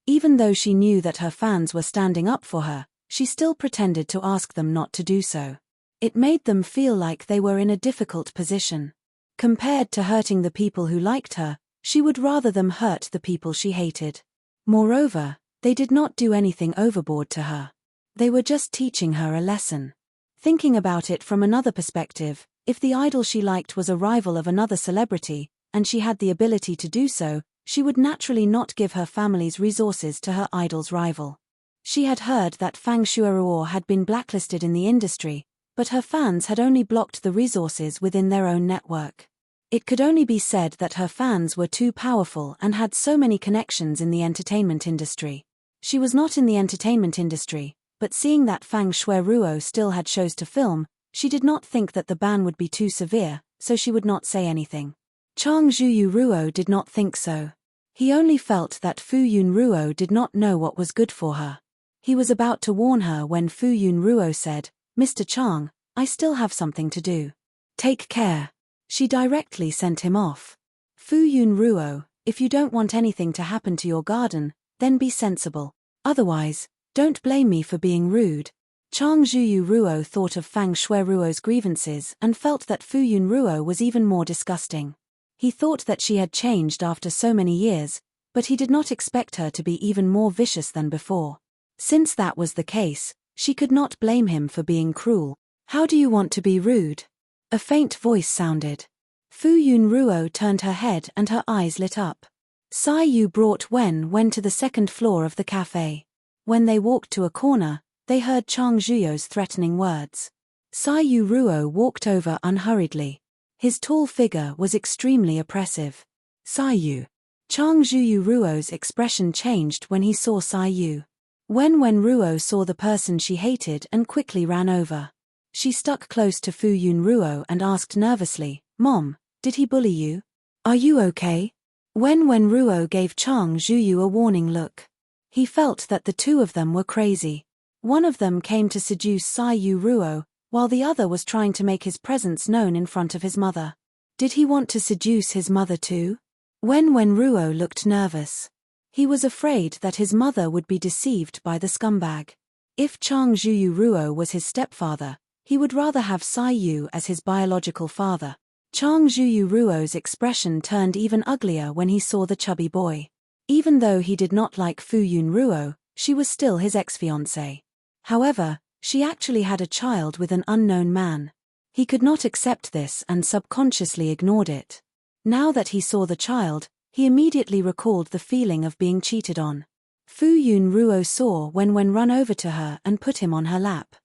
Even though she knew that her fans were standing up for her, she still pretended to ask them not to do so. It made them feel like they were in a difficult position. Compared to hurting the people who liked her, she would rather them hurt the people she hated. Moreover, they did not do anything overboard to her. They were just teaching her a lesson. Thinking about it from another perspective, if the idol she liked was a rival of another celebrity, and she had the ability to do so, she would naturally not give her family's resources to her idol's rival. She had heard that Fang Shuiruo had been blacklisted in the industry, but her fans had only blocked the resources within their own network. It could only be said that her fans were too powerful and had so many connections in the entertainment industry. She was not in the entertainment industry, but seeing that Fang Shuiruo still had shows to film, she did not think that the ban would be too severe, so she would not say anything. Chang Zhuyu did not think so. He only felt that Fu Yunruo did not know what was good for her. He was about to warn her when Fu Yunruo said, Mr. Chang, I still have something to do. Take care. She directly sent him off. Fu Yunruo, if you don't want anything to happen to your garden, then be sensible. Otherwise, don't blame me for being rude. Chang Zhuyu thought of Fang Shuiruo's grievances and felt that Fu Yunruo was even more disgusting. He thought that she had changed after so many years, but he did not expect her to be even more vicious than before. Since that was the case, she could not blame him for being cruel. How do you want to be rude? A faint voice sounded. Fu Yunruo turned her head and her eyes lit up. Sai Yu brought Wen to the second floor of the cafe. When they walked to a corner, they heard Chang Zhuyo's threatening words. Sai Yu Ruo walked over unhurriedly. His tall figure was extremely oppressive. Sai Yu. Chang Zhuyu Ruo's expression changed when he saw Sai Yu. When Ruo saw the person she hated and quickly ran over. She stuck close to Fu Yun Ruo and asked nervously, "Mom, did he bully you? Are you okay?" When Ruo gave Chang Zhuyu a warning look. He felt that the two of them were crazy. One of them came to seduce Sai Yu Ruo, while the other was trying to make his presence known in front of his mother. Did he want to seduce his mother too? When Ruo looked nervous. He was afraid that his mother would be deceived by the scumbag. If Chang Zhuyu Ruo was his stepfather, he would rather have Sai Yu as his biological father. Chang Zhuyu Ruo's expression turned even uglier when he saw the chubby boy. Even though he did not like Fu Yun Ruo, she was still his ex-fiancée. However, she actually had a child with an unknown man. He could not accept this and subconsciously ignored it. Now that he saw the child, he immediately recalled the feeling of being cheated on. Fu Yun Ruo saw Wen run over to her and put him on her lap.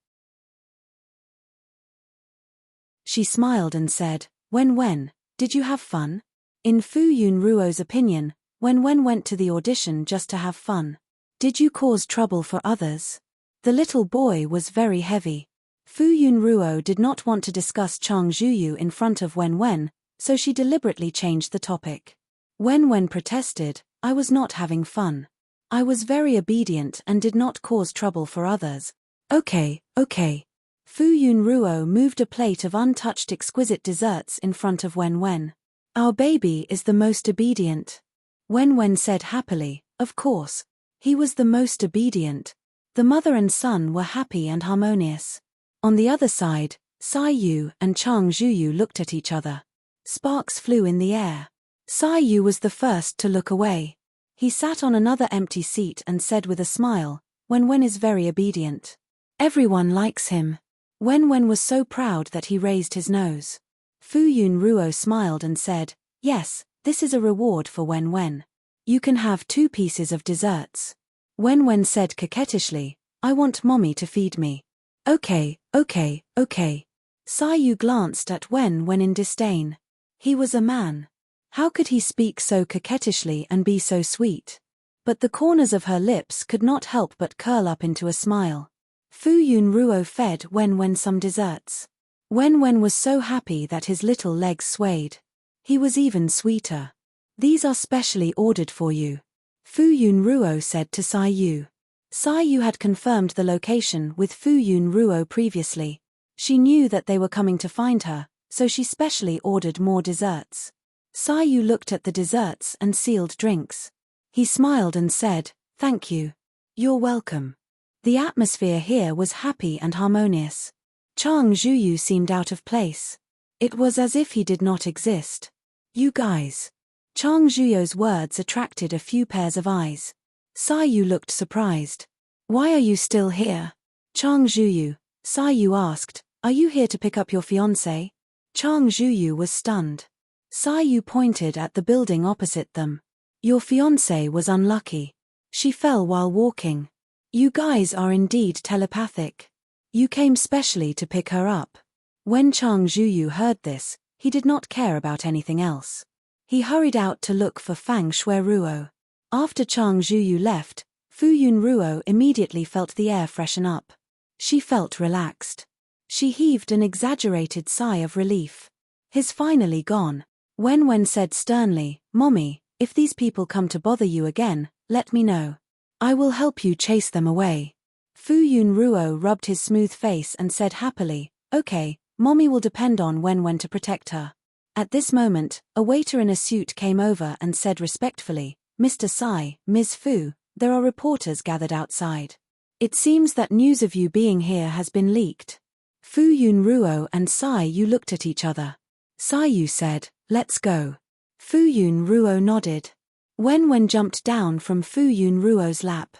She smiled and said, Wen, did you have fun?" In Fu Yun Ruo's opinion, Wen went to the audition just to have fun. "Did you cause trouble for others?" The little boy was very heavy. Fu Yun Ruo did not want to discuss Chang Zhuyu in front of Wen, so she deliberately changed the topic. Wen protested, "I was not having fun. I was very obedient and did not cause trouble for others." Okay. Fu Yun Ruo moved a plate of untouched exquisite desserts in front of Wen. "Our baby is the most obedient." Wen said happily, "Of course. He was the most obedient." The mother and son were happy and harmonious. On the other side, Sai Yu and Chang Zhuyu looked at each other. Sparks flew in the air. Sai Yu was the first to look away. He sat on another empty seat and said with a smile, Wen is very obedient. Everyone likes him." Wen was so proud that he raised his nose. Fu Yun Ruo smiled and said, "Yes, this is a reward for Wen. You can have 2 pieces of desserts." Wen said coquettishly, "I want mommy to feed me." Okay. Sai Yu glanced at Wen in disdain. He was a man. How could he speak so coquettishly and be so sweet? But the corners of her lips could not help but curl up into a smile. Fu Yun Ruo fed Wen some desserts. Wen was so happy that his little legs swayed. He was even sweeter. "These are specially ordered for you," Fu Yun Ruo said to Sai Yu. Sai Yu had confirmed the location with Fu Yun Ruo previously. She knew that they were coming to find her, so she specially ordered more desserts. Sai Yu looked at the desserts and sealed drinks. He smiled and said, "Thank you. You're welcome." The atmosphere here was happy and harmonious. Chang Zhuyu seemed out of place. It was as if he did not exist. "You guys." Chang Zhuyo's words attracted a few pairs of eyes. Sai Yu looked surprised. "Why are you still here?" "Chang Zhuyu," Sai Yu asked, "are you here to pick up your fiancé?" Chang Zhuyu was stunned. Sai Yu pointed at the building opposite them. "Your fiancé was unlucky. She fell while walking. You guys are indeed telepathic. You came specially to pick her up." When Chang Zhuyu heard this, he did not care about anything else. He hurried out to look for Fang Shueruo. After Chang Zhuyu left, Fu Yun Ruo immediately felt the air freshen up. She felt relaxed. She heaved an exaggerated sigh of relief. "He's finally gone." Wen said sternly, "Mommy, if these people come to bother you again, let me know. I will help you chase them away." Fu Yun Ruo rubbed his smooth face and said happily, "Okay, Mommy will depend on Wen to protect her." At this moment, a waiter in a suit came over and said respectfully, "Mr. Sai, Ms. Fu, there are reporters gathered outside. It seems that news of you being here has been leaked." Fu Yun Ruo and Sai Yu looked at each other. Sai Yu said, "Let's go." Fu Yun Ruo nodded. Wen jumped down from Fu Yun Ruo's lap.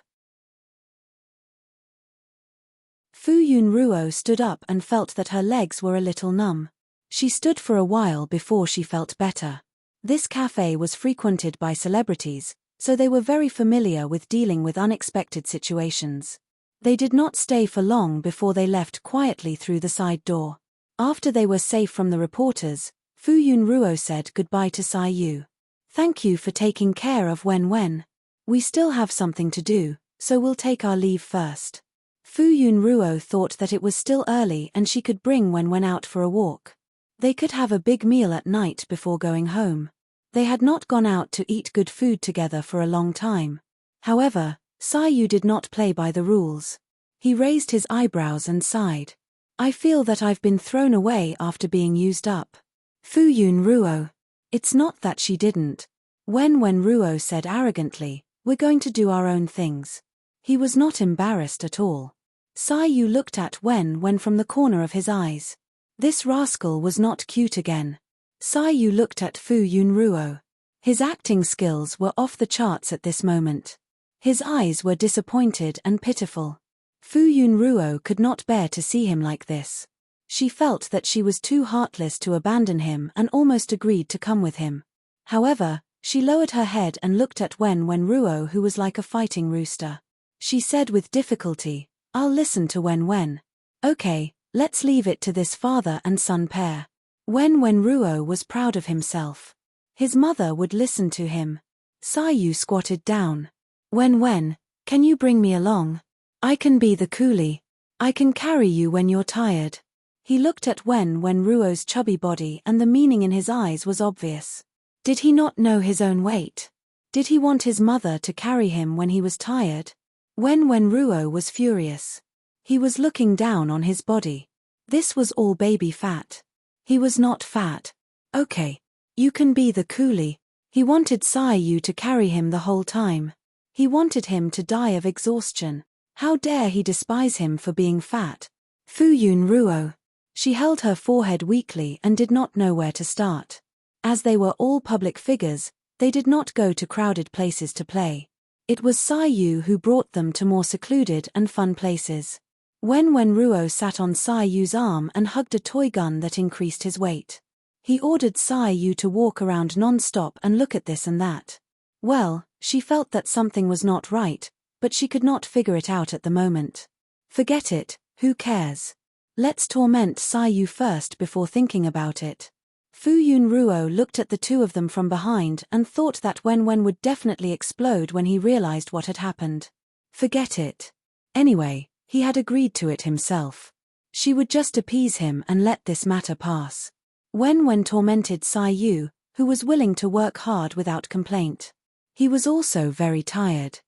Fu Yun Ruo stood up and felt that her legs were a little numb. She stood for a while before she felt better. This cafe was frequented by celebrities, so they were very familiar with dealing with unexpected situations. They did not stay for long before they left quietly through the side door. After they were safe from the reporters, Fu-Yun Ruo said goodbye to Sai Yu. "Thank you for taking care of Wen. We still have something to do, so we'll take our leave first." Fu-Yun Ruo thought that it was still early and she could bring Wen out for a walk. They could have a big meal at night before going home. They had not gone out to eat good food together for a long time. However, Sai Yu did not play by the rules. He raised his eyebrows and sighed. "I feel that I've been thrown away after being used up." Fu-Yun Ruo. "It's not that she didn't." Wen Ruo said arrogantly, "We're going to do our own things." He was not embarrassed at all. Sai Yu looked at Wen from the corner of his eyes. This rascal was not cute again. Sai Yu looked at Fu-Yun Ruo. His acting skills were off the charts at this moment. His eyes were disappointed and pitiful. Fu-Yun Ruo could not bear to see him like this. She felt that she was too heartless to abandon him and almost agreed to come with him. However, she lowered her head and looked at Wen Ruo, who was like a fighting rooster. She said with difficulty, "I'll listen to Wen. Okay, let's leave it to this father and son pair." Wen Ruo was proud of himself. His mother would listen to him. Sai Yu squatted down. Wen, can you bring me along? I can be the coolie. I can carry you when you're tired." He looked at Wen Ruo's chubby body and the meaning in his eyes was obvious. Did he not know his own weight? Did he want his mother to carry him when he was tired? Wen Ruo was furious. He was looking down on his body. This was all baby fat. He was not fat. "Okay. You can be the coolie." He wanted Sai Yu to carry him the whole time. He wanted him to die of exhaustion. How dare he despise him for being fat? Fu-Yun Ruo. She held her forehead weakly and did not know where to start. As they were all public figures, they did not go to crowded places to play. It was Sai Yu who brought them to more secluded and fun places. Wen Ruo sat on Sai Yu's arm and hugged a toy gun that increased his weight. He ordered Sai Yu to walk around non-stop and look at this and that. Well, she felt that something was not right, but she could not figure it out at the moment. Forget it, who cares? Let's torment Sai Yu first before thinking about it. Fu-Yun Ruo looked at the two of them from behind and thought that Wen would definitely explode when he realized what had happened. Forget it. Anyway, he had agreed to it himself. She would just appease him and let this matter pass. Wen tormented Sai Yu, who was willing to work hard without complaint. He was also very tired.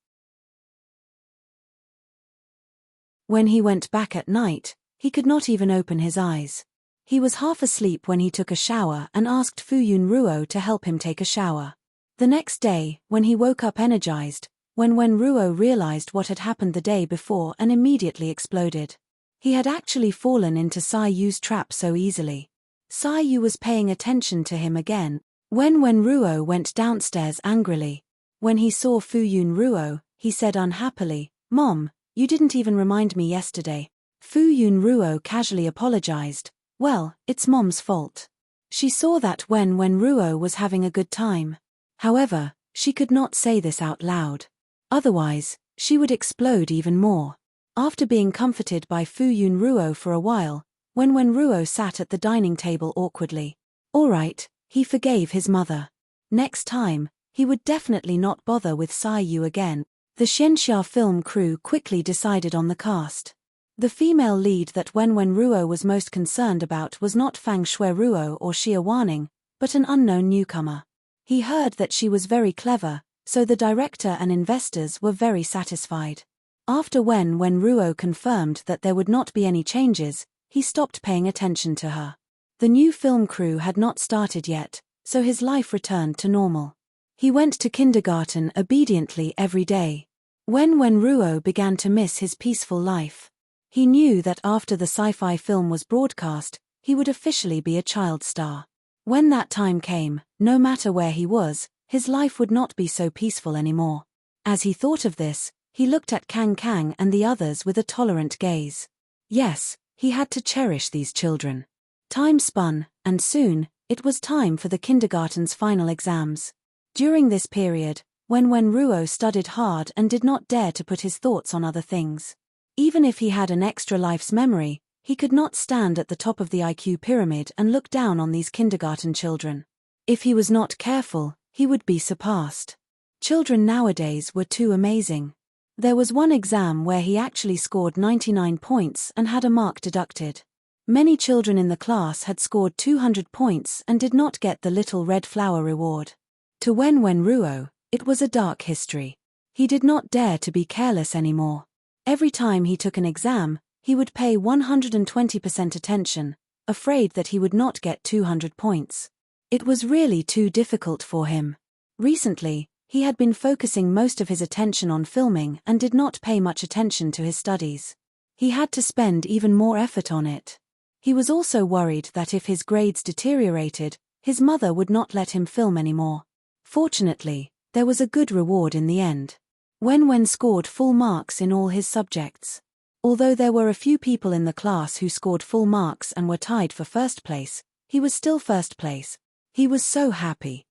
When he went back at night, he could not even open his eyes. He was half asleep when he took a shower and asked Fu-Yun Ruo to help him take a shower. The next day, when he woke up energized, Wen Ruo realized what had happened the day before and immediately exploded. He had actually fallen into Sai Yu's trap so easily. Sai Yu was paying attention to him again. Wen Ruo went downstairs angrily. When he saw Fu-Yun Ruo, he said unhappily, "Mom, you didn't even remind me yesterday." Fu-Yun Ruo casually apologized. Well, it's Mom's fault. She saw that Wen Ruo was having a good time. However, she could not say this out loud. Otherwise, she would explode even more. After being comforted by Fu-Yun Ruo for a while, Wen Ruo sat at the dining table awkwardly. All right, he forgave his mother. Next time, he would definitely not bother with Sai Yu again. The Xianxia film crew quickly decided on the cast. The female lead that Wen Ruo was most concerned about was not Fang Shui Ruo or Xia Waning, but an unknown newcomer. He heard that she was very clever, so the director and investors were very satisfied. After Wen Ruo confirmed that there would not be any changes, he stopped paying attention to her. The new film crew had not started yet, so his life returned to normal. He went to kindergarten obediently every day. Wen Ruo began to miss his peaceful life. He knew that after the sci-fi film was broadcast, he would officially be a child star. When that time came, no matter where he was, his life would not be so peaceful anymore. As he thought of this, he looked at Kang and the others with a tolerant gaze. Yes, he had to cherish these children. Time spun, and soon, it was time for the kindergarten's final exams. During this period, Wen Ruo studied hard and did not dare to put his thoughts on other things. Even if he had an extra life's memory, he could not stand at the top of the IQ pyramid and look down on these kindergarten children. If he was not careful, he would be surpassed. Children nowadays were too amazing. There was one exam where he actually scored 99 points and had a mark deducted. Many children in the class had scored 200 points and did not get the little red flower reward. To Wen Ruo, it was a dark history. He did not dare to be careless anymore. Every time he took an exam, he would pay 120% attention, afraid that he would not get 200 points. It was really too difficult for him. Recently, he had been focusing most of his attention on filming and did not pay much attention to his studies. He had to spend even more effort on it. He was also worried that if his grades deteriorated, his mother would not let him film anymore. Fortunately, there was a good reward in the end. Wen scored full marks in all his subjects. Although there were a few people in the class who scored full marks and were tied for first place, he was still first place. He was so happy.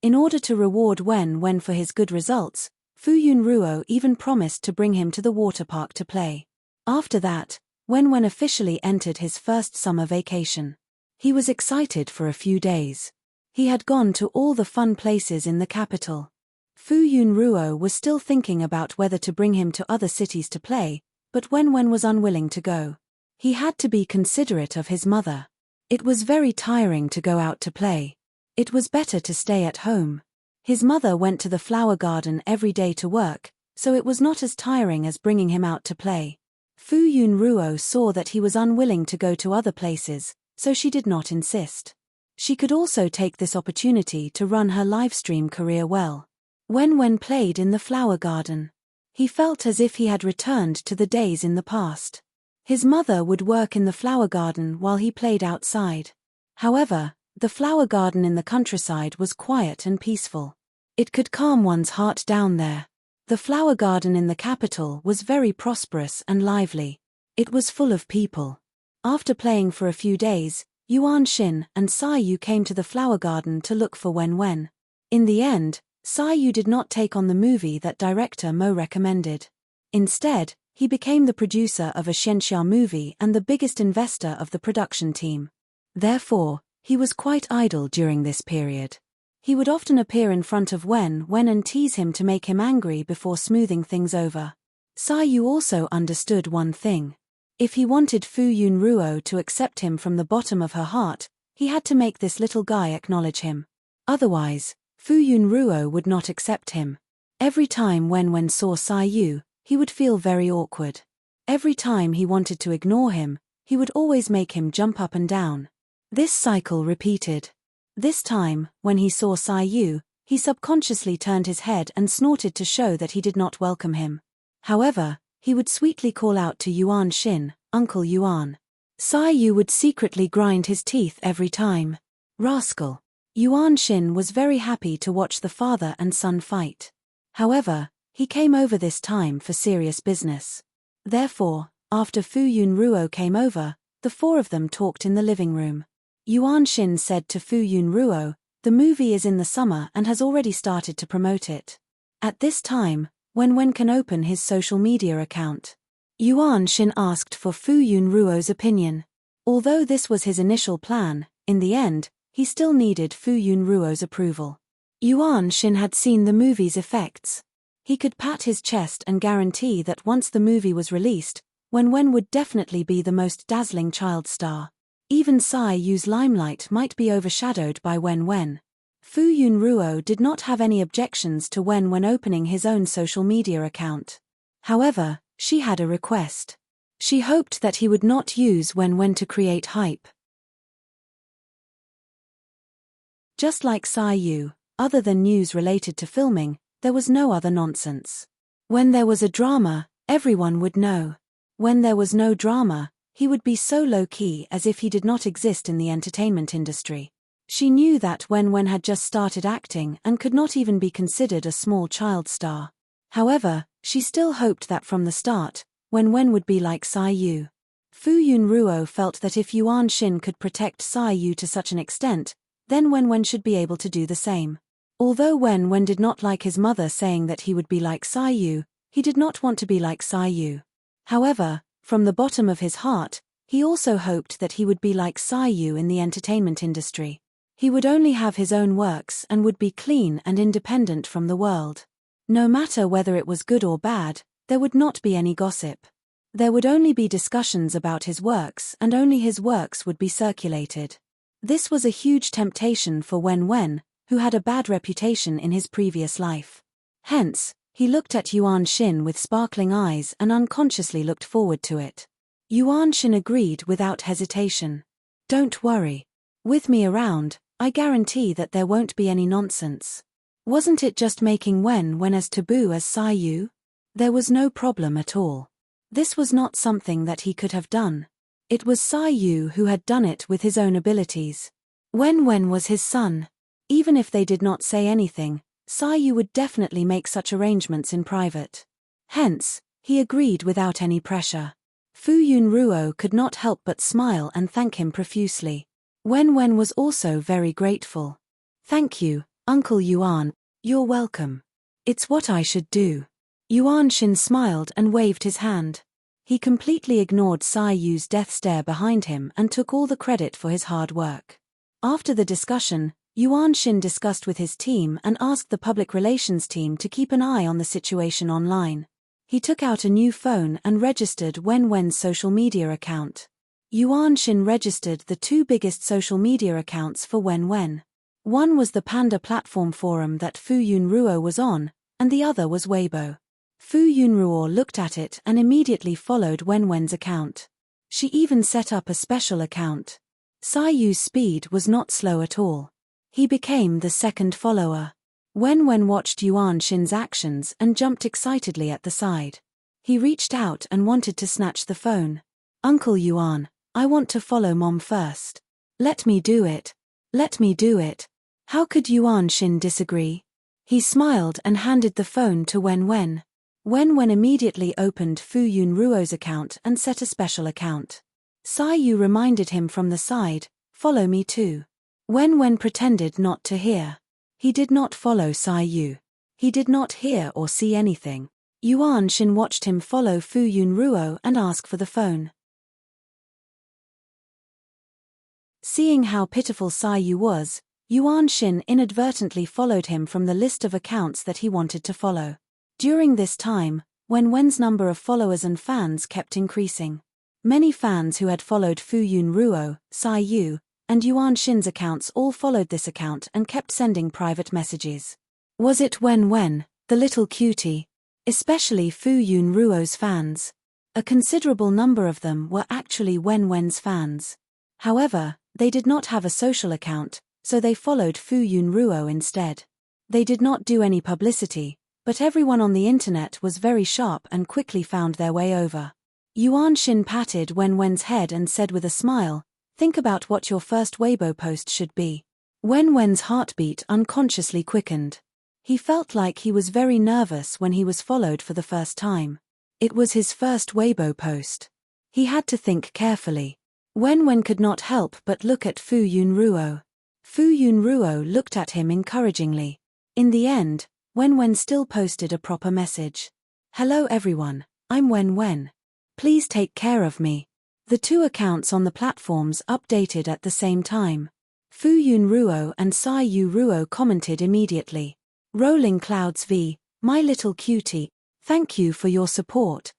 In order to reward Wen for his good results, Fuyun Ruo even promised to bring him to the water park to play. After that, Wen officially entered his first summer vacation. He was excited for a few days. He had gone to all the fun places in the capital. Fuyun Ruo was still thinking about whether to bring him to other cities to play, but Wen was unwilling to go. He had to be considerate of his mother. It was very tiring to go out to play. It was better to stay at home. His mother went to the flower garden every day to work, so it was not as tiring as bringing him out to play. Fuyun Ruo saw that he was unwilling to go to other places, so she did not insist. She could also take this opportunity to run her livestream career well. Wen played in the flower garden. He felt as if he had returned to the days in the past. His mother would work in the flower garden while he played outside. However, the flower garden in the countryside was quiet and peaceful. It could calm one's heart down there. The flower garden in the capital was very prosperous and lively. It was full of people. After playing for a few days, Yuan Xin and Sai Yu came to the flower garden to look for Wen. In the end, Sai Yu did not take on the movie that director Mo recommended. Instead, he became the producer of a Xianxia movie and the biggest investor of the production team. Therefore, he was quite idle during this period. He would often appear in front of Wen and tease him to make him angry before smoothing things over. Sai Yu also understood one thing. If he wanted Fuyun Ruo to accept him from the bottom of her heart, he had to make this little guy acknowledge him. Otherwise, Fuyun Ruo would not accept him. Every time Wen saw Sai Yu, he would feel very awkward. Every time he wanted to ignore him, he would always make him jump up and down. This cycle repeated. This time, when he saw Sai Yu, he subconsciously turned his head and snorted to show that he did not welcome him. However, he would sweetly call out to Yuan Xin, Uncle Yuan. Sai Yu would secretly grind his teeth every time. Rascal. Yuan Xin was very happy to watch the father and son fight. However, he came over this time for serious business. Therefore, after Fuyun Ruo came over, the four of them talked in the living room. Yuan Xin said to Fuyun Ruo, "The movie is in the summer and has already started to promote it. At this time, Wen can open his social media account." Yuan Xin asked for Fuyun Ruo's opinion. Although this was his initial plan, in the end, he still needed Fuyun Ruo's approval. Yuan Xin had seen the movie's effects. He could pat his chest and guarantee that once the movie was released, Wen would definitely be the most dazzling child star. Even Sai Yu's limelight might be overshadowed by Wen. Fuyun Ruo did not have any objections to Wen opening his own social media account. However, she had a request. She hoped that he would not use Wen to create hype. Just like Sai Yu, other than news related to filming, there was no other nonsense. When there was a drama, everyone would know. When there was no drama, he would be so low-key as if he did not exist in the entertainment industry. She knew that Wen had just started acting and could not even be considered a small child star. However, she still hoped that from the start, Wen would be like Sai Yu. Fuyun Ruo felt that if Yuan Xin could protect Sai Yu to such an extent, then Wen should be able to do the same. Although Wen did not like his mother saying that he would be like Yu, he did not want to be like Yu. However, from the bottom of his heart, he also hoped that he would be like Yu in the entertainment industry. He would only have his own works and would be clean and independent from the world. No matter whether it was good or bad, there would not be any gossip. There would only be discussions about his works and only his works would be circulated. This was a huge temptation for Wen, who had a bad reputation in his previous life. Hence, he looked at Yuan Shin with sparkling eyes and unconsciously looked forward to it. Yuan Shin agreed without hesitation. Don't worry. With me around, I guarantee that there won't be any nonsense. Wasn't it just making Wen as taboo as Yu? There was no problem at all. This was not something that he could have done. It was Yu who had done it with his own abilities. Wen was his son. Even if they did not say anything, Yu would definitely make such arrangements in private. Hence, he agreed without any pressure. Fu Yunruo could not help but smile and thank him profusely. Wen was also very grateful. Thank you, Uncle Yuan, you're welcome. It's what I should do. Yuan Shin smiled and waved his hand. He completely ignored Yu's death stare behind him and took all the credit for his hard work. After the discussion, Yuan Shin discussed with his team and asked the public relations team to keep an eye on the situation online. He took out a new phone and registered Wen's social media account. Yuan Shin registered the two biggest social media accounts for Wen. One was the Panda platform forum that Fu Yunruo was on, and the other was Weibo. Fu Yunruo looked at it and immediately followed Wen's account. She even set up a special account. Yu's speed was not slow at all. He became the second follower. Wen watched Yuan Shin's actions and jumped excitedly at the side. He reached out and wanted to snatch the phone. Uncle Yuan, I want to follow Mom first. Let me do it. Let me do it. How could Yuan Shin disagree? He smiled and handed the phone to Wen. Wen immediately opened Fu Yunruo's account and set a special account. Yu reminded him from the side, follow me too. Wen pretended not to hear. He did not follow Yu. He did not hear or see anything. Yuan Shin watched him follow Fu Yunruo and ask for the phone. Seeing how pitiful Yu was, Yuan Shin inadvertently followed him from the list of accounts that he wanted to follow. During this time, Wen's number of followers and fans kept increasing. Many fans who had followed Fu Yunruo, Yu, and Yuan Shin's accounts all followed this account and kept sending private messages. Was it Wen, the little cutie? Especially Fu Yunruo's fans. A considerable number of them were actually Wen's fans. However, they did not have a social account, so they followed Fu Yunruo instead. They did not do any publicity, but everyone on the internet was very sharp and quickly found their way over. Yuan Shin patted Wen's head and said with a smile, think about what your first Weibo post should be. Wen's heartbeat unconsciously quickened. He felt like he was very nervous when he was followed for the first time. It was his first Weibo post. He had to think carefully. Wen could not help but look at Fu Yunruo. Fu Yunruo looked at him encouragingly. In the end, Wen still posted a proper message. Hello everyone, I'm Wen. Please take care of me. The two accounts on the platforms updated at the same time. Fu Yunruo and Yu Ruo commented immediately. Rolling Clouds v. My little cutie, thank you for your support.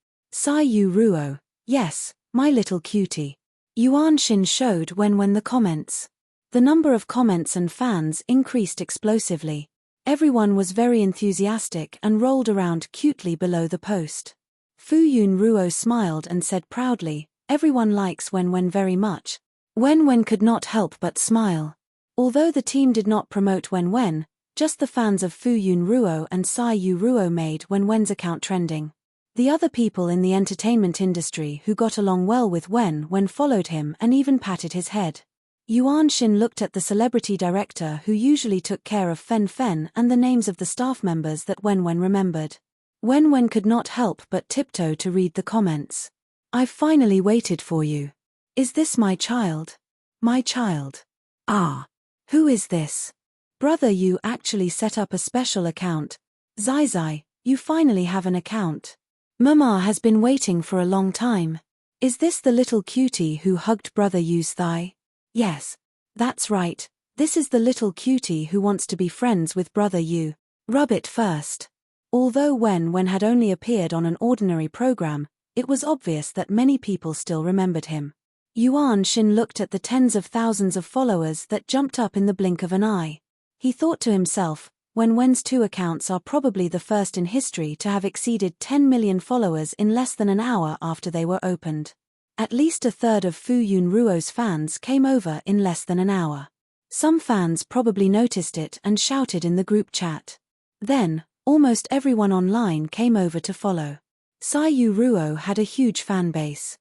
Yu Ruo, yes, my little cutie. Yuan Shin showed Wen the comments. The number of comments and fans increased explosively. Everyone was very enthusiastic and rolled around cutely below the post. Fu Yunruo smiled and said proudly, everyone likes Wen very much. Wen could not help but smile. Although the team did not promote Wen, just the fans of Fu Yunruo and Yu Ruo made Wen's account trending. The other people in the entertainment industry who got along well with Wen followed him and even patted his head. Yuan Shin looked at the celebrity director who usually took care of Fen and the names of the staff members that Wen remembered. Wen could not help but tiptoe to read the comments. I've finally waited for you. Is this my child? My child. Ah. Who Who is this? Brother, you actually set up a special account. Zai, you finally have an account. Mama has been waiting for a long time. Is this the little cutie who hugged Brother Yu's thigh? Yes. That's right. This is the little cutie who wants to be friends with Brother Yu. Rub it first. Although Wen had only appeared on an ordinary program, it was obvious that many people still remembered him. Yuan Shin looked at the tens of thousands of followers that jumped up in the blink of an eye. He thought to himself, Wen's 2 accounts are probably the first in history to have exceeded 10 million followers in less than an hour after they were opened. At least a third of Fu Yunruo's fans came over in less than an hour. Some fans probably noticed it and shouted in the group chat. Then, almost everyone online came over to follow. Sai Ruo had a huge fan base.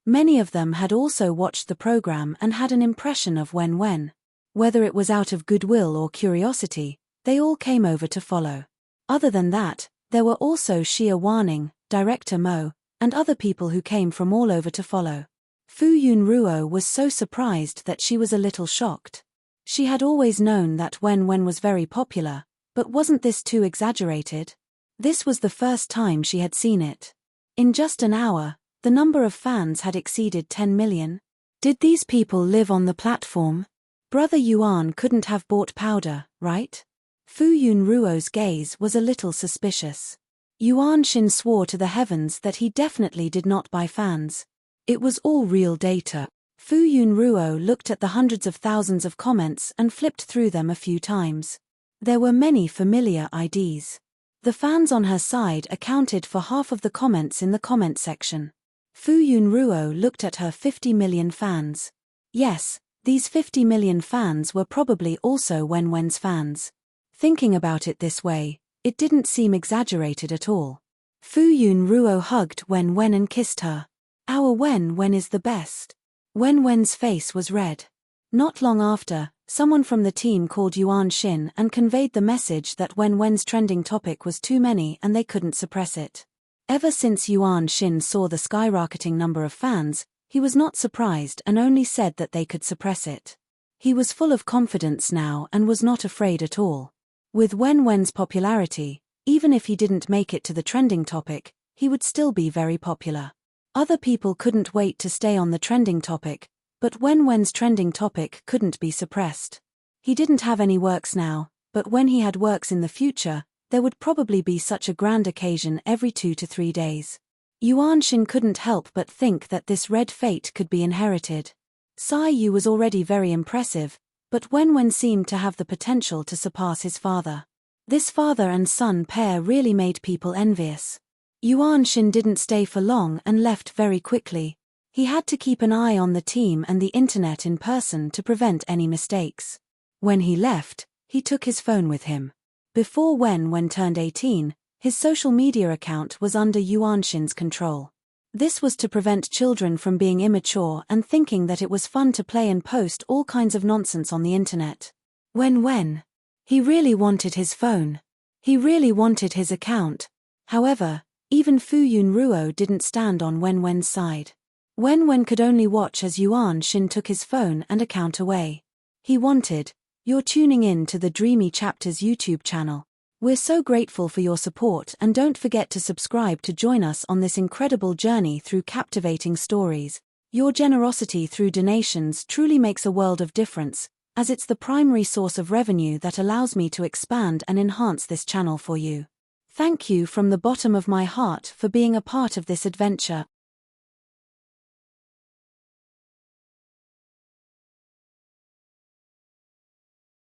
Many of them had also watched the program and had an impression of Wen. Whether it was out of goodwill or curiosity, they all came over to follow. Other than that, there were also Xia Waning, Director Mo, and other people who came from all over to follow. Fu Yunruo was so surprised that she was a little shocked. She had always known that Wen was very popular, but wasn't this too exaggerated? This was the first time she had seen it. In just an hour, the number of fans had exceeded 10 million. Did these people live on the platform? Brother Yuan couldn't have bought powder, right? Fu Yunruo's gaze was a little suspicious. Yuan Shin swore to the heavens that he definitely did not buy fans. It was all real data. Fu Yunruo looked at the hundreds of thousands of comments and flipped through them a few times. There were many familiar IDs. The fans on her side accounted for half of the comments in the comment section. Fu Yunruo looked at her 50 million fans. Yes, these 50 million fans were probably also Wen's fans. Thinking about it this way, it didn't seem exaggerated at all. Fu Yunruo hugged Wen and kissed her. Our Wen is the best. Wen's face was red. Not long after, someone from the team called Yuan Shin and conveyed the message that Wen's trending topic was too many and they couldn't suppress it. Ever since Yuan Shin saw the skyrocketing number of fans, he was not surprised and only said that they could suppress it. He was full of confidence now and was not afraid at all. With Wen's popularity, even if he didn't make it to the trending topic, he would still be very popular. Other people couldn't wait to stay on the trending topic, but Wen's trending topic couldn't be suppressed. He didn't have any works now, but when he had works in the future, there would probably be such a grand occasion every 2 to 3 days. Yuan Shin couldn't help but think that this red fate could be inherited. Sai Yu was already very impressive, but Wen seemed to have the potential to surpass his father. This father and son pair really made people envious. Yuan Shin didn't stay for long and left very quickly. He had to keep an eye on the team and the internet in person to prevent any mistakes. When he left, he took his phone with him. Before Wen turned 18, his social media account was under Yuan Shin's control. This was to prevent children from being immature and thinking that it was fun to play and post all kinds of nonsense on the internet. Wen. He really wanted his phone. He really wanted his account. However, even Fu Yunruo didn't stand on Wen's side. Wen could only watch as Yuan Shin took his phone and account away. He wanted, "You're tuning in to the Dreamy Chapters YouTube channel. We're so grateful for your support and don't forget to subscribe to join us on this incredible journey through captivating stories. Your generosity through donations truly makes a world of difference, as it's the primary source of revenue that allows me to expand and enhance this channel for you. Thank you from the bottom of my heart for being a part of this adventure."